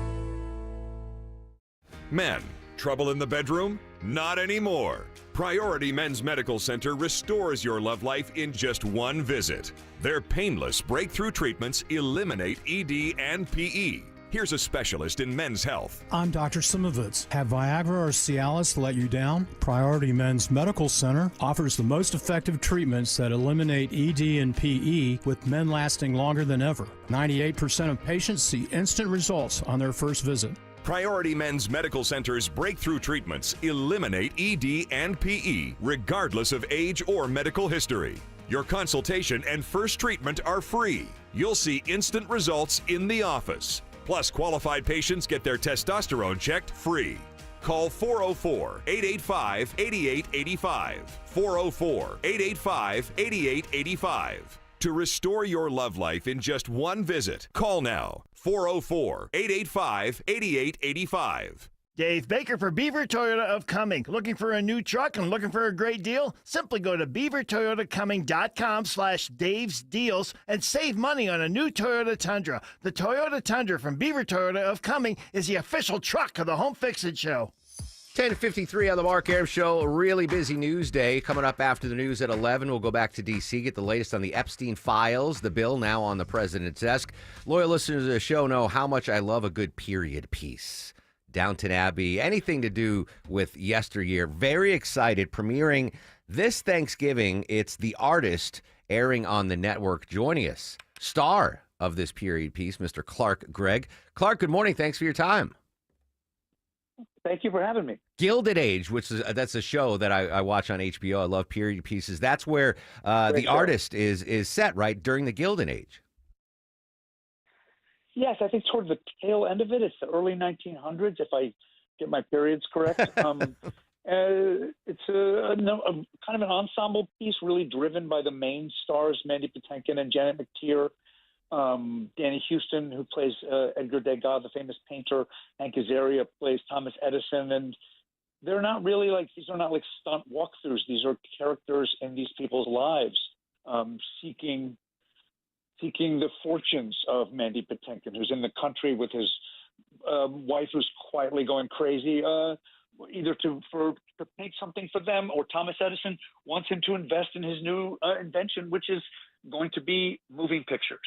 Men, trouble in the bedroom? Not anymore. Priority Men's Medical Center restores your love life in just one visit. Their painless breakthrough treatments eliminate ED and PE. Here's a specialist in men's health. I'm Dr. Simovitz. Have Viagra or Cialis let you down? Priority Men's Medical Center offers the most effective treatments that eliminate ED and PE, with men lasting longer than ever. 98% of patients see instant results on their first visit. Priority Men's Medical Center's breakthrough treatments eliminate ED and PE, regardless of age or medical history. Your consultation and first treatment are free. You'll see instant results in the office. Plus, qualified patients get their testosterone checked free. Call 404-885-8885. 404-885-8885. To restore your love life in just one visit, call now. 404-885-8885. Dave Baker for Beaver Toyota of Cumming. Looking for a new truck and looking for a great deal? Simply go to beavertoyotacumming.com/Dave's Deals and save money on a new Toyota Tundra. The Toyota Tundra from Beaver Toyota of Cumming is the official truck of the Home Fix-It Show. 10:53 on the Mark Arum Show. A really busy news day. Coming up after the news at 11, we'll go back to D.C., get the latest on the Epstein files, the bill now on the president's desk. Loyal listeners of the show know how much I love a good period piece. Downton Abbey, anything to do with yesteryear. Very excited. Premiering this Thanksgiving. It's The Artist, airing on the network. Joining us, star of this period piece, Mr. Clark Gregg. Clark, good morning. Thanks for your time. Thank you for having me. Gilded Age, which is that's a show that I watch on HBO. I love period pieces. That's where The Artist is set, right, during the Gilded Age. Yes, I think toward the tail end of it. It's the early 1900s, if I get my periods correct. It's a kind of an ensemble piece, really driven by the main stars, Mandy Patinkin and Janet McTeer. Danny Houston, who plays Edgar Degas, the famous painter. Hank Azaria plays Thomas Edison. And they're not really these are not like stunt walkthroughs. These are characters in these people's lives, seeking the fortunes of Mandy Patinkin, who's in the country with his wife who's quietly going crazy, either to paint something for them, or Thomas Edison wants him to invest in his new invention, which is going to be moving pictures.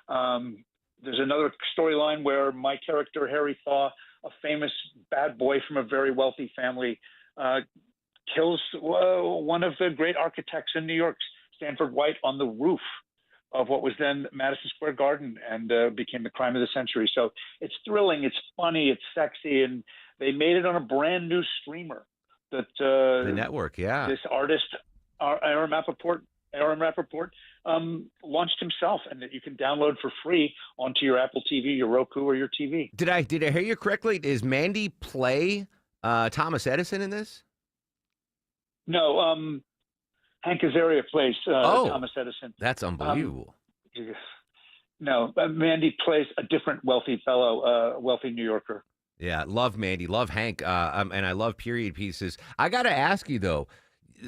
There's another storyline where my character, Harry Thaw, a famous bad boy from a very wealthy family, kills one of the great architects in New York, Stanford White, on the roof of what was then Madison Square Garden, and became the crime of the century. So it's thrilling, it's funny, it's sexy, and they made it on a brand new streamer that the network, yeah. This artist, Aaron Rappaport, launched himself, and that you can download for free onto your Apple TV, your Roku, or your TV. Did I hear you correctly? Is Mandy play Thomas Edison in this? No, Hank Azaria plays Thomas Edison. That's unbelievable. No, Mandy plays a different wealthy fellow, wealthy New Yorker. Yeah, love Mandy, love Hank, and I love period pieces. I got to ask you though,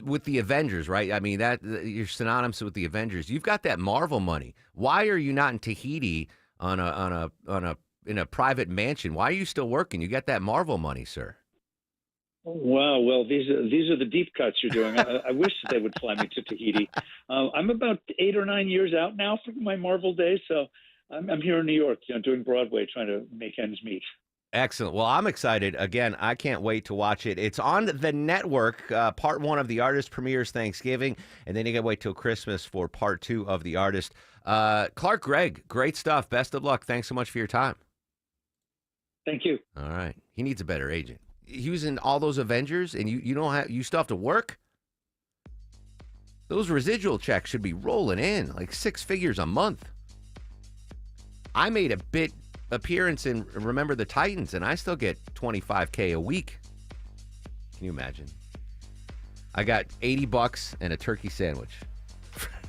with the Avengers, right? I mean, that you're synonymous with the Avengers. You've got that Marvel money. Why are you not in Tahiti in a private mansion? Why are you still working? You got that Marvel money, sir. Wow. Well, these are the deep cuts you're doing. I wish they would fly me to Tahiti. I'm about 8 or 9 years out now from my Marvel days, so I'm here in New York, doing Broadway, trying to make ends meet. Excellent. Well, I'm excited. Again, I can't wait to watch it. It's on the network. Part 1 of The Artist premieres Thanksgiving, and then you got to wait till Christmas for Part 2 of The Artist. Clark Gregg, great stuff. Best of luck. Thanks so much for your time. Thank you. All right. He needs a better agent. He was in all those Avengers, and you still have to work? Those residual checks should be rolling in, like 6 figures a month. I made a bit appearance in Remember the Titans, and I still get $25K a week. Can you imagine? I got $80 and a turkey sandwich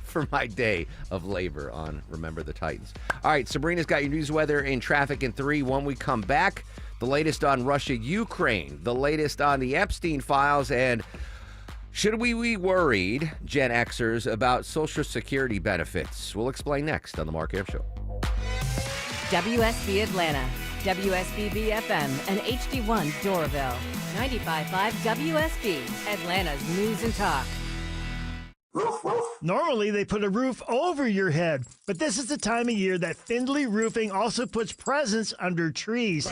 for my day of labor on Remember the Titans. All right, Sabrina's got your news, weather, and traffic in 3. When we come back, the latest on Russia, Ukraine, the latest on the Epstein files, and should we be worried, Gen Xers, about Social Security benefits? We'll explain next on The Mark Arum Show. WSB Atlanta, WSBB FM, and HD1 Doraville. 95.5 WSB, Atlanta's News and Talk. Normally, they put a roof over your head, but this is the time of year that Findlay Roofing also puts presents under trees.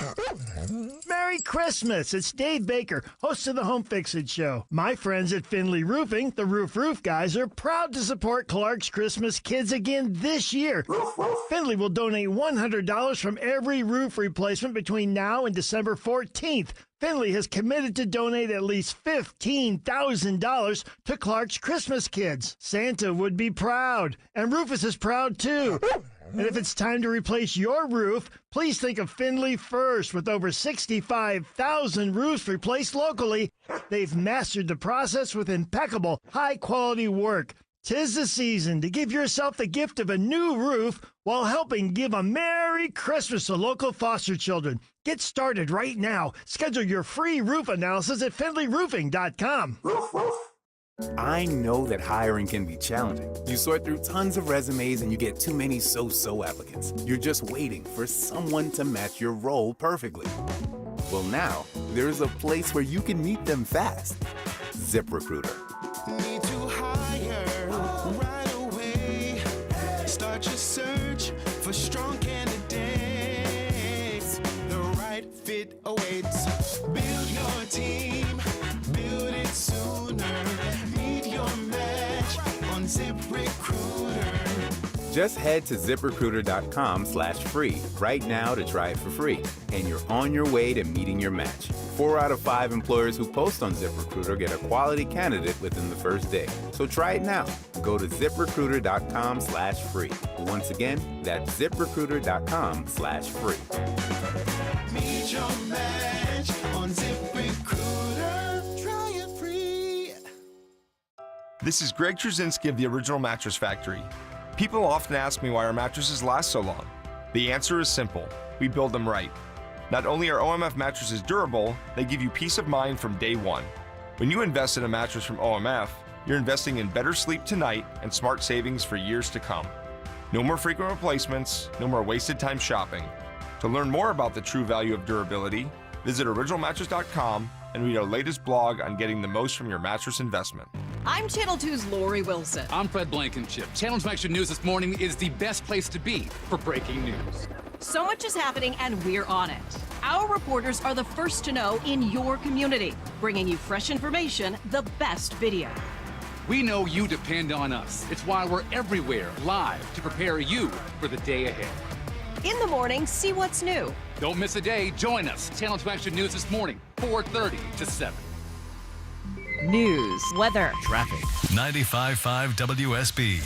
Merry Christmas! It's Dave Baker, host of the Home Fix-It Show. My friends at Findlay Roofing, the Roof guys, are proud to support Clark's Christmas Kids again this year. Findlay will donate $100 from every roof replacement between now and December 14th. Findlay has committed to donate at least $15,000 to Clark's Christmas Kids. Santa would be proud, and Rufus is proud too. And if it's time to replace your roof, please think of Findlay first. With over 65,000 roofs replaced locally, they've mastered the process with impeccable, high-quality work. 'Tis the season to give yourself the gift of a new roof while helping give a Merry Christmas to local foster children. Get started right now. Schedule your free roof analysis at FindlayRoofing.com. I know that hiring can be challenging. You sort through tons of resumes and you get too many so-so applicants. You're just waiting for someone to match your role perfectly. Well, now, there's a place where you can meet them fast. ZipRecruiter. Need to hire right away. Start your search for strong candidates. The right fit awaits. Build your team, build it sooner. Meet your match on ZipRecruiter. Just head to ZipRecruiter.com/free right now to try it for free. And you're on your way to meeting your match. 4 out of 5 employers who post on ZipRecruiter get a quality candidate within the first day. So try it now. Go to ZipRecruiter.com/free. Once again, that's ZipRecruiter.com/free. Meet your match on ZipRecruiter. Try it free. This is Greg Trzynski of the Original Mattress Factory. People often ask me why our mattresses last so long. The answer is simple. We build them right. Not only are OMF mattresses durable, they give you peace of mind from day one. When you invest in a mattress from OMF, you're investing in better sleep tonight and smart savings for years to come. No more frequent replacements, no more wasted time shopping. To learn more about the true value of durability, visit originalmattress.com and read our latest blog on getting the most from your mattress investment. I'm Channel 2's Lori Wilson. I'm Fred Blankenship. Channel 2 Action News this morning is the best place to be for breaking news. So much is happening, and we're on it. Our reporters are the first to know in your community, bringing you fresh information, the best video. We know you depend on us. It's why we're everywhere live to prepare you for the day ahead. In the morning, see what's new. Don't miss a day. Join us. Channel 2 Action News this morning, 4:30 to 7. News, weather, traffic. 95.5 WSB,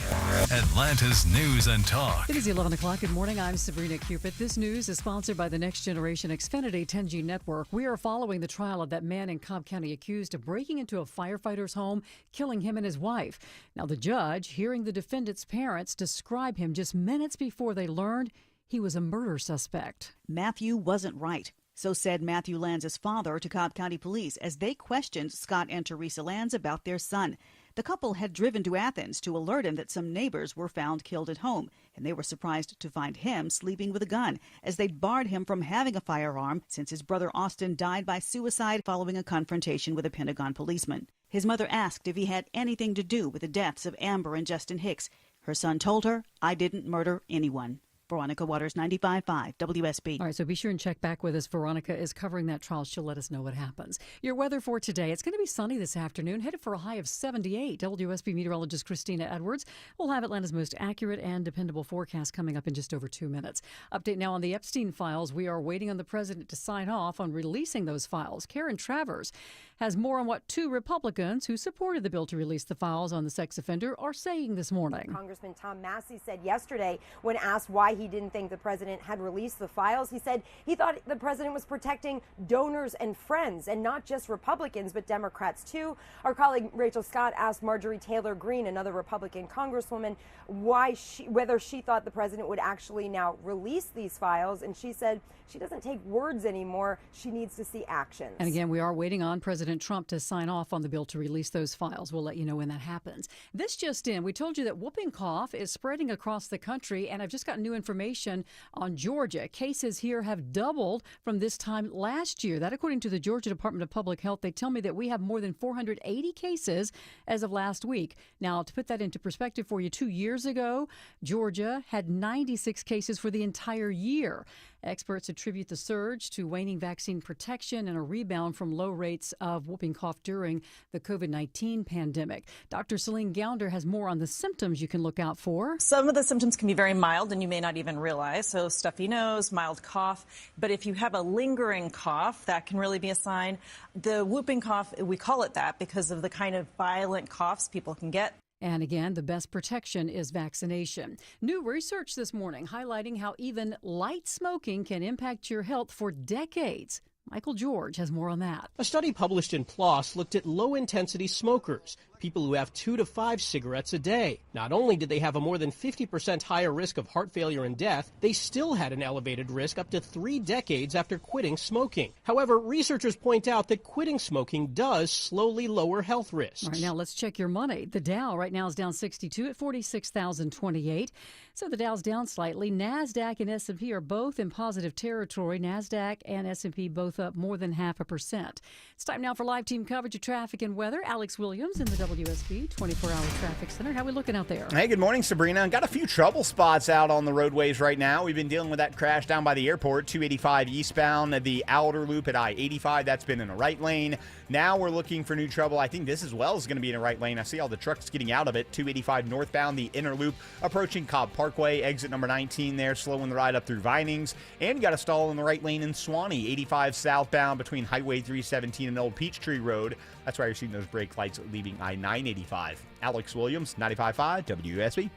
Atlanta's News and Talk. It is 11 o'clock. Good morning. I'm Sabrina Cupid. This news is sponsored by the Next Generation Xfinity 10G network. We are following the trial of that man in Cobb County accused of breaking into a firefighter's home, killing him and his wife. Now, the judge, hearing the defendant's parents describe him just minutes before they learned he was a murder suspect. Matthew wasn't right. So said Matthew Lanz's father to Cobb County Police as they questioned Scott and Teresa Lanz about their son. The couple had driven to Athens to alert him that some neighbors were found killed at home, and they were surprised to find him sleeping with a gun, as they'd barred him from having a firearm since his brother Austin died by suicide following a confrontation with a Pentagon policeman. His mother asked if he had anything to do with the deaths of Amber and Justin Hicks. Her son told her, "I didn't murder anyone." Veronica Waters, 95.5 WSB. All right, so be sure and check back with us. Veronica is covering that trial. She'll let us know what happens. Your weather for today, it's going to be sunny this afternoon, headed for a high of 78. WSB meteorologist Christina Edwards will have Atlanta's most accurate and dependable forecast coming up in just over 2 minutes. Update now on the Epstein files. We are waiting on the president to sign off on releasing those files. Karen Travers has more on what two Republicans who supported the bill to release the files on the sex offender are saying this morning. Congressman Tom Massey said yesterday when asked why he didn't think the president had released the files, he said he thought the president was protecting donors and friends, and not just Republicans, but Democrats too. Our colleague Rachel Scott asked Marjorie Taylor Greene, another Republican congresswoman, whether she thought the president would actually now release these files, and she said she doesn't take words anymore. She needs to see actions. And again, we are waiting on President Trump to sign off on the bill to release those files. We'll let you know when that happens. This just in, we told you that whooping cough is spreading across the country, and I've just got new information on Georgia. Cases here have doubled from this time last year. That according to the Georgia Department of Public Health. They tell me that we have more than 480 cases as of last week. Now, to put that into perspective for you, 2 years ago, Georgia had 96 cases for the entire year. Experts attribute the surge to waning vaccine protection and a rebound from low rates of whooping cough during the COVID-19 pandemic. Dr. Celine Gounder has more on the symptoms you can look out for. Some of the symptoms can be very mild and you may not even realize. So stuffy nose, mild cough. But if you have a lingering cough, that can really be a sign. The whooping cough, we call it that because of the kind of violent coughs people can get. And again, the best protection is vaccination. New research this morning highlighting how even light smoking can impact your health for decades. Michael George has more on that. A study published in PLOS looked at low-intensity smokers, people who have 2 to 5 cigarettes a day. Not only did they have a more than 50% higher risk of heart failure and death, they still had an elevated risk up to 3 decades after quitting smoking. However, researchers point out that quitting smoking does slowly lower health risks. All right, now let's check your money. The Dow right now is down 62 at 46,028. So the Dow's down slightly. NASDAQ and S&P are both in positive territory. NASDAQ and S&P both up more than 0.5%. It's time now for live team coverage of traffic and weather. Alex Williams in the WSB 24-hour traffic center. How are we looking out there? Hey, good morning, Sabrina. Got a few trouble spots out on the roadways right now. We've been dealing with that crash down by the airport, 285 eastbound, the outer loop at I-85. That's been in a right lane. Now we're looking for new trouble. I think this as well is going to be in a right lane. I see all the trucks getting out of it. 285 northbound, the inner loop, approaching Cobb Parkway, exit number 19 there, slowing the ride up through Vinings. And you got a stall in the right lane in Swanee, 85 southbound between Highway 317 and Old Peachtree Road. That's why you're seeing those brake lights leaving I-985. Alex Williams, 95.5 WSB.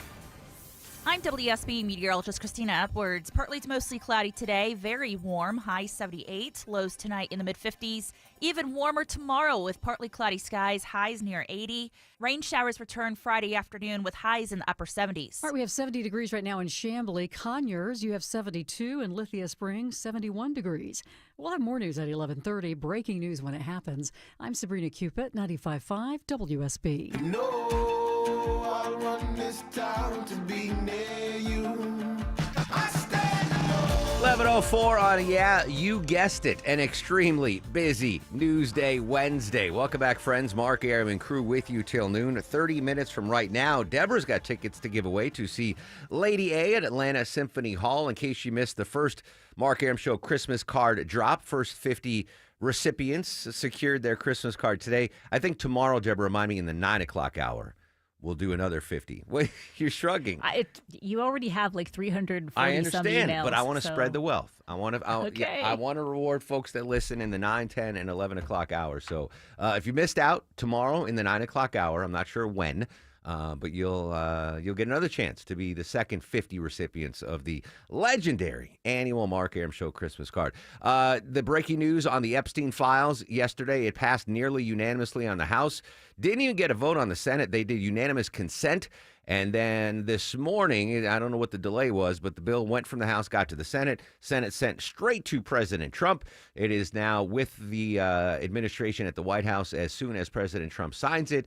I'm WSB meteorologist Christina Edwards. Partly to mostly cloudy today, very warm, high 78, lows tonight in the mid-50s. Even warmer tomorrow with partly cloudy skies, highs near 80. Rain showers return Friday afternoon with highs in the upper 70s. All right, we have 70 degrees right now in Chamblee. Conyers, you have 72, and Lithia Springs, 71 degrees. We'll have more news at 11:30. Breaking news when it happens. I'm Sabrina Cupid, 95.5 WSB. I'll run this town to be near you. I stand alone. 11:04 on, yeah, you guessed it, an extremely busy News Day Wednesday. Welcome back, friends. Mark Aram and crew with you till noon. 30 minutes from right now, Deborah's got tickets to give away to see Lady A at Atlanta Symphony Hall. In case you missed the first Mark Aram Show Christmas card drop, first 50 recipients secured their Christmas card today. I think tomorrow, Deborah, remind me, in the 9 o'clock hour, we'll do another 50. Wait, you're shrugging. You already have like 340 I understand, some emails, but I want to so. spread the wealth. I want to. Okay. I want to reward folks that listen in the 9, 10, and 11 o'clock hour. So if you missed out tomorrow in the 9 o'clock hour, I'm not sure when, but you'll get another chance to be the second 50 recipients of the legendary annual Mark Aram Show Christmas card. The breaking news on the Epstein files yesterday: it passed nearly unanimously on the House. Didn't even get a vote on the Senate. They did unanimous consent. And then this morning, I don't know what the delay was, but the bill went from the House, got to the Senate. Senate sent straight to President Trump. It is now with the administration at the White House. As soon as President Trump signs it,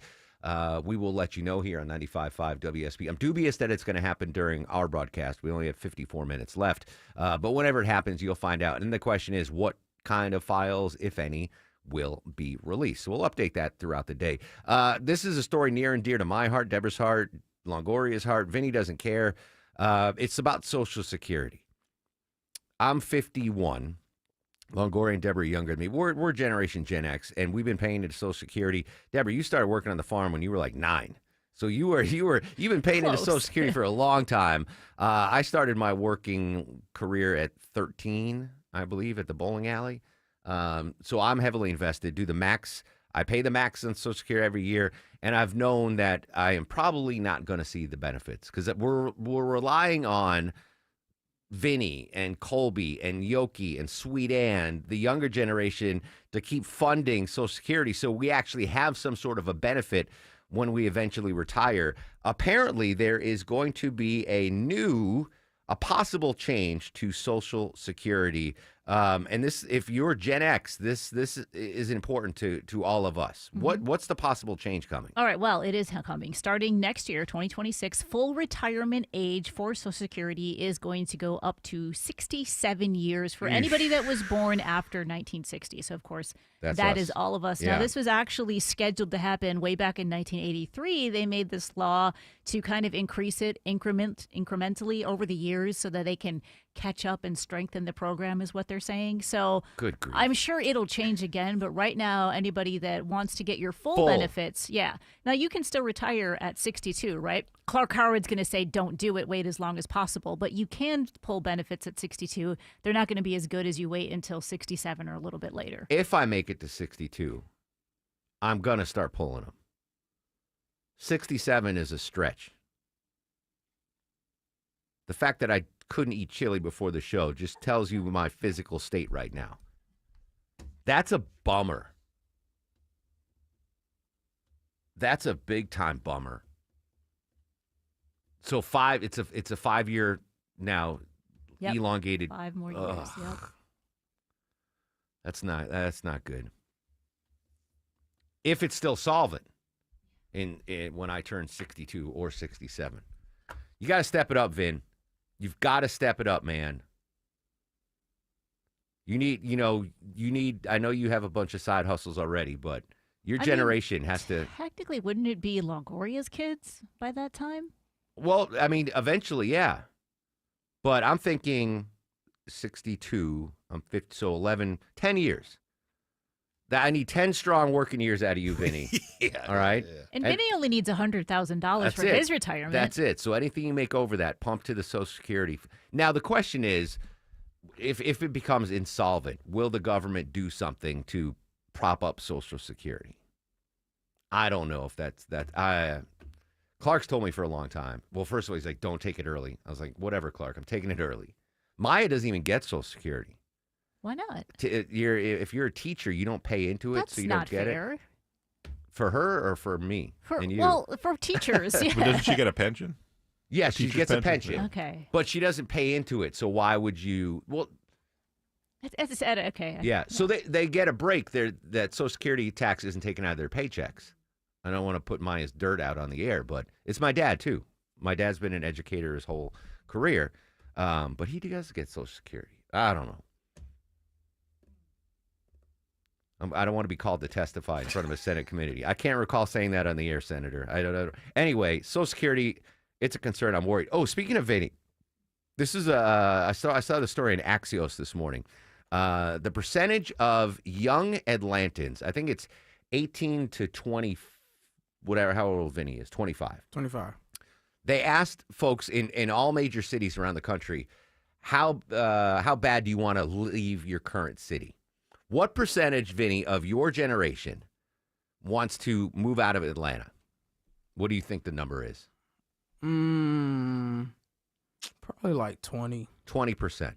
we will let you know here on 95.5 WSB. I'm dubious that it's going to happen during our broadcast. We only have 54 minutes left. But whenever it happens, you'll find out. And the question is, what kind of files, if any, will be released? So we'll update that throughout the day. This is a story near and dear to my heart, Deborah's heart, Longoria's heart. Vinny doesn't care. It's about Social Security. I'm 51. Longoria and Deborah are younger than me. We're Generation Gen X, and we've been paying into Social Security. Deborah, you started working on the farm when you were like 9. So you've been paying into Social Security for a long time. I started my working career at 13, I believe, at the bowling alley. So I'm heavily invested. Do the max. I pay the max on Social Security every year, and I've known that I am probably not going to see the benefits because we're relying on Vinny and Colby and Yoki and Sweet Ann, the younger generation, to keep funding Social Security so we actually have some sort of a benefit when we eventually retire. Apparently, there is going to be a possible change to Social Security. And this, if you're Gen X, this is important to all of us. Mm-hmm. What's the possible change coming? All right, well, it is coming. Starting next year, 2026, full retirement age for Social Security is going to go up to 67 years for anybody that was born after 1960. So, of course, that is all of us. Yeah. Now, this was actually scheduled to happen way back in 1983. They made this law to kind of increase it incrementally over the years so that they can catch up and strengthen the program is what they're saying. So Good grief. I'm sure it'll change again, but right now anybody that wants to get your full benefits, yeah. Now you can still retire at 62, right? Clark Howard's going to say don't do it, wait as long as possible, but you can pull benefits at 62. They're not going to be as good as you wait until 67 or a little bit later. If I make it to 62, I'm going to start pulling them. 67 is a stretch. The fact that I couldn't eat chili before the show just tells you my physical state right now. That's a bummer. That's a big time bummer. So it's a 5-year now, Yep. elongated. 5 more years. Yep. That's not good. If it's still solvent in when I turn 62 or 67. You got to step it up, Vin. You've got to step it up, man. You need, I know you have a bunch of side hustles already, but your generation has to. Technically, wouldn't it be Longoria's kids by that time? Well, I mean, eventually, yeah. But I'm thinking 62, I'm 50, so 11, 10 years. I need 10 strong working years out of you, Vinny. Yeah. All right? Yeah. And Vinny only needs $100,000 for his retirement. That's it. So anything you make over that, pump to the Social Security. Now, the question is, if it becomes insolvent, will the government do something to prop up Social Security? I don't know if that's that. Clark's told me for a long time. Well, first of all, he's like, don't take it early. I was like, whatever, Clark. I'm taking it early. Maya doesn't even get Social Security. Why not? If you're a teacher, you don't pay into it, That's so you not don't get fair. it. For her or for me and you? Well, for teachers. Yeah. But doesn't she get a pension? Yeah, she teacher's gets a pension? pension. Okay. But she doesn't pay into it, so why would you? Well, Okay. yeah. So they get a break. That Social Security tax isn't taken out of their paychecks. I don't want to put Maya's dirt out on the air, but it's my dad too. My dad's been an educator his whole career, but he does get Social Security. I don't know. I don't want to be called to testify in front of a Senate committee. I can't recall saying that on the air, Senator. I don't know. Anyway, Social Security, it's a concern. I'm worried. Oh, speaking of Vinny, this is I saw the story in Axios this morning. The percentage of young Atlantans, I think it's 18 to 20, whatever, how old Vinny is, 25. 25. They asked folks in all major cities around the country, how bad do you want to leave your current city? What percentage, Vinny, of your generation wants to move out of Atlanta? What do you think the number is? Probably like 20. 20%.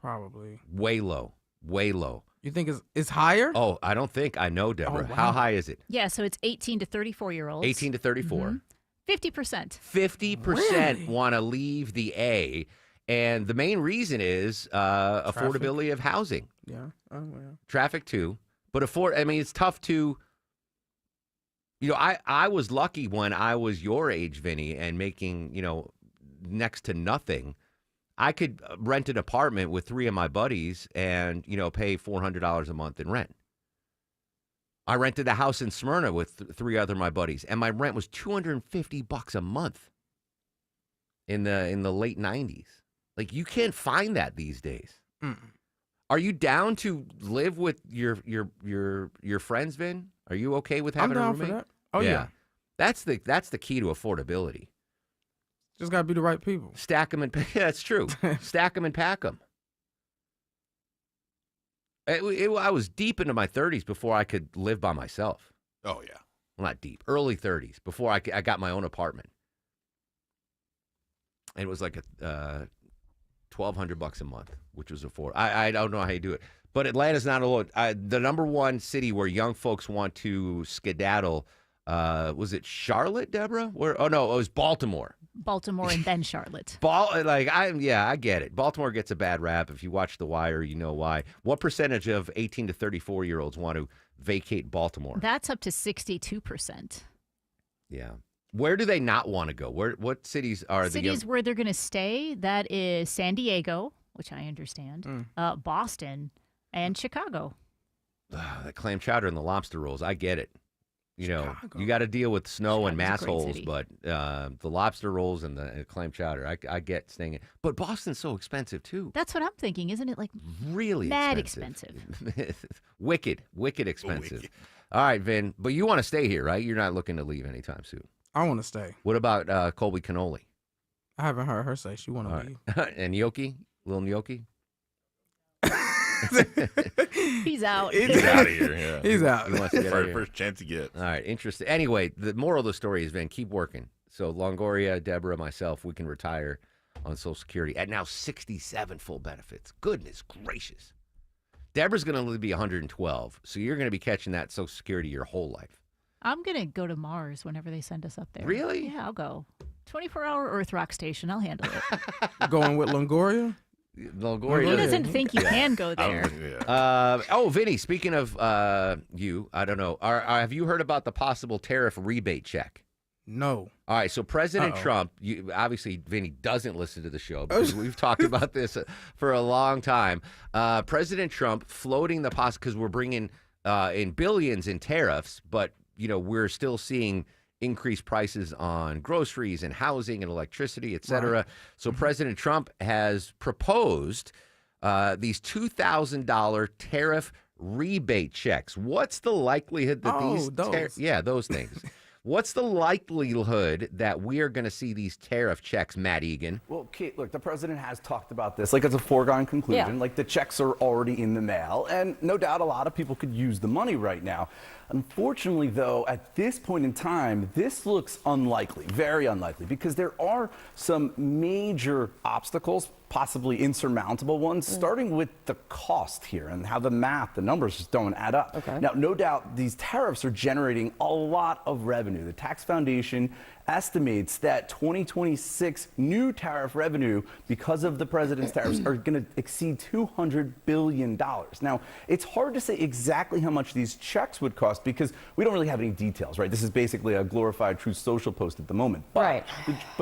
Probably. Way low. Way low. You think it's higher? Oh, I don't think. I know, Deborah. Oh, wow. How high is it? Yeah, so it's 18 to 34-year-olds. 18 to 34. 50%. 50% want to leave the A. And the main reason is affordability of housing. Yeah. Oh, yeah. Traffic too. But it's tough to, I was lucky when I was your age, Vinny, and making, next to nothing. I could rent an apartment with 3 of my buddies and, pay $400 a month in rent. I rented a house in Smyrna with 3 other my buddies, and my rent was $250 a month in the late 90s. Like, you can't find that these days. Are you down to live with your friends, Vin? Are you okay with having I'm a down roommate? for that. Oh yeah. That's the key to affordability. Just gotta be the right people. Stack them and that's true. Stack them and pack them. I was deep into my 30s before I could live by myself. Oh yeah. Well, not deep, early 30s before I got my own apartment. And it was like $1,200 a month, which was affordable. I don't know how you do it, but Atlanta's not alone. The number one city where young folks want to skedaddle. Was it Charlotte, Deborah? It was Baltimore. Baltimore and then Charlotte. I get it. Baltimore gets a bad rap. If you watch The Wire, you know why. What percentage of 18 to 34-year-olds want to vacate Baltimore? That's up to 62%. Yeah. Where do they not want to go? What cities are cities where they're going to stay? That is San Diego, which I understand, Boston, and Chicago. The clam chowder and the lobster rolls. I get it. You got to deal with snow and mass holes, but the lobster rolls and the clam chowder, I get staying in. But Boston's so expensive, too. That's what I'm thinking. Isn't it really mad expensive? Wicked expensive. Wicked. All right, Vin, but you want to stay here, right? You're not looking to leave anytime soon. I want to stay. What about Colby Cannoli? I haven't heard her say she want to leave. And Gnocchi? Little Gnocchi? He's out. He's out of here. Yeah. He's out. He wants to get out of here. First chance he gets. All right, interesting. Anyway, the moral of the story is, Vin, keep working. So Longoria, Deborah, myself, we can retire on Social Security at now 67 full benefits. Goodness gracious. Deborah's going to be 112, so you're going to be catching that Social Security your whole life. I'm going to go to Mars whenever they send us up there. Really? Yeah, I'll go. 24-hour Earth rock station. I'll handle it. Going with Longoria? Longoria. He doesn't think you can go there. Vinny, speaking of you, I don't know. Have you heard about the possible tariff rebate check? No. All right, so President Trump, obviously, Vinny doesn't listen to the show because we've talked about this for a long time. President Trump floating the possibility, because we're bringing in billions in tariffs, but we're still seeing increased prices on groceries and housing and electricity, et cetera. Right. So President Trump has proposed these $2,000 tariff rebate checks. What's the likelihood that those things. What's the likelihood that we are going to see these tariff checks, Matt Egan? Well, Kate, look, the president has talked about this like it's a foregone conclusion. Yeah. Like the checks are already in the mail, and no doubt a lot of people could use the money right now. Unfortunately, though, at this point in time, this looks unlikely, very unlikely, because there are some major obstacles, possibly insurmountable ones, starting with the cost here and how the numbers just don't add up. Okay. Now, no doubt these tariffs are generating a lot of revenue. The Tax Foundation estimates that 2026 new tariff revenue because of the president's tariffs are going to exceed $200 billion. Now, it's hard to say exactly how much these checks would cost because we don't really have any details, right? This is basically a glorified Truth Social post at the moment. But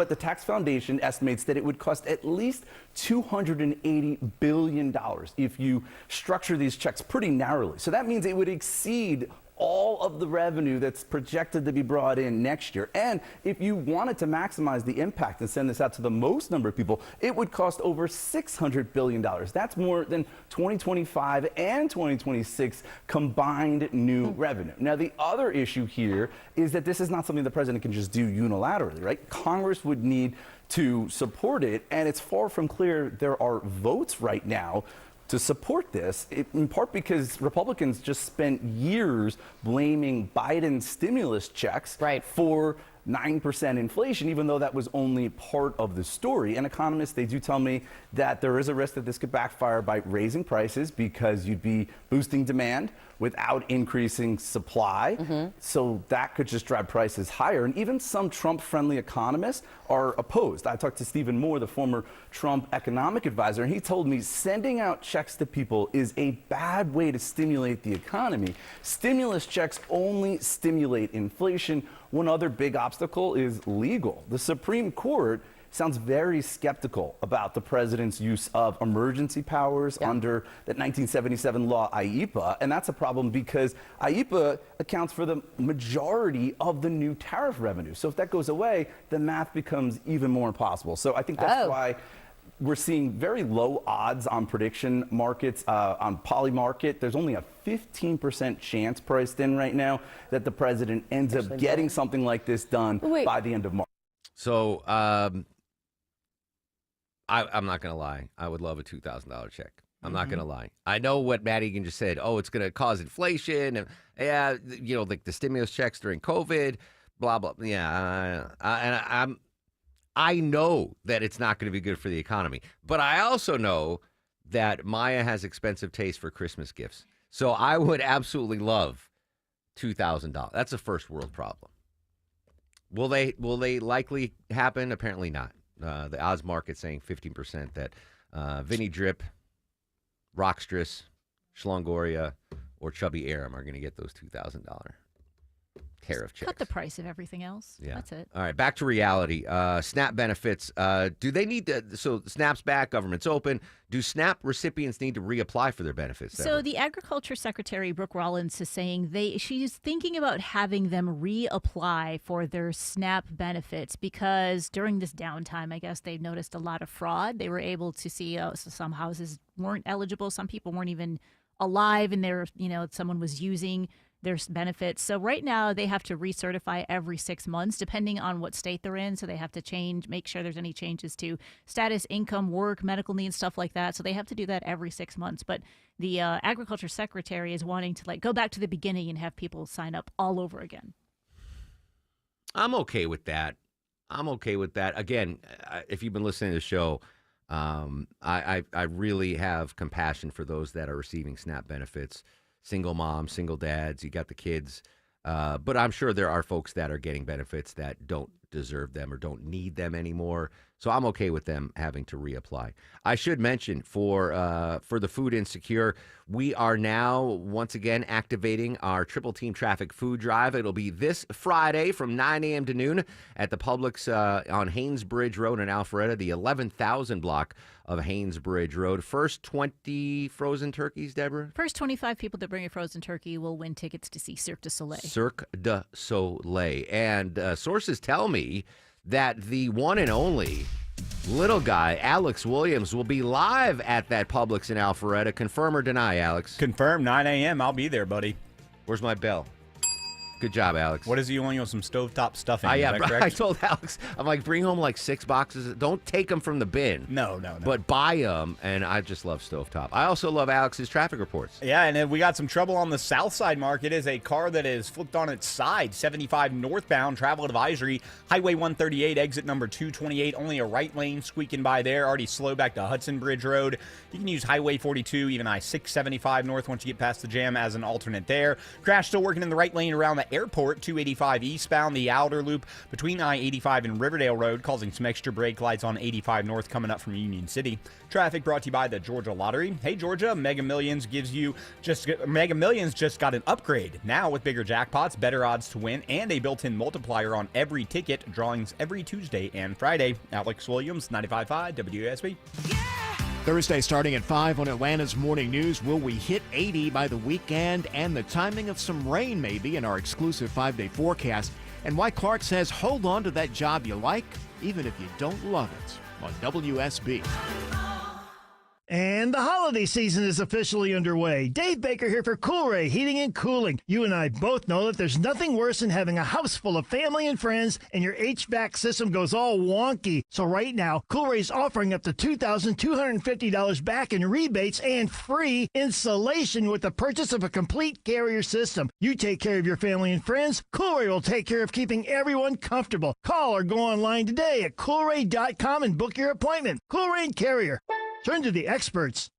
the Tax Foundation estimates that it would cost at least $280 billion if you structure these checks pretty narrowly. So that means it would exceed all of the revenue that's projected to be brought in next year. And if you wanted to maximize the impact and send this out to the most number of people, it would cost over $600 billion. That's more than 2025 and 2026 combined new revenue. Now, the other issue here is that this is not something the president can just do unilaterally, right? Congress would need to support it, and it's far from clear there are votes right now to support this, in part because Republicans just spent years blaming Biden's stimulus checks for 9% inflation, even though that was only part of the story. And economists, they do tell me that there is a risk that this could backfire by raising prices because you'd be boosting demand without increasing supply. So that could just drive prices higher. And even some Trump-friendly economists are opposed. I talked to Stephen Moore, the former Trump economic advisor, and he told me sending out checks to people is a bad way to stimulate the economy. Stimulus checks only stimulate inflation. One other big obstacle is legal. The Supreme Court sounds very skeptical about the president's use of emergency powers under that 1977 law, IEPA. And that's a problem because IEPA accounts for the majority of the new tariff revenue. So if that goes away, the math becomes even more impossible. So I think that's why we're seeing very low odds on prediction markets. On Polymarket, there's only a 15% chance priced in right now that the president ends up getting something like this done by the end of March. So I'm not going to lie. I would love a $2,000 check. I'm not going to lie. I know what Matt Egan just said. Oh, it's going to cause inflation. And, yeah, you know, like the stimulus checks during COVID, blah, blah. Yeah. I know that it's not going to be good for the economy. But I also know that Maya has expensive taste for Christmas gifts. So I would absolutely love $2,000. That's a first world problem. Will they likely happen? Apparently not. The odds market saying 15% that Vinny Drip, Rockstress, Schlongoria, or Chubby Aram are going to get those $2,000 tariff checks. Cut the price of everything else. Yeah. That's it. All right, back to reality. SNAP benefits. Do they need to? So SNAP's back, government's open. Do SNAP recipients need to reapply for their benefits? So the Agriculture Secretary, Brooke Rollins, is saying she's thinking about having them reapply for their SNAP benefits because during this downtime, I guess they've noticed a lot of fraud. They were able to see some houses weren't eligible. Some people weren't even alive, and someone was using their benefits. So right now they have to recertify every 6 months, depending on what state they're in. So they have to make sure there's any changes to status, income, work, medical needs, stuff like that. So they have to do that every 6 months. But the Agriculture Secretary is wanting to go back to the beginning and have people sign up all over again. I'm okay with that. Again, if you've been listening to the show, I really have compassion for those that are receiving SNAP benefits. Single moms, single dads, you got the kids. But I'm sure there are folks that are getting benefits that don't deserve them or don't need them anymore. So I'm okay with them having to reapply. I should mention for the food insecure, we are now once again activating our Triple Team Traffic Food Drive. It'll be this Friday from 9 a.m. to noon at the Publix on Haynesbridge Road in Alpharetta, the 11,000 block of Haynesbridge Road. First 20 frozen turkeys, Deborah? First 25 people that bring a frozen turkey will win tickets to see Cirque du Soleil. Cirque du Soleil. And sources tell me that the one and only little guy, Alex Williams, will be live at that Publix in Alpharetta. Confirm or deny, Alex? Confirm, 9 a.m. I'll be there, buddy. Where's my bell? Good job, Alex. What is he on you with some stovetop stuffing? Yeah, is that correct? I told Alex, I'm like, bring home like 6 boxes. Don't take them from the bin. No. But buy them, and I just love stovetop. I also love Alex's traffic reports. Yeah, and then we got some trouble on the south side market. Is a car that is flipped on its side, 75 northbound, travel advisory, Highway 138, exit number 228, only a right lane squeaking by there, already slow back to Hudson Bridge Road. You can use Highway 42, even I-675 north once you get past the jam as an alternate there. Crash still working in the right lane around the Airport, 285 eastbound, the outer loop between I-85 and Riverdale Road, causing some extra brake lights on 85 north coming up from Union City. Traffic brought to you by the Georgia Lottery. Hey, Georgia, Mega Millions just got an upgrade. Now with bigger jackpots, better odds to win, and a built-in multiplier on every ticket. Drawings every Tuesday and Friday. Alex Williams, 95.5 WSB. Thursday starting at 5 on Atlanta's Morning News. Will we hit 80 by the weekend? And the timing of some rain maybe in our exclusive 5-day forecast. And why Clark says hold on to that job you like, even if you don't love it, on WSB. And the holiday season is officially underway. Dave Baker here for Coolray Heating and Cooling. You and I both know that there's nothing worse than having a house full of family and friends and your HVAC system goes all wonky. So right now, Coolray's offering up to $2,250 back in rebates and free installation with the purchase of a complete Carrier system. You take care of your family and friends, Coolray will take care of keeping everyone comfortable. Call or go online today at Coolray.com and book your appointment. Coolray and Carrier. Turn to the experts.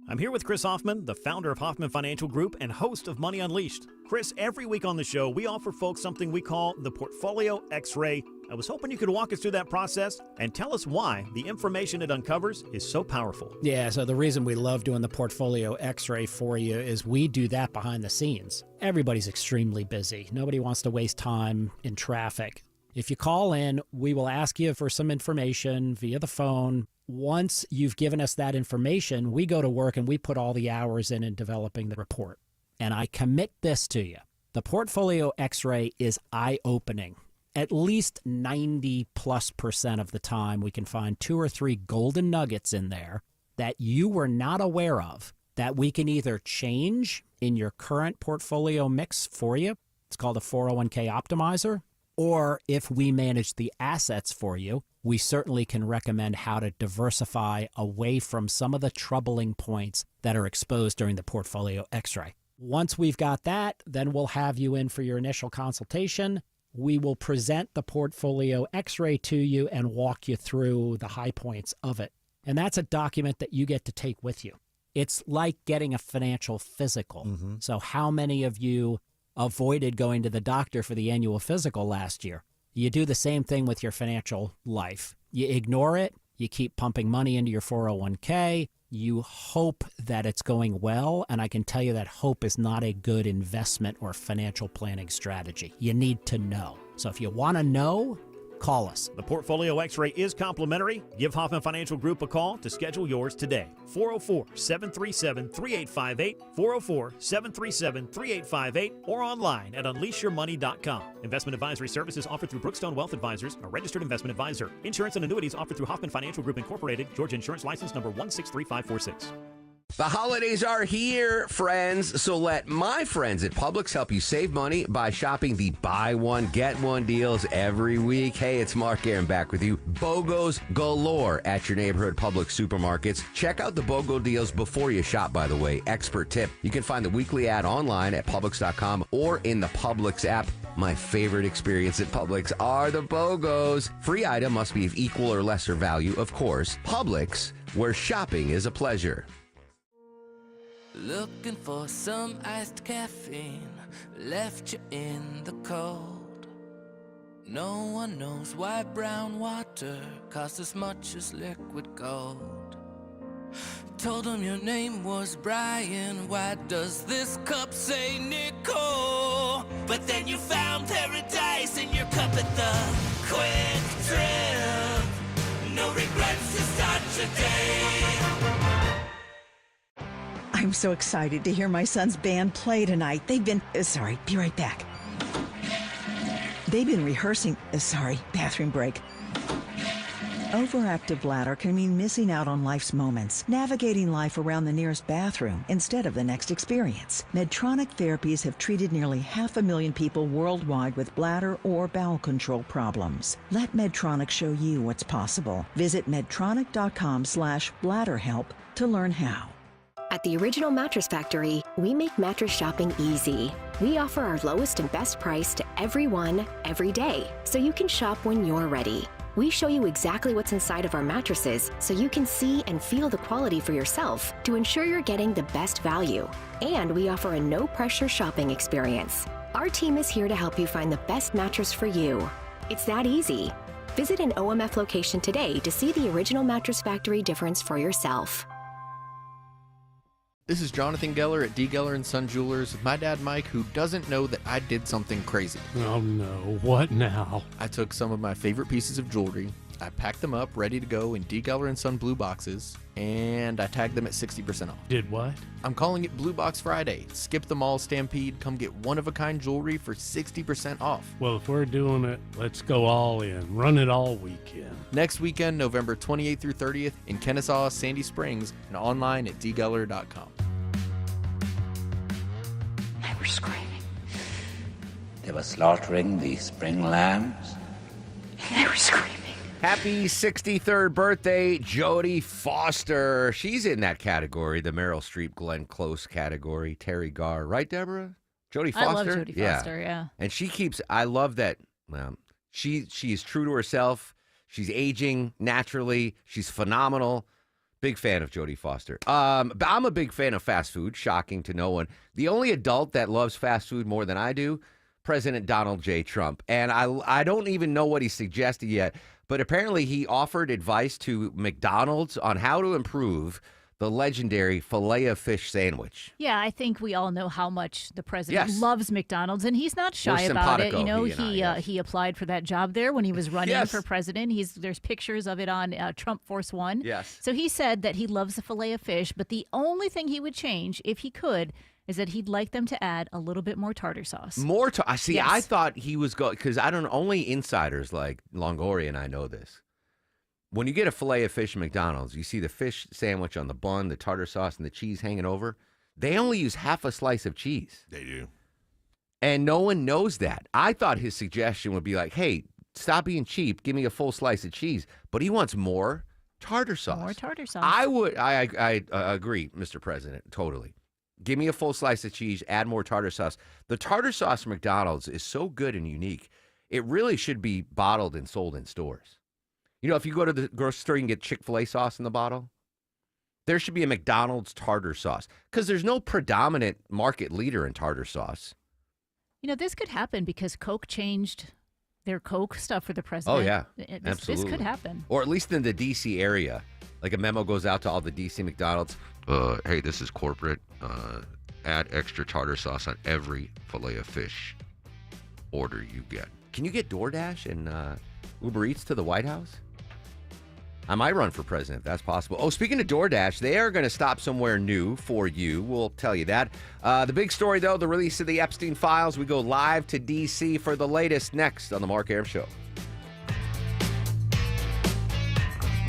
I'm here with Chris Hoffman, the founder of Hoffman Financial Group and host of Money Unleashed. Chris, every week on the show, we offer folks something we call the Portfolio X-Ray. I was hoping you could walk us through that process and tell us why the information it uncovers is so powerful. Yeah, so the reason we love doing the Portfolio X-Ray for you is we do that behind the scenes. Everybody's extremely busy. Nobody wants to waste time in traffic. If you call in, we will ask you for some information via the phone. Once you've given us that information, we go to work and we put all the hours in developing the report. And I commit this to you. The Portfolio X-Ray is eye-opening. At least 90+% of the time, we can find 2 or 3 golden nuggets in there that you were not aware of that we can either change in your current portfolio mix for you. It's called a 401k optimizer. Or if we manage the assets for you, we certainly can recommend how to diversify away from some of the troubling points that are exposed during the Portfolio X-Ray. Once we've got that, then we'll have you in for your initial consultation. We will present the Portfolio X-Ray to you and walk you through the high points of it. And that's a document that you get to take with you. It's like getting a financial physical. Mm-hmm. So how many of you avoided going to the doctor for the annual physical last year? You do the same thing with your financial life. You ignore it. You keep pumping money into your 401k. You hope that it's going well. And I can tell you that hope is not a good investment or financial planning strategy. You need to know. So if you want to know, call us. The Portfolio X-Ray is complimentary. Give Hoffman Financial Group a call to schedule yours today. 404-737-3858, 404-737-3858, or online at unleashyourmoney.com. Investment advisory services offered through Brookstone Wealth Advisors, a registered investment advisor. Insurance and annuities offered through Hoffman Financial Group Incorporated, Georgia Insurance License number 163546. The holidays are here, friends, so let my friends at Publix help you save money by shopping the buy one, get one deals every week. Hey, it's Mark Aaron back with you. BOGOs galore at your neighborhood Publix supermarkets. Check out the BOGO deals before you shop, by the way. Expert tip. You can find the weekly ad online at Publix.com or in the Publix app. My favorite experience at Publix are the BOGOs. Free item must be of equal or lesser value, of course. Publix, where shopping is a pleasure. Looking for some iced caffeine, left you in the cold. No one knows why brown water costs as much as liquid gold. Told them your name was Brian, why does this cup say Nicole? But then you found paradise in your cup at the Quick Trip. No regrets to start your day. I'm so excited to hear my son's band play tonight. They've been, be right back. They've been rehearsing, bathroom break. Overactive bladder can mean missing out on life's moments, navigating life around the nearest bathroom instead of the next experience. Medtronic therapies have treated nearly 500,000 people worldwide with bladder or bowel control problems. Let Medtronic show you what's possible. Visit medtronic.com/bladderhelp to learn how. At the Original Mattress Factory, we make mattress shopping easy. We offer our lowest and best price to everyone, every day, so you can shop when you're ready. We show you exactly what's inside of our mattresses so you can see and feel the quality for yourself to ensure you're getting the best value. And we offer a no-pressure shopping experience. Our team is here to help you find the best mattress for you. It's that easy. Visit an OMF location today to see the Original Mattress Factory difference for yourself. This is Jonathan Geller at D. Geller & Son Jewelers with my dad Mike, who doesn't know that I did something crazy. Oh no, what now? I took some of my favorite pieces of jewelry, I packed them up ready to go in D. Geller & Son blue boxes, and I tagged them at 60% off. Did what? I'm calling it Blue Box Friday. Skip the mall stampede, come get one-of-a-kind jewelry for 60% off. Well, if we're doing it, let's go all in. Run it all weekend. Next weekend, November 28th through 30th in Kennesaw, Sandy Springs, and online at dgeller.com. They were screaming. They were slaughtering the spring lambs. They were screaming. Happy 63rd birthday, Jodie Foster. She's in that category, the Meryl Streep, Glenn Close category. Terry Garr, right, Deborah? Jodie Foster? I love Jodie Foster, yeah. And she keeps, I love that, she's true to herself. She's aging naturally. She's phenomenal. Big fan of Jodie Foster. But I'm a big fan of fast food, shocking to no one. The only adult that loves fast food more than I do, President Donald J. Trump. And I don't even know what he suggested yet, but apparently he offered advice to McDonald's on how to improve the legendary Filet-O-Fish sandwich. Yeah, I think we all know how much the president loves McDonald's, and he's not shy We're about it. You know, simpatico, he applied for that job there when he was running Yes. for president. There's pictures of it on Trump Force One. Yes. So he said that he loves the Filet-O-Fish, but the only thing he would change, if he could, is that he'd like them to add a little bit more tartar sauce. More I see. Yes. I thought he was going because I don't. Only insiders like Longoria and I know this. When you get a Filet-O-Fish at McDonald's, you see the fish sandwich on the bun, the tartar sauce, and the cheese hanging over. They only use half a slice of cheese. They do. And no one knows that. I thought his suggestion would be like, hey, stop being cheap. Give me a full slice of cheese. But he wants more tartar sauce. More tartar sauce. I agree, Mr. President, totally. Give me a full slice of cheese, add more tartar sauce. The tartar sauce from McDonald's is so good and unique. It really should be bottled and sold in stores. You know, if you go to the grocery store, you can get Chick-fil-A sauce in the bottle. There should be a McDonald's tartar sauce because there's no predominant market leader in tartar sauce. You know, this could happen because Coke changed their Coke stuff for the president. Oh, yeah. This could happen. Or at least in the D.C. area. Like a memo goes out to all the D.C. McDonald's. Hey, this is corporate. Add extra tartar sauce on every Filet-O-Fish order you get. Can you get DoorDash and Uber Eats to the White House? I might run for president if that's possible. Oh, speaking of DoorDash, they are going to stop somewhere new for you. We'll tell you that. The big story, though, the release of the Epstein files. We go live to D.C. for the latest next on The Mark Arum Show.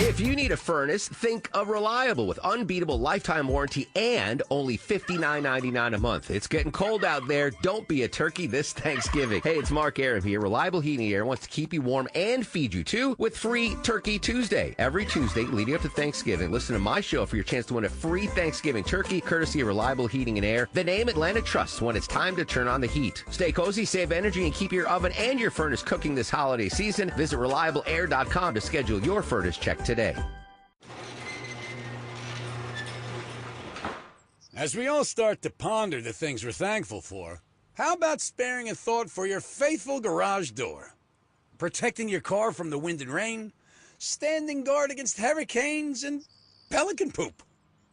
If you need a furnace, think of Reliable with unbeatable lifetime warranty and only $59.99 a month. It's getting cold out there. Don't be a turkey this Thanksgiving. Hey, it's Mark Arum here. Reliable Heating Air wants to keep you warm and feed you too with free Turkey Tuesday. Every Tuesday leading up to Thanksgiving, listen to my show for your chance to win a free Thanksgiving turkey courtesy of Reliable Heating and Air, the name Atlanta trusts when it's time to turn on the heat. Stay cozy, save energy, and keep your oven and your furnace cooking this holiday season. Visit ReliableAir.com to schedule your furnace check today. As we all start to ponder the things we're thankful for, how about sparing a thought for your faithful garage door? Protecting your car from the wind and rain, standing guard against hurricanes and pelican poop.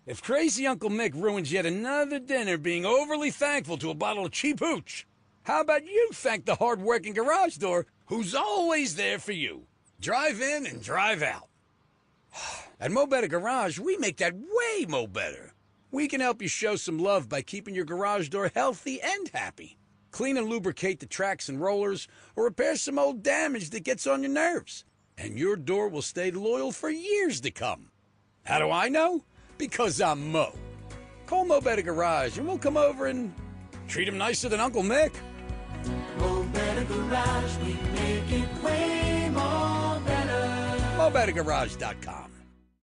If crazy Uncle Mick ruins yet another dinner being overly thankful to a bottle of cheap hooch, how about you thank the hard-working garage door who's always there for you? Drive in and drive out. At Mo Better Garage, we make that way mo better. We can help you show some love by keeping your garage door healthy and happy. Clean and lubricate the tracks and rollers, or repair some old damage that gets on your nerves. And your door will stay loyal for years to come. How do I know? Because I'm Mo. Call Mo Better Garage and we'll come over and treat him nicer than Uncle Mick. Mo Better Garage, we make it way more better. MoBetterGarage.com.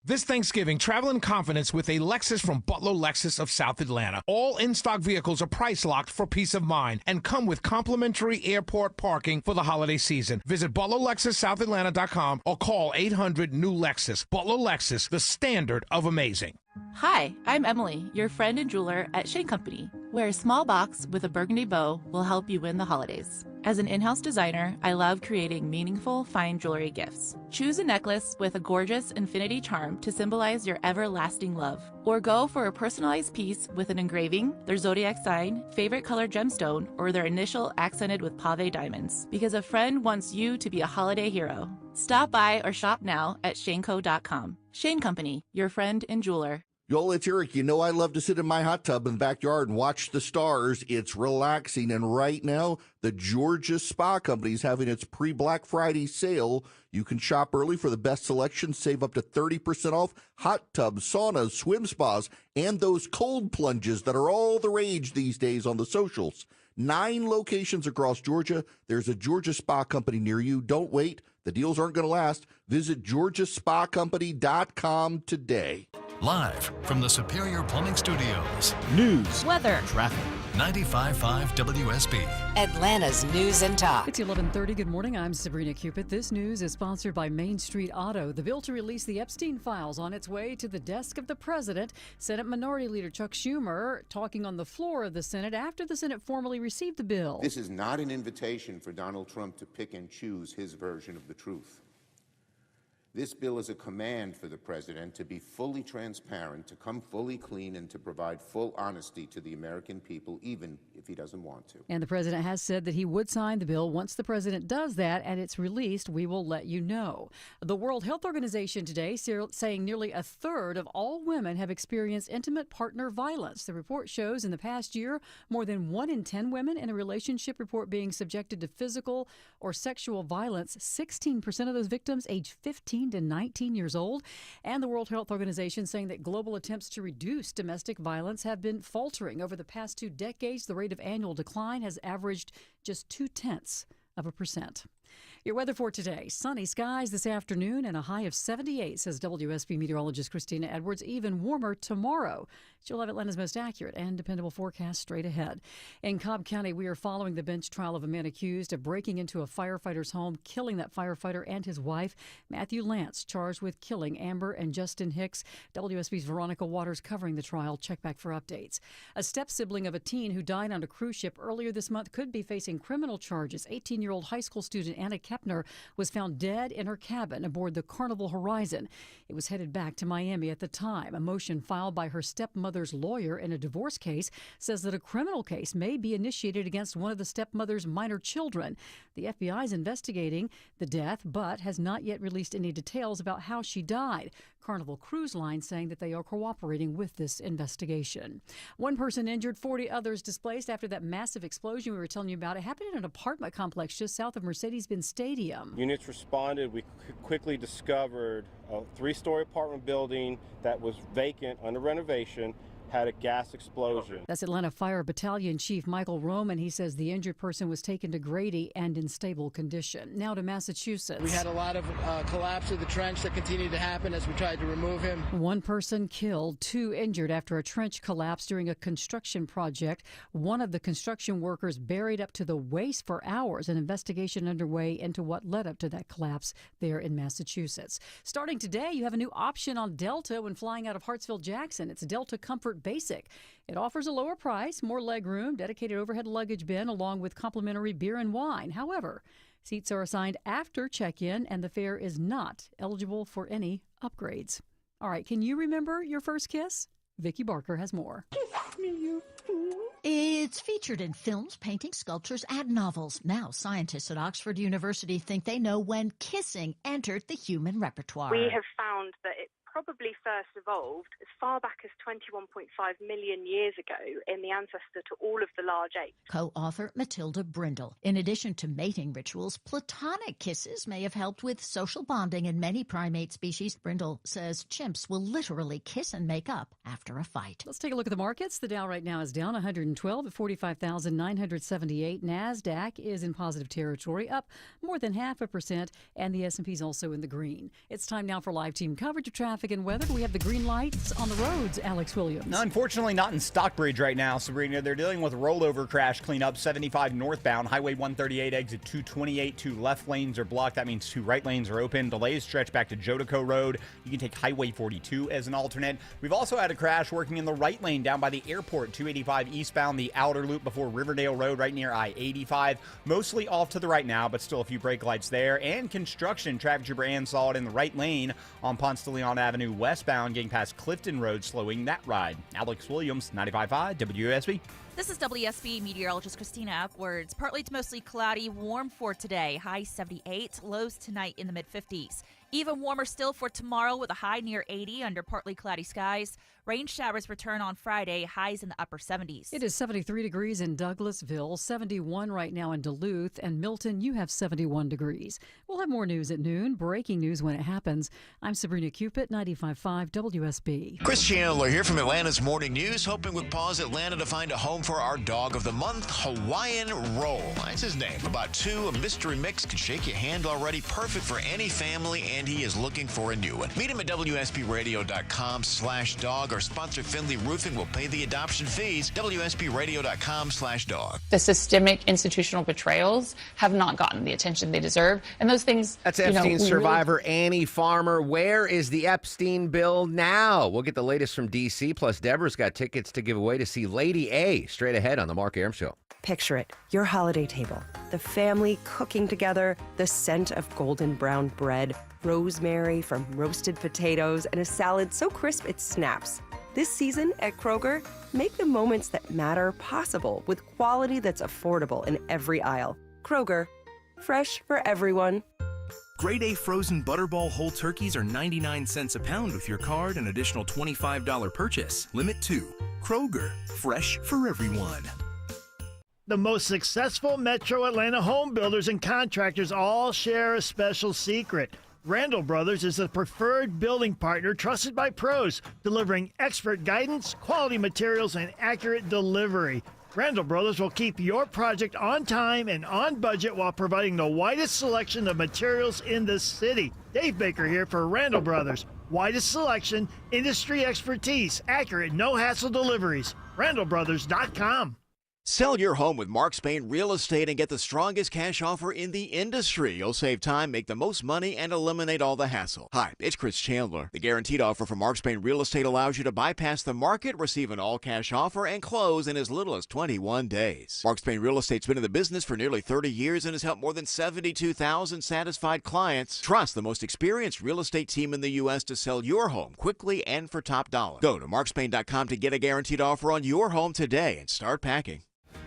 This Thanksgiving, travel in confidence with a Lexus from Butler Lexus of South Atlanta. All in-stock vehicles are price locked for peace of mind and come with complimentary airport parking for the holiday season. Visit ButlerLexusSouthAtlanta.com or call 800-NEW-LEXUS. Butler Lexus, the standard of amazing. Hi, I'm Emily, your friend and jeweler at Shane Company. where a small box with a burgundy bow will help you win the holidays. As an in-house designer, I love creating meaningful, fine jewelry gifts. Choose a necklace with a gorgeous infinity charm to symbolize your everlasting love. Or go for a personalized piece with an engraving, their zodiac sign, favorite color gemstone, or their initial accented with pave diamonds. Because a friend wants you to be a holiday hero. Stop by or shop now at shaneco.com. Shane Company, your friend and jeweler. Joel, it's Eric. You know I love to sit in my hot tub in the backyard and watch the stars. It's relaxing. And right now, the Georgia Spa Company is having its pre-Black Friday sale. You can shop early for the best selection, save up to 30% off hot tubs, saunas, swim spas, and those cold plunges that are all the rage these days on the socials. 9 locations across Georgia. There's a Georgia Spa Company near you. Don't wait. The deals aren't going to last. Visit GeorgiaSpaCompany.com today. Live from the Superior Plumbing Studios. News, weather, traffic. 95.5 WSB. Atlanta's News and Talk. It's 11:30. Good morning. I'm Sabrina Cupid. This news is sponsored by Main Street Auto. The bill to release the Epstein files on its way to the desk of the president. Senate Minority Leader Chuck Schumer talking on the floor of the Senate after the Senate formally received the bill. This is not an invitation for Donald Trump to pick and choose his version of the truth. This bill is a command for the president to be fully transparent, to come fully clean, and to provide full honesty to the American people, even if he doesn't want to. And the president has said that he would sign the bill. Once the president does that and it's released, we will let you know. The World Health Organization today saying nearly a third of all women have experienced intimate partner violence. The report shows in the past year, more than 1 in 10 women in a relationship report being subjected to physical or sexual violence. 16% of those victims age 15 to 19 years old. And the World Health Organization saying that global attempts to reduce domestic violence have been faltering. Over the past 2 decades, the rate of annual decline has averaged just 0.2%. Your weather for today. Sunny skies this afternoon and a high of 78, says WSB meteorologist Christina Edwards. Even warmer tomorrow. She'll have Atlanta's most accurate and dependable forecast straight ahead. In Cobb County, we are following the bench trial of a man accused of breaking into a firefighter's home, killing that firefighter and his wife. Matthew Lance charged with killing Amber and Justin Hicks. WSB's Veronica Waters covering the trial. Check back for updates. A step-sibling of a teen who died on a cruise ship earlier this month could be facing criminal charges. 18-year-old high school student Anna Kepner was found dead in her cabin aboard the Carnival Horizon. It was headed back to Miami at the time. A motion filed by her stepmother's lawyer in a divorce case says that a criminal case may be initiated against one of the stepmother's minor children. The FBI is investigating the death, but has not yet released any details about how she died. Carnival Cruise Line saying that they are cooperating with this investigation. 1 person injured, 40 others displaced after that massive explosion we were telling you about. It happened in an apartment complex just south of Mercedes-Benz Stadium. Units responded. We quickly discovered a 3-story apartment building that was vacant under renovation, had a gas explosion. That's Atlanta Fire Battalion Chief Michael Roman. He says the injured person was taken to Grady and in stable condition. Now to Massachusetts. We had a lot of collapse of the trench that continued to happen as we tried to remove him. 1 person killed, 2 injured after a trench collapsed during a construction project. One of the construction workers buried up to the waist for hours. An investigation underway into what led up to that collapse there in Massachusetts. Starting today, you have a new option on Delta when flying out of Hartsfield-Jackson. It's Delta Comfort Basic. It offers a lower price, more legroom, dedicated overhead luggage bin, along with complimentary beer and wine. However, seats are assigned after check-in, and the fare is not eligible for any upgrades. All right, can you remember your first kiss? Vicki Barker has more. Kiss me, you fool. It's featured in films, paintings, sculptures, and novels. Now, scientists at Oxford University think they know when kissing entered the human repertoire. We have found that it probably first evolved as far back as 21.5 million years ago in the ancestor to all of the large apes. Co-author Matilda Brindle. In addition to mating rituals, platonic kisses may have helped with social bonding in many primate species. Brindle says chimps will literally kiss and make up after a fight. Let's take a look at the markets. The Dow right now is down 112 at 45,978. NASDAQ is in positive territory, up more than 0.5%, and the S&P is also in the green. It's time now for live team coverage of traffic traffic and weather. We have the green lights on the roads, Alex Williams. No, unfortunately, not in Stockbridge right now, Sabrina. They're dealing with rollover crash cleanup, 75 northbound, Highway 138, exit 228. 2 left lanes are blocked. That means 2 right lanes are open. Delays stretch back to Jodico Road. You can take Highway 42 as an alternate. We've also had a crash working in the right lane down by the airport, 285 eastbound, the outer loop before Riverdale Road, right near I-85. Mostly off to the right now, but still a few brake lights there. And construction, traffic trooper Ann saw it in the right lane on Ponce de Leon Avenue westbound, getting past Clifton Road, slowing that ride. Alex Williams, 95.5 WSB. This is WSB meteorologist Christina Upwards. Partly to mostly cloudy, warm for today. High 78, lows tonight in the mid-50s. Even warmer still for tomorrow with a high near 80 under partly cloudy skies. Rain showers return on Friday, highs in the upper 70s. It is 73 degrees in Douglasville, 71 right now in Duluth, and Milton, you have 71 degrees. We'll have more news at noon, breaking news when it happens. I'm Sabrina Cupid, 95.5 WSB. Chris Chandler here from Atlanta's Morning News, hoping with Paws Atlanta to find a home for our dog of the month, Hawaiian Roll. That's his name. About 2, a mystery mix, can shake your hand already, perfect for any family, and he is looking for a new one. Meet him at WSBRadio.com/dog. Our sponsor, Finley Roofing, will pay the adoption fees. WSBRadio.com/dog. The systemic institutional betrayals have not gotten the attention they deserve, and those things. That's Epstein survivor Annie Farmer. Where is the Epstein bill now? We'll get the latest from D.C. Plus, Deborah's got tickets to give away to see Lady A straight ahead on the Mark Arum Show. Picture it, your holiday table, the family cooking together, the scent of golden brown bread, rosemary from roasted potatoes, and a salad so crisp it snaps. This season at Kroger, make the moments that matter possible with quality that's affordable in every aisle. Kroger, fresh for everyone. Grade A frozen Butterball whole turkeys are 99 cents a pound with your card and additional $25 purchase. Limit 2. Kroger, fresh for everyone. The most successful Metro Atlanta home builders and contractors all share a special secret. Randall Brothers is the preferred building partner trusted by pros, delivering expert guidance, quality materials, and accurate delivery. Randall Brothers will keep your project on time and on budget while providing the widest selection of materials in the city. Dave Baker here for Randall Brothers. Widest selection, industry expertise, accurate, no-hassle deliveries. RandallBrothers.com. Sell your home with Mark Spain Real Estate and get the strongest cash offer in the industry. You'll save time, make the most money, and eliminate all the hassle. Hi, it's Chris Chandler. The guaranteed offer from Mark Spain Real Estate allows you to bypass the market, receive an all-cash offer, and close in as little as 21 days. Mark Spain Real Estate's been in the business for nearly 30 years and has helped more than 72,000 satisfied clients. Trust the most experienced real estate team in the U.S. to sell your home quickly and for top dollar. Go to markspain.com to get a guaranteed offer on your home today and start packing.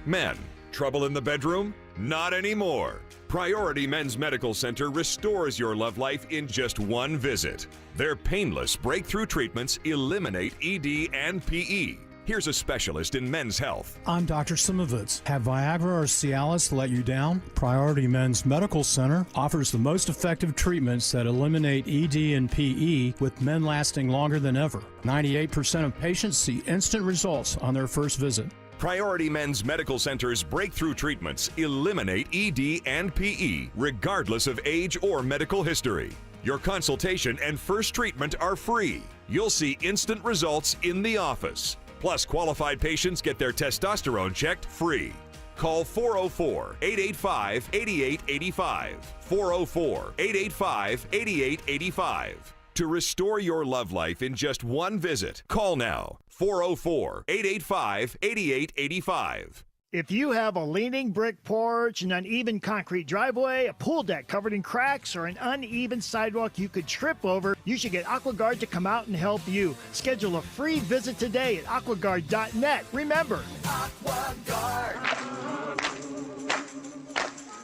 Men, trouble in the bedroom? Not anymore. Priority Men's Medical Center restores your love life in just one visit. Their painless breakthrough treatments eliminate ED and PE. Here's a specialist in men's health. I'm Dr. Simovitz. Have Viagra or Cialis let you down? Priority Men's Medical Center offers the most effective treatments that eliminate ED and PE, with men lasting longer than ever. 98% of patients see instant results on their first visit. Priority Men's Medical Center's breakthrough treatments eliminate ED and PE, regardless of age or medical history. Your consultation and first treatment are free. You'll see instant results in the office. Plus, qualified patients get their testosterone checked free. Call 404-885-8885. 404-885-8885. To restore your love life in just one visit, call now. 404-885-8885. If you have a leaning brick porch, an uneven concrete driveway, a pool deck covered in cracks, or an uneven sidewalk you could trip over, you should get AquaGuard to come out and help you. Schedule a free visit today at aquaguard.net. Remember, AquaGuard.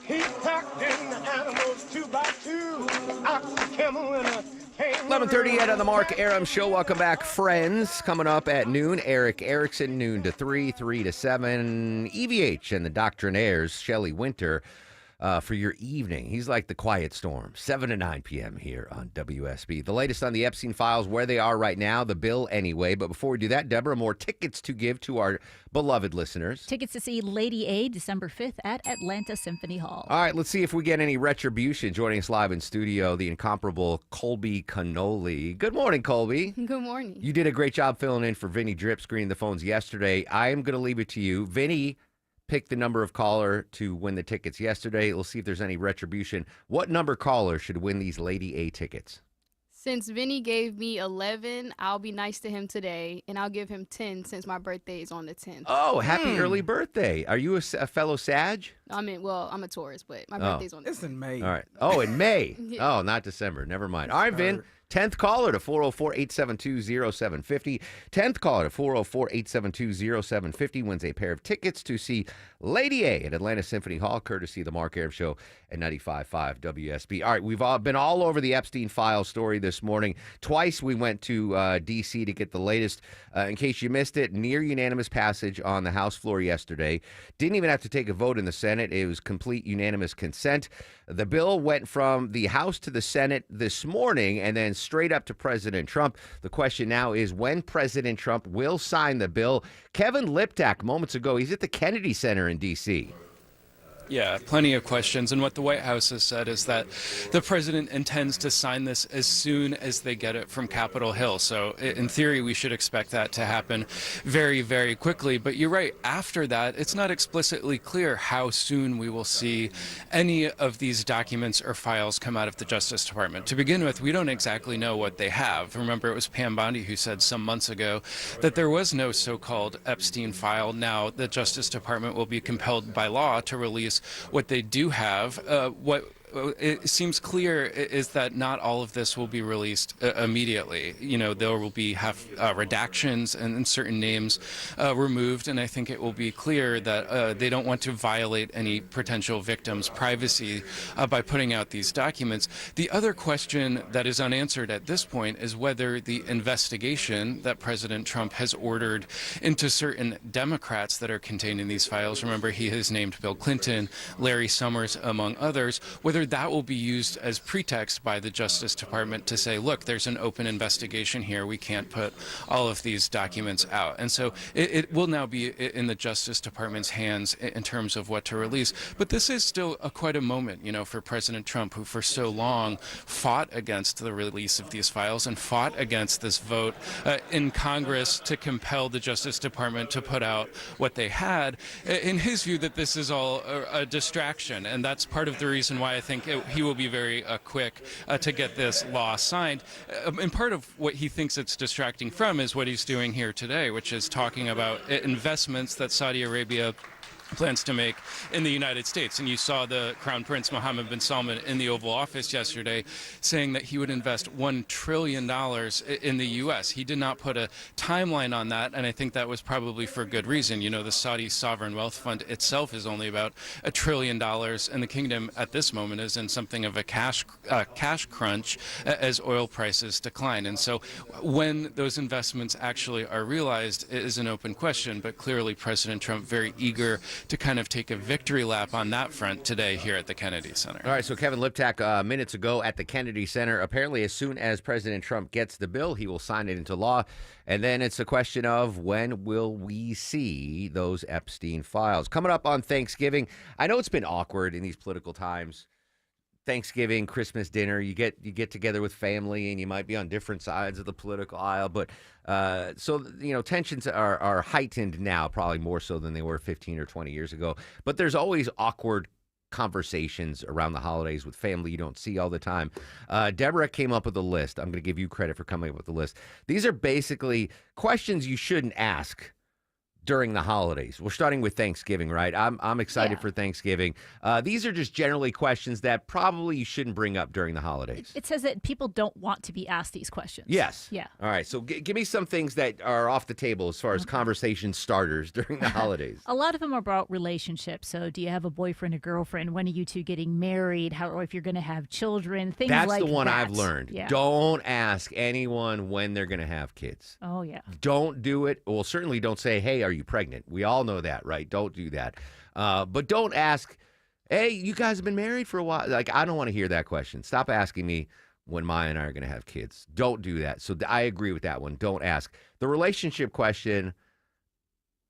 He packed in the animals 2 by 2, ox, camel, and a 11:38 on the Mark Arum Show. Welcome back, friends. Coming up at noon, Eric Erickson, noon to 3, 3 to 7. EVH and the Doctrinaires, Shelley Winter. for your evening. He's like the quiet storm, 7 to 9 p.m. here on WSB. The latest on the Epstein files, where they are right now, the bill anyway. But before we do that, Deborah, more tickets to give to our beloved listeners. Tickets to see Lady A December 5th at Atlanta Symphony Hall. All right, let's see if we get any retribution. Joining us live in studio, the incomparable Colby Cannoli. Good morning, Colby. Good morning. You did a great job filling in for Vinny Drip, screening the phones yesterday. I am going to leave it to you. Vinny picked the number of caller to win the tickets yesterday. We'll see if there's any retribution. What number caller should win these Lady A tickets? Since Vinny gave me 11, I'll be nice to him today, and I'll give him 10 since my birthday is on the 10th. Oh, happy early birthday. Are you a fellow Sag? I'm a Taurus, but my birthday's on the 10th. It's in May. All right. Oh, in May. Yeah. Oh, not December. Never mind. All right, Vin. 10th caller to 404-872-0750. 10th caller to 404-872-0750 wins a pair of tickets to see Lady A at Atlanta Symphony Hall, courtesy of the Mark Arum Show at 95.5 WSB. All right, we've all been all over the Epstein file story this morning. Twice we went to D.C. to get the latest. In case you missed it, near unanimous passage on the House floor yesterday. Didn't even have to take a vote in the Senate. It was complete unanimous consent. The bill went from the House to the Senate this morning and then straight up to President Trump. The question now is when President Trump will sign the bill. Kevin Liptak, moments ago, he's at the Kennedy Center in D.C. Yeah, plenty of questions. And what the White House has said is that the president intends to sign this as soon as they get it from Capitol Hill. So in theory, we should expect that to happen very, very quickly. But you're right, after that, it's not explicitly clear how soon we will see any of these documents or files come out of the Justice Department. To begin with, we don't exactly know what they have. Remember, it was Pam Bondi who said some months ago that there was no so-called Epstein file. Now the Justice Department will be compelled by law to release what they do have. What it seems clear is that not all of this will be released immediately. You know, there will be redactions and certain names removed, and I think it will be clear that they don't want to violate any potential victims' privacy by putting out these documents. The other question that is unanswered at this point is whether the investigation that President Trump has ordered into certain Democrats that are contained in these files, remember he has named Bill Clinton, Larry Summers, among others, whether that will be used as pretext by the Justice Department to say, look, there's an open investigation here. We can't put all of these documents out. And so it will now be in the Justice Department's hands in terms of what to release. But this is still quite a moment, you know, for President Trump, who for so long fought against the release of these files and fought against this vote in Congress to compel the Justice Department to put out what they had. In his view, that this is all a distraction. And that's part of the reason why I think he will be very quick to get this law signed. And part of what he thinks it's distracting from is what he's doing here today, which is talking about investments that Saudi Arabia plans to make in the United States. And you saw the Crown Prince Mohammed bin Salman in the Oval Office yesterday saying that he would invest $1 trillion in the U.S. He did not put a timeline on that, and I think that was probably for good reason. You know, the Saudi Sovereign Wealth Fund itself is only about $1 trillion, and the kingdom at this moment is in something of a cash crunch as oil prices decline. And so when those investments actually are realized is an open question, but clearly President Trump very eager to kind of take a victory lap on that front today here at the Kennedy Center. All right, so Kevin Liptak minutes ago at the Kennedy Center. Apparently, as soon as President Trump gets the bill, he will sign it into law. And then it's a question of when will we see those Epstein files? Coming up on Thanksgiving, I know it's been awkward in these political times. Thanksgiving, Christmas dinner, you get together with family and you might be on different sides of the political aisle. But so, you know, tensions are heightened now, probably more so than they were 15 or 20 years ago. But there's always awkward conversations around the holidays with family you don't see all the time. Deborah came up with a list. I'm going to give you credit for coming up with the list. These are basically questions you shouldn't ask during the holidays. We're starting with Thanksgiving, right? I'm excited for Thanksgiving. These are just generally questions that probably you shouldn't bring up during the holidays. It says that people don't want to be asked these questions. Yes. Yeah. All right. So give me some things that are off the table as far as conversation starters during the holidays. A lot of them are about relationships. So do you have a boyfriend or girlfriend? When are you two getting married? How, or if you're going to have children? Things That's like the one that. I've learned. Yeah. Don't ask anyone when they're going to have kids. Oh, yeah. Don't do it. Well, certainly don't say, hey, are you pregnant? We all know that, right? Don't do that. But don't ask, Hey, you guys have been married for a while. Like, I don't want to hear that question. Stop asking me when Maya and I are going to have kids. Don't do that. So I agree with that one. Don't ask. The relationship question,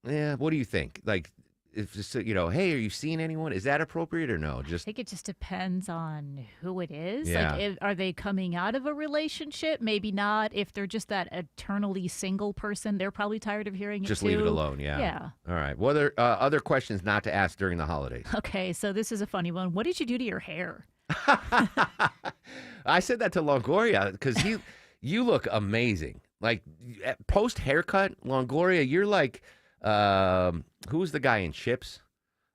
what do you think? Like, if just, hey, are you seeing anyone? Is that appropriate or no? I think it just depends on who it is. Yeah. Like, are they coming out of a relationship? Maybe not. If they're just that eternally single person, they're probably tired of hearing it Just too. leave it alone. Yeah. Yeah. All right. What are other questions not to ask during the holidays? Okay, so this is a funny one. What did you do to your hair? I said that to Longoria because you look amazing. Like, post haircut, Longoria, you're like, who's the guy in Chips?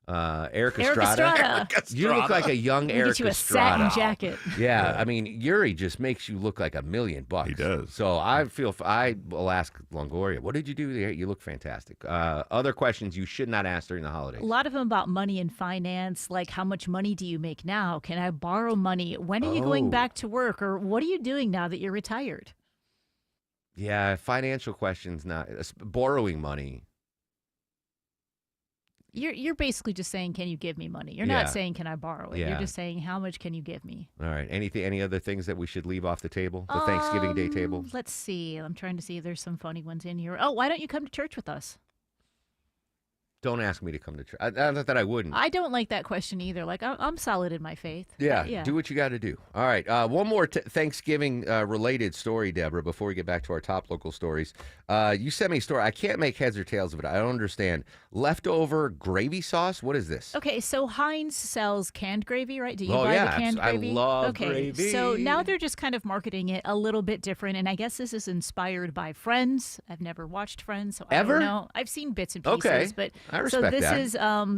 Eric Estrada. You look like a young We'll Eric get you a Estrada. satin jacket. Yeah, I mean, Yuri just makes you look like $1 million. He does. So I will ask Longoria, what did you do there? You look fantastic. Other questions you should not ask during the holidays. A lot of them about money and finance, like how much money do you make now? Can I borrow money? When are you going back to work? Or what are you doing now that you're retired? Yeah, financial questions, not borrowing money. You're basically just saying, can you give me money? You're Yeah. not saying, can I borrow it? Yeah. You're just saying, how much can you give me? All right. Any other things that we should leave off the table? The Thanksgiving Day table? Let's see. I'm trying to see if there's some funny ones in here. Oh, why don't you come to church with us? Don't ask me to come to church. Not that I wouldn't. I don't like that question either. Like, I'm solid in my faith. Yeah, do what you got to do. All right. One more Thanksgiving related story, Deborah, before we get back to our top local stories. You sent me a story. I can't make heads or tails of it. I don't understand. Leftover gravy sauce? What is this? Okay, so Heinz sells canned gravy, right? Do you Oh, buy yeah, the canned I gravy? love okay, gravy. so now they're just kind of marketing it a little bit different, and I guess this is inspired by Friends. I've never watched Friends, so I Ever? don't know. I've seen bits and pieces, Okay, but I so respect this that. is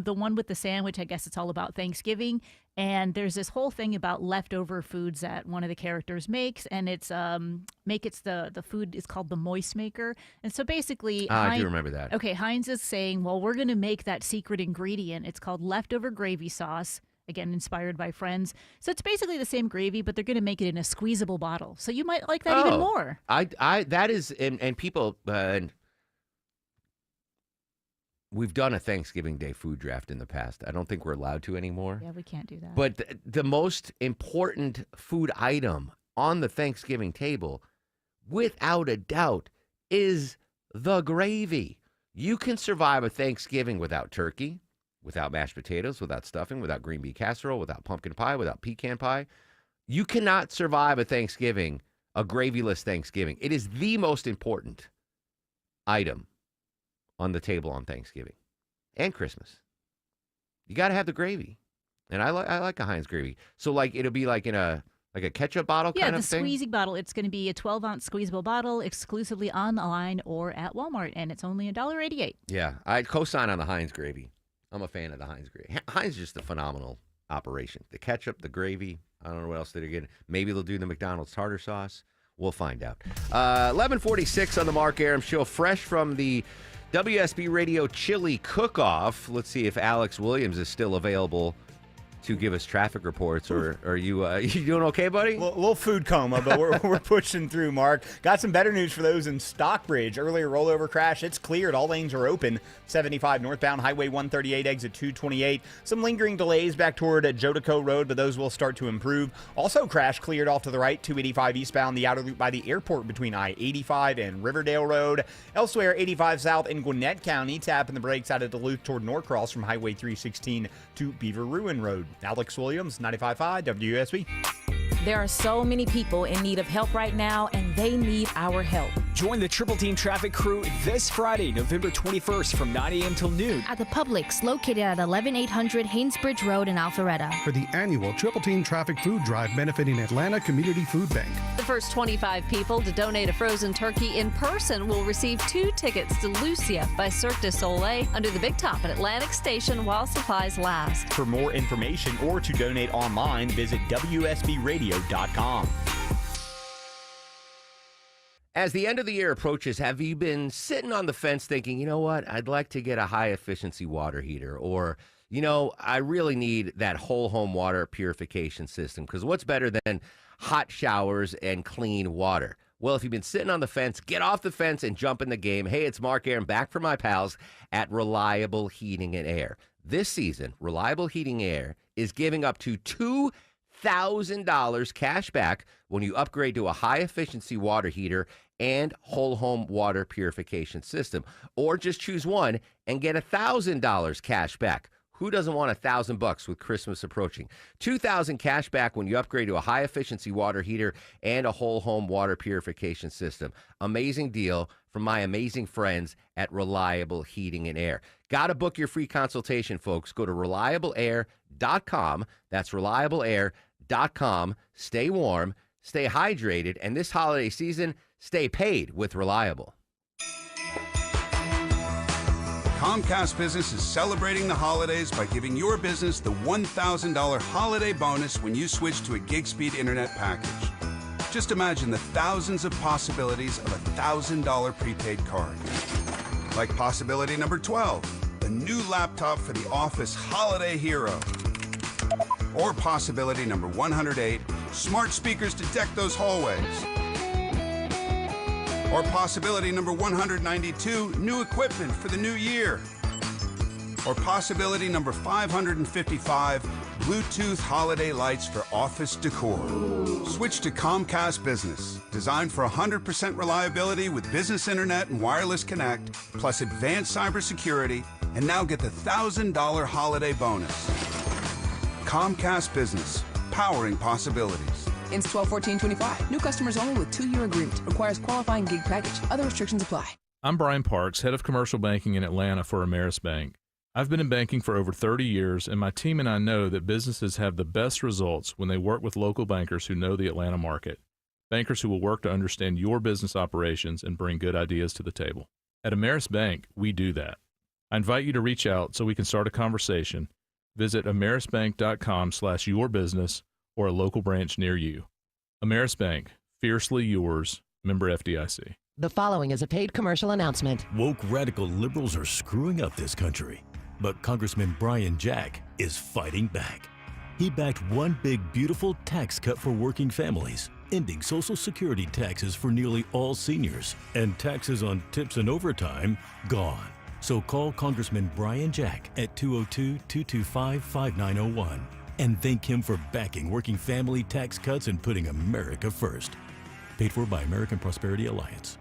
the one with the sandwich. I guess it's all about Thanksgiving, and there's this whole thing about leftover foods that one of the characters makes, and it's the food is called the Moist Maker, and so basically, I do remember that. Okay, Heinz is saying, well, we're going to make that secret ingredient. It's called leftover gravy sauce. Again, inspired by Friends. So it's basically the same gravy, but they're going to make it in a squeezable bottle. So you might like that even more. That is, and people, we've done a Thanksgiving Day food draft in the past. I don't think we're allowed to anymore. Yeah, we can't do that. But the most important food item on the Thanksgiving table, without a doubt, is the gravy. You can survive a Thanksgiving without turkey, without mashed potatoes, without stuffing, without green bean casserole, without pumpkin pie, without pecan pie. You cannot survive a Thanksgiving, a gravyless Thanksgiving. It is the most important item on the table on Thanksgiving and Christmas. You got to have the gravy. And I like a Heinz gravy. So like it'll be like in a ketchup bottle Yeah, kind the of thing. squeezy bottle. It's going to be a 12-ounce squeezable bottle exclusively online or at Walmart, and it's only $1.88. Yeah, I'd co-sign on the Heinz gravy. I'm a fan of the Heinz gravy. Heinz is just a phenomenal operation. The ketchup, the gravy. I don't know what else they're getting. Maybe they'll do the McDonald's tartar sauce. We'll find out. 11:46 on the Mark Arum Show, fresh from the WSB Radio Chili Cook-Off. Let's see if Alex Williams is still available to give us traffic reports, or are you you doing okay, buddy? A little food coma, but we're pushing through, Mark. Got some better news for those in Stockbridge. Earlier rollover crash, it's cleared. All lanes are open. 75 northbound, Highway 138, exit 228. Some lingering delays back toward Jodico Road, but those will start to improve. Also crash cleared off to the right, 285 eastbound, the outer loop by the airport between I-85 and Riverdale Road. Elsewhere, 85 south in Gwinnett County, tapping the brakes out of Duluth toward Norcross from Highway 316 to Beaver Ruin Road. Alex Williams, 95.5 WSB. There are so many people in need of help right now, and they need our help. Join the Triple Team Traffic crew this Friday, November 21st from 9 a.m. till noon. At the Publix, located at 11800 Haynesbridge Road in Alpharetta. For the annual Triple Team Traffic Food Drive benefiting Atlanta Community Food Bank. The first 25 people to donate a frozen turkey in person will receive 2 tickets to Lucia by Cirque du Soleil under the Big Top at Atlantic Station while supplies last. For more information or to donate online, visit WSBRadio.com. As the end of the year approaches, have you been sitting on the fence thinking, you know what, I'd like to get a high-efficiency water heater, or, you know, I really need that whole home water purification system, because what's better than hot showers and clean water? Well, if you've been sitting on the fence, get off the fence and jump in the game. Hey, it's Mark Arum back from my pals at Reliable Heating and Air. This season, Reliable Heating Air is giving up to $2,000 cash back when you upgrade to a high-efficiency water heater and whole home water purification system. Or just choose one and get $1,000 cash back. Who doesn't want $1,000 with Christmas approaching? $2,000 cash back when you upgrade to a high-efficiency water heater and a whole home water purification system. Amazing deal from my amazing friends at Reliable Heating and Air. Got to book your free consultation, folks. Go to reliableair.com. That's reliableair.com. Stay warm, stay hydrated, and this holiday season, stay paid with Reliable. Comcast Business is celebrating the holidays by giving your business the $1,000 holiday bonus when you switch to a gig speed internet package. Just imagine the thousands of possibilities of a $1,000 prepaid card. Like possibility number 12, a new laptop for the office holiday hero. Or possibility number 108, smart speakers to deck those hallways. Or possibility number 192, new equipment for the new year. Or possibility number 555, Bluetooth holiday lights for office decor. Switch to Comcast Business, designed for 100% reliability with business internet and wireless connect, plus advanced cybersecurity, and now get the $1,000 holiday bonus. Comcast Business, powering possibilities. Ends 12/14/25. New customers only with 2-year agreement. Requires qualifying gig package. Other restrictions apply. I'm Brian Parks, head of commercial banking in Atlanta for Ameris Bank. I've been in banking for over 30 years, and my team and I know that businesses have the best results when they work with local bankers who know the Atlanta market. Bankers who will work to understand your business operations and bring good ideas to the table. At Ameris Bank, we do that. I invite you to reach out so we can start a conversation. Visit amerisbank.com/yourbusiness or a local branch near you. Ameris Bank, fiercely yours, member FDIC. The following is a paid commercial announcement. Woke radical liberals are screwing up this country, but Congressman Brian Jack is fighting back. He backed one big, beautiful tax cut for working families, ending Social Security taxes for nearly all seniors, and taxes on tips and overtime gone. So call Congressman Brian Jack at 202-225-5901 and thank him for backing working family tax cuts and putting America first. Paid for by American Prosperity Alliance.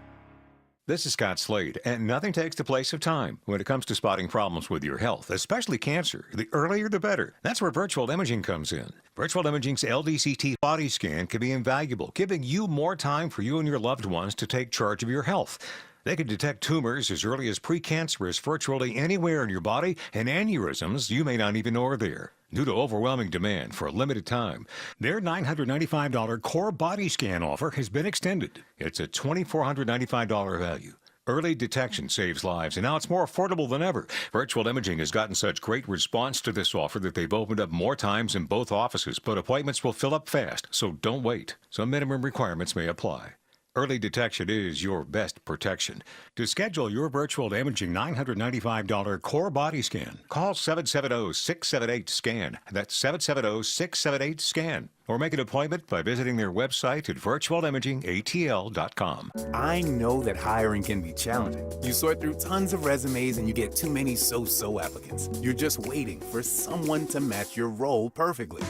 This is Scott Slade, and nothing takes the place of time when it comes to spotting problems with your health, especially cancer. The earlier, the better. That's where virtual imaging comes in. Virtual imaging's LDCT body scan can be invaluable, giving you more time for you and your loved ones to take charge of your health. They can detect tumors as early as precancerous virtually anywhere in your body, and aneurysms you may not even know are there. Due to overwhelming demand for a limited time, their $995 core body scan offer has been extended. It's a $2,495 value. Early detection saves lives, and now it's more affordable than ever. Virtual Imaging has gotten such great response to this offer that they've opened up more times in both offices, but appointments will fill up fast, so don't wait. Some minimum requirements may apply. Early detection is your best protection. To schedule your virtual imaging $995 core body scan, call 770-678-SCAN. That's 770-678-SCAN. Or make an appointment by visiting their website at virtualimagingatl.com. I know that hiring can be challenging. You sort through tons of resumes and you get too many so-so applicants. You're just waiting for someone to match your role perfectly.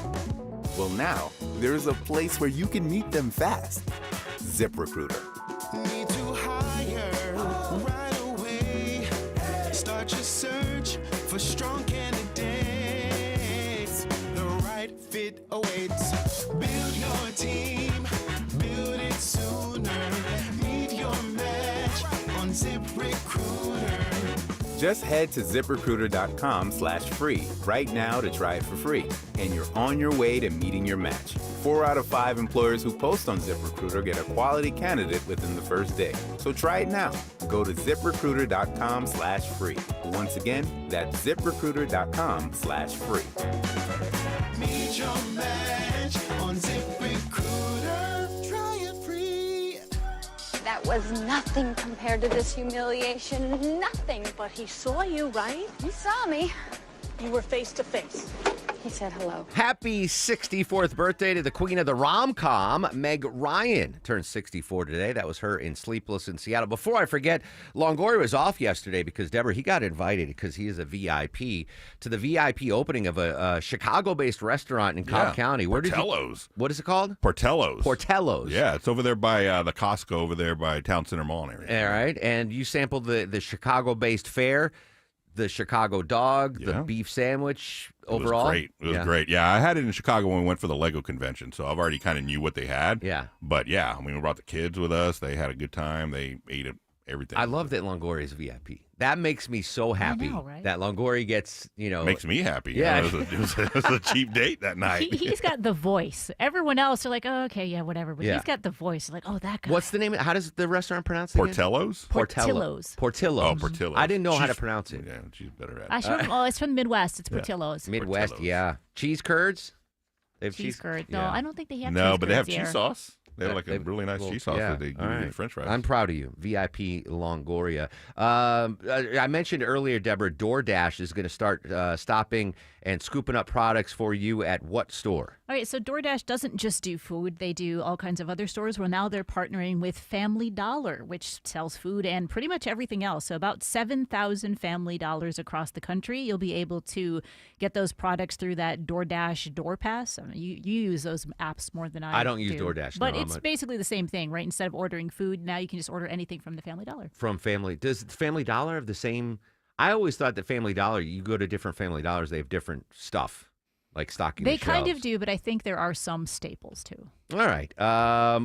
Well, now, there's a place where you can meet them fast. ZipRecruiter. Need to hire right away. Start your search for strong candidates. The right fit awaits. Build your team. Build it sooner. Meet your match on ZipRecruiter. Just head to ZipRecruiter.com/free right now to try it for free. And you're on your way to meeting your match. 4 out of 5 employers who post on ZipRecruiter get a quality candidate within the first day. So try it now. Go to ZipRecruiter.com/free. Once again, that's ZipRecruiter.com/free. Meet your match on ZipRecruiter. Try it free. That was nothing compared to this humiliation. Nothing. But he saw you, right? He saw me. You were face to face. He said hello. Happy 64th birthday to the queen of the rom-com, Meg Ryan. Turned 64 today. That was her in Sleepless in Seattle. Before I forget, Longoria was off yesterday because, Deborah, he got invited because he is a VIP to the VIP opening of a Chicago-based restaurant in Cobb County. Portello's. What is it called? Portello's. Portello's. Yeah, it's over there by the Costco over there by Town Center Mall and everything. All right, and you sampled the Chicago-based fare, the Chicago dog, the beef sandwich. Overall, it was great. Yeah, I had it in Chicago when we went for the Lego convention, so I've already kind of knew what they had. Yeah, but yeah, I mean, we brought the kids with us. They had a good time. They ate everything. I love that Longoria is VIP. That makes me so happy. Right? That Longoria gets, makes me happy. Yeah, it was a cheap date that night. He's got the voice. Everyone else are like, oh, okay, yeah, whatever. But Yeah. he's got the voice. Like, oh, that guy. What's the name? How does the restaurant pronounce it? Portello's? Portillo's. Portillo's. Oh, Portillo's. I didn't know how to pronounce it. Yeah, she's better at I it. should, it's from the Midwest. It's Portillo's. Midwest, Portillo's. yeah. Cheese curds? They have Cheese curd. No, yeah. I don't think they have cheese No, but they have curds here. cheese sauce. They have Yeah, like a really nice cheese sauce that they give you in French fries. I'm proud of you, VIP Longoria. I mentioned earlier, Deborah, DoorDash is going to start stopping and scooping up products for you at what store? All right, so DoorDash doesn't just do food. They do all kinds of other stores. Well, now they're partnering with Family Dollar, which sells food and pretty much everything else. So about 7,000 Family Dollars across the country. You'll be able to get those products through that DoorDash DoorPass. I mean, you use those apps more than I do. I don't use DoorDash, But no, it's basically the same thing, right? Instead of ordering food, now you can just order anything from the Family Dollar. From Family. Does Family Dollar have the same? I always thought that Family Dollar, you go to different Family Dollars, they have different stuff, like stocking They the kind shelves. of do, but I think there are some staples too. All right.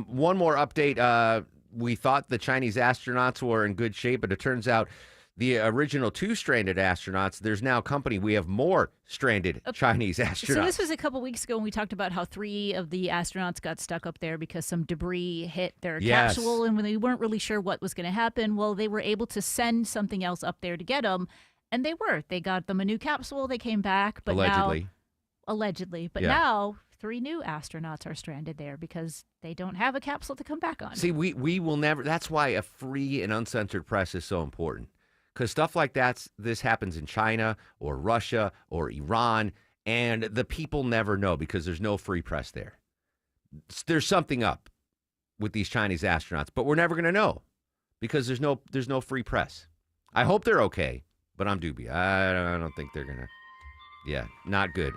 One more update. We thought the Chinese astronauts were in good shape, but it turns out the original 2 stranded astronauts, there's now company. We have more stranded Chinese astronauts. So this was a couple weeks ago when we talked about how 3 of the astronauts got stuck up there because some debris hit their Yes. capsule, and when they weren't really sure what was going to happen, well, they were able to send something else up there to get them, and they were. They got them a new capsule. They came back, but allegedly. But now 3 new astronauts are stranded there because they don't have a capsule to come back on. See, we will never. That's why a free and uncensored press is so important. Because stuff like this happens in China or Russia or Iran, and the people never know because there's no free press there. There's something up with these Chinese astronauts, but we're never going to know because there's no free press. I hope they're okay, but I'm dubious. I don't think they're going to. Yeah, not good.